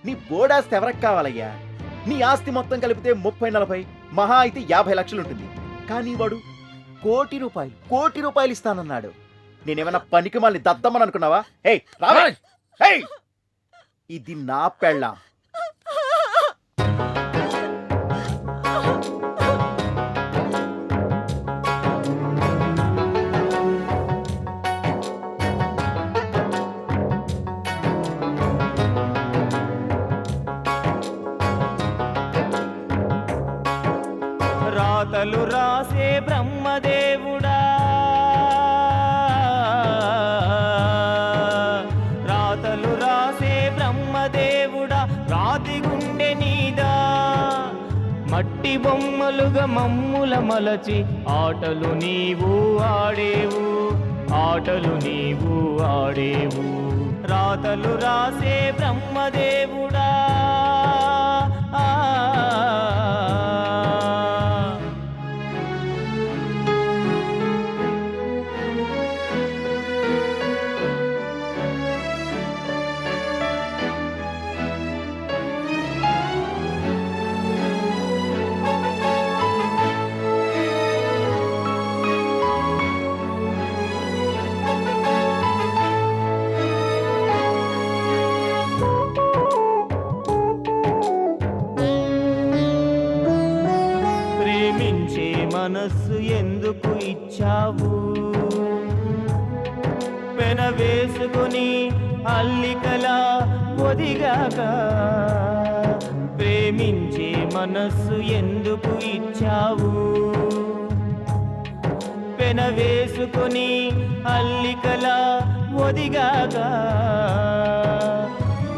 నీ బోర్డాస్తి ఎవరికి కావాలయ్యా? నీ ఆస్తి మొత్తం కలిపితే 30-40, మహా అయితే 50 లక్షలు ఉంటుంది. కానీ వాడు కోటి రూపాయలు ఇస్తానన్నాడు. నేనేమన్నా పనికి మళ్ళీ దద్దమ్మని అనుకున్నావా? ఏయ్ రావే. ఏయ్, ఇది నా పెళ్ళాం. రాతలు రాసే బ్రహ్మదేవుడా, రాతలు రాసే బ్రహ్మదేవుడా, రాతి గుండె నీదా, మట్టి బొమ్మలుగా మమ్ముల మలచి ఆటలు నీవు ఆడేవు, ఆటలు నీవు ఆడేవు. రాతలు రాసే బ్రహ్మదేవుడా, ప్రేమించే మనస్సు ఎందుకు ఇచ్చావు, పెన వేసుకొని అల్లికలా ఒదిగాక. ప్రేమించే మనస్సు ఎందుకు ఇచ్చావు, పెన వేసుకొని అల్లికలా ఒదిగాక.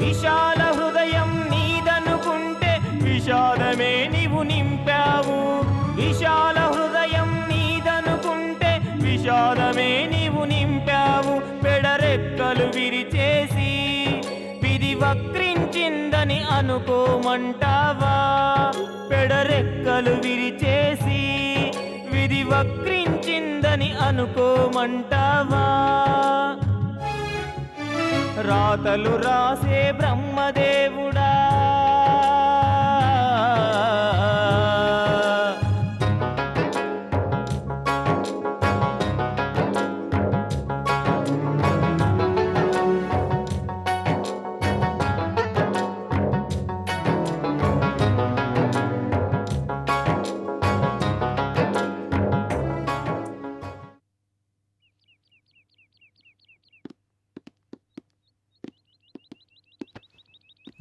విశాల హృదయం నీదనుకుంటే విషాదమే నీవు నింపావు, విశాల హృదయం నీదనుకుంటే విషాదమే నీవు నింపావు. పెడరెక్కలు విరిచేసి విధి వక్రించిందని అనుకోమంటావా, పెడరెక్కలు విరిచేసి విధి వక్రించిందని అనుకోమంటావా. రాతలు రాసే బ్రహ్మదేవుడా,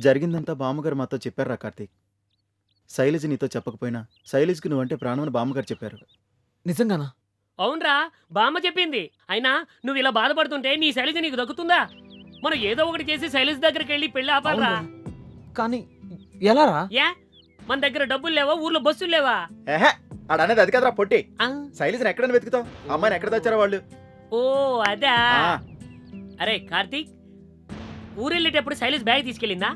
జరిగిందంతా బామ్మగారు మాతో చెప్పారా కార్తీక్? శైలజ నీతో చెప్పకపోయినా శైలజ్కి నువ్వంటే ప్రాణమని బామ్మగారు చెప్పారు. నిజంగానా? అవునరా, బామ్మ చెప్పింది. అయినా నువ్వు ఇలా బాధపడుతుంటే నీ శైలజ నీకు దక్కుతుందా? మనం ఏదో ఒకటి చేసి శైలజ దగ్గరికి వెళ్ళి పెళ్లి ఆపాలరా. కానీ ఎలా రా? ఏ, మన దగ్గర డబ్బులు లేవా? ఊర్లో బస్సులు లేవా? ఏహే, ఆడనేది అది కదరా పొట్టి. శైలజని ఎక్కడని వెతుకుతావు? అమ్మాయిని ఎక్కడ తెచ్చారా వాళ్ళు? ఓ అదా. ఆ. అరే కార్తీక్, ఊరెళ్ళేటప్పుడు శైలజ్ బ్యాగ్ తీసుకెళ్ళిందా?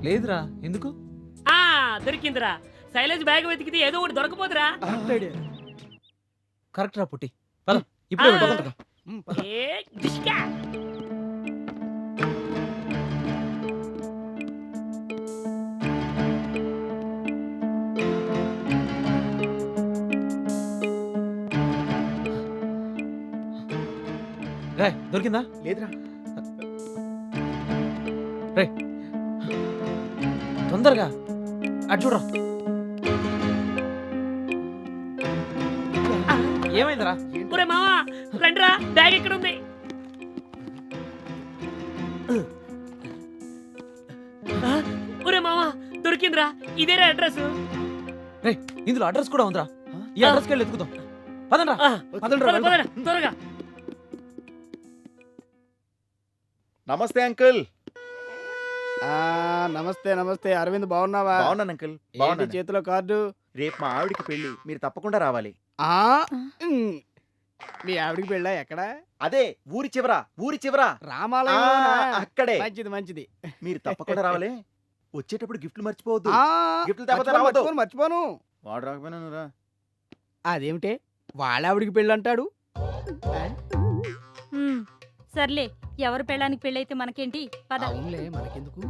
లేదురా. ఎందుకు? దొరికిందిరా. శైలజ్ బ్యాగ్ వెతికితే ఏదో ఒకటి దొరకపోదురా. కరెక్ట్ రా పుట్టి. ఇప్పుడే వెళ్ళగలరా? ఏ దిష్కా. రే దొరికిందా? లేదురా. రే తొందరగా అటు చూడరా. ఏమైందిరా? ఒరే మావా రండిరా, బ్యాగ్ ఇక్కడ ఉంది. ఒరే మావా దొరికిందిరా, ఇదేరా అడ్రస్. రే ఇందులో అడ్రస్ కూడా ఉందిరా. ఈ అడ్రస్కి వెళ్ళి ఎత్తుకుదాం. పదండ్రా. త్వరగా. నమస్తే అంకుల్. నమస్తే నమస్తే. అరవింద్ బాగున్నావా? బాగున్నాను అంకుల్. ఏంటి బాగున్నాను. చేతిలో కార్డు? రేపు మా ఆవిడికి పెళ్లి, మీరు తప్పకుండా రావాలి. మీ ఆవిడికి పెళ్ళా? ఎక్కడ? అదే ఊరి చివరా రామాలయం. అక్కడే. మంచిది మంచిది. మీరు తప్పకుండా రావాలి. వచ్చేటప్పుడు గిఫ్ట్లు మర్చిపోవద్దు. ఆ, గిఫ్ట్లు తప్పకుండా రావద్దు. మర్చిపోను. వాడు రాకపోయినా నువ్వు రా. అదేమిటే వాళ్ళ ఆవిడికి పెళ్ళి అంటాడు? సర్లే, ఎవరు పెళ్ళానికి పెళ్ళైతే మనకేంటి, పద. అవునులే, మనకెందుకు.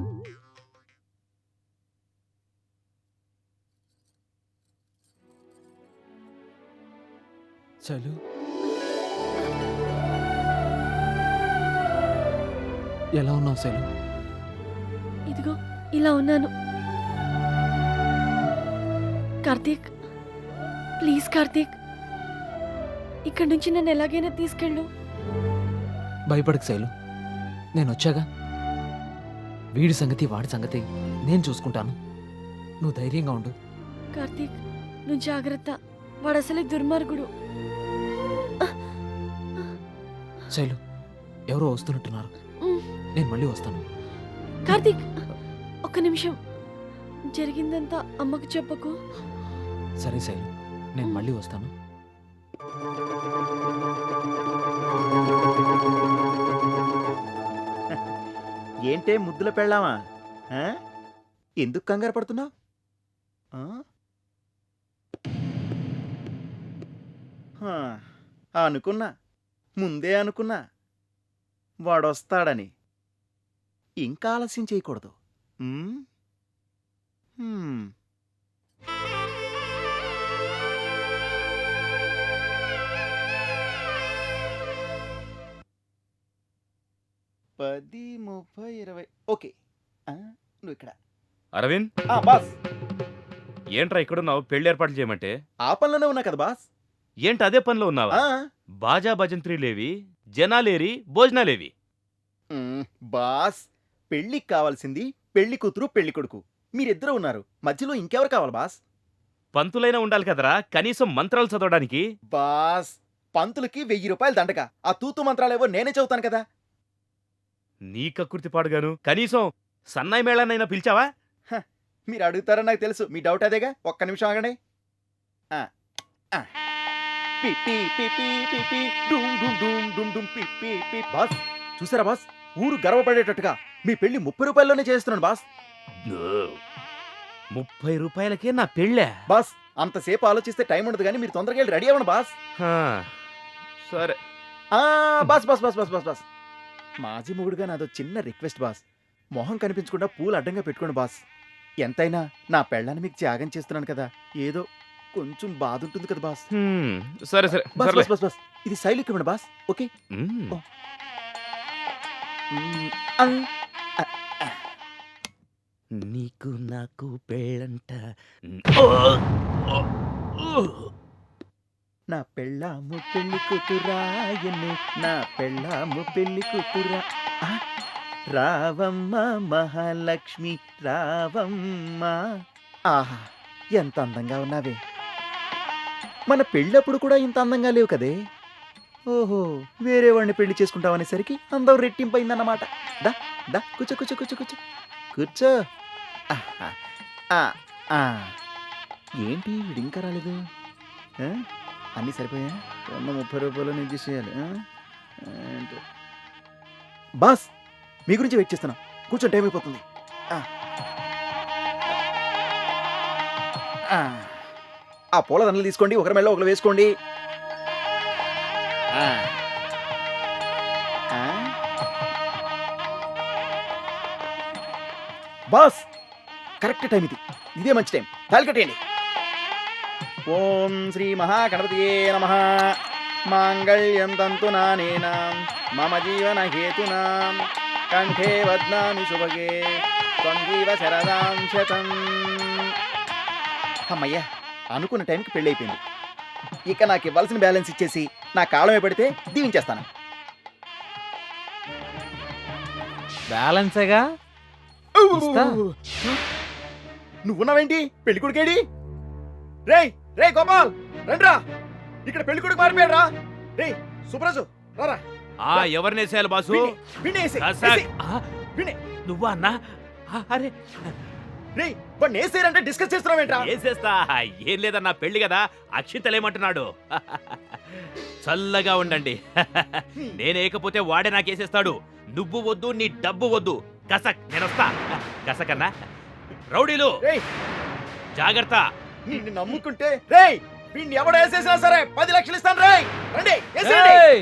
చలు ఎలా ఉన్నావు శైలు? ఇదిగో ఇలా ఉన్నాను. కార్తీక్, ప్లీజ్ కార్తీక్, ఇక్కడి నుంచి నన్ను ఎలాగైనా తీసుకెళ్ళు. భయపడకు శైలు, నేను వచ్చాగా. వీడి సంగతి వాడి సంగతి నేను చూసుకుంటాను. నువ్వు ధైర్యంగా ఉండు. కార్తీక్, నువ్వు జాగ్రత్త. వాడు అసలే దుర్మార్గుడు. శైలు, ఎవరో వస్తున్నట్టున్నారు. నేను మళ్ళీ వస్తాను. కార్తీక్, ఒక్క నిమిషం. జరిగిందంతా అమ్మకు చెప్పకు. సరే శైలు, నేను మళ్ళీ వస్తాను. ఏంటే ముద్దుల పెళ్ళామా? ఎందుకు కంగారు పడుతున్నావు? అనుకున్నా, ముందే అనుకున్నా వాడొస్తాడని. ఇంకా ఆలస్యం చేయకూడదు. పది 30 20. ఓకే, నువ్వు ఇక్కడ. అరవింద్, బాస్. ఏంట్రా ఇక్కడున్నావు? పెళ్లి ఏర్పాట్లు చేయమంటే ఆ పనిలోనే ఉన్నా కదా బాస్. ఏంటి అదే పనిలో ఉన్నావా? బాజా భజంత్రీలేవి, జనాలేరి, భోజనాలేవి? బాస్, పెళ్ళికి కావాల్సింది పెళ్లి కూతురు పెళ్లి కొడుకు. మీరిద్దరూ ఉన్నారు, మధ్యలో ఇంకెవరు కావాలి బాస్? పంతులైనా ఉండాలి కదరా, కనీసం మంత్రాలు చదవడానికి. బాస్, పంతులకి 1000 రూపాయలు దండక. ఆ తూతు మంత్రాలేవో నేనే చదువుతాను కదా. నీ కక్కుర్తి పాడుగాను, కనీసం సన్నాయి మేళానైనా పిలిచావా? మీరు అడుగుతారని నాకు తెలుసు. మీ డౌట్ అదేగా. ఒక్క నిమిషం ఆగండి. బాస్, చూసారా బాస్, ఊరు గర్వపడేటట్టుగా మీ పెళ్లి 30 రూపాయల్లోనే చేస్తున్నాను బాస్. 30 రూపాయలకే నా పెళ్ళా? బాస్, అంతసేపు ఆలోచిస్తే టైం ఉండదు కానీ మీరు తొందరగా వెళ్ళి రెడీ అవ్వండి బాస్. సరే. Boss boss boss boss boss boss మాజీ మొగుడుగా నాదో చిన్న రిక్వెస్ట్ బాస్. మొహం కనిపించకుండా పూలు అడ్డంగా పెట్టుకోండి బాస్. ఎంతైనా నా పెళ్ళాన్ని మీకు త్యాగం చేస్తున్నాను కదా, ఏదో కొంచెం బాధ ఉంటుంది కదా బాస్. సరే సరే. బాస్ బాస్ బాస్ బాస్ ఇది శైలికి ఇవ్వండి బాస్. ఓకే. నీకు నాకు పెళ్ళంట. నా పెళ్ళాము పెళ్లి కూతురాయను, నా పెళ్ళాము పెళ్లి కూతురా. రావమ్మ మహాలక్ష్మి రావమ్మ. ఆహా, ఎంత అందంగా ఉన్నావే. మన పెళ్ళప్పుడు కూడా ఇంత అందంగా లేవు కదే. ఓహో, వేరే వాడిని పెళ్లి చేసుకుంటామనేసరికి అందరూ రెట్టింపైందన్నమాట. దా దా కూర్చో కూర్చో కూర్చో కూర్చో కూర్చో. ఏంటి వీడు ఇంకా రాలేదు? అన్నీ సరిపోయా? ఉన్న 30 రూపాయలు నుంచి చేయాలి. బాస్, మీ గురించి వెయిట్ చేస్తున్నా. కూర్చొని టైం అయిపోతుంది. ఆ పూల దండలు తీసుకోండి, ఒకరి మెళ్ళ ఒకరు వేసుకోండి. బాస్, కరెక్ట్ టైం ఇది. ఇదే మంచి టైం. తాళి కట్టేయండి. ఓం శ్రీ మహాగణపతియే నమః. మాంగళ్యం తంతు నానేనాం మమ జీవన హేతునాం కంఠే వద్నామి శుభగే త్వంజీవ శరదాం శతం. అమ్మయ్యా, అనుకున్న టైంకి పెళ్ళి అయిపోయింది. ఇక నాకు ఇవ్వాల్సిన బ్యాలెన్స్ ఇచ్చేసి నా కాళ్ళమే పెడితే దీవించేస్తాను. బ్యాలెన్సేగా ఇస్తా. నువ్వున్నావేంటి? పెళ్లి కొడుకేడి? రేయ్ రేయ్ గోపాల్, రండ్రా, ఇక్కడ పెళ్లి కొడుకు మారిపోయాడు రా. రేయ్ సుబ్రాజు, రారా. ఎవరినేసేయాలి బాసు? వినేసి నువ్వా అన్నా? అరే రేయ్, వాడిని వేసేయాలంటే డిస్కస్ చేస్తున్నావేంట్రా? వేసేస్తా. ఏం లేదన్నా, పెళ్లి కదా, అక్షింతలేమంటున్నాడు. చల్లగా ఉండండి. నేనేకపోతే వాడే నాకేసేస్తాడు. నువ్వు వద్దు, నీ డబ్బు వద్దు. కసక్, నేనొస్తా. కసకన్నా రౌడీలు జాగ్రత్త. నిన్ను నమ్ముకుంటే రేయ్, వీడిని ఎవడు వేసేసినా సరే 10 లక్షలు ఇస్తాను. రేయ్ రండి, వేసేయండి. ఏయ్!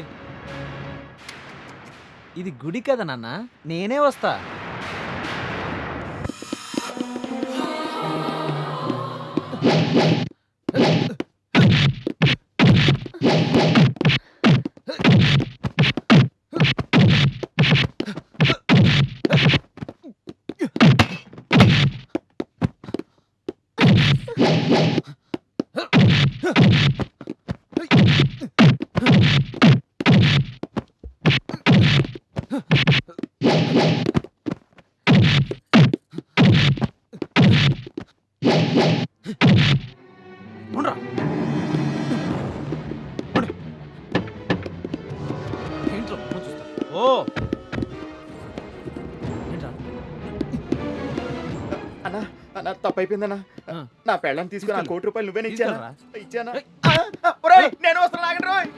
ఇది గుడి కదా నాన్న, నేనే వస్తా. ఓ అన్నా, అన్నా తప్పైపోయిందన్నా. నా పెళ్ళని తీసుకుని ఆ ₹1 కోటి నువ్వేనే ఇచ్చానా? తీసుకెళ్ళరా? ఇచ్చానా? ఒరేయ్, నేను వస్తున్నా, ఆగండి రోయ్.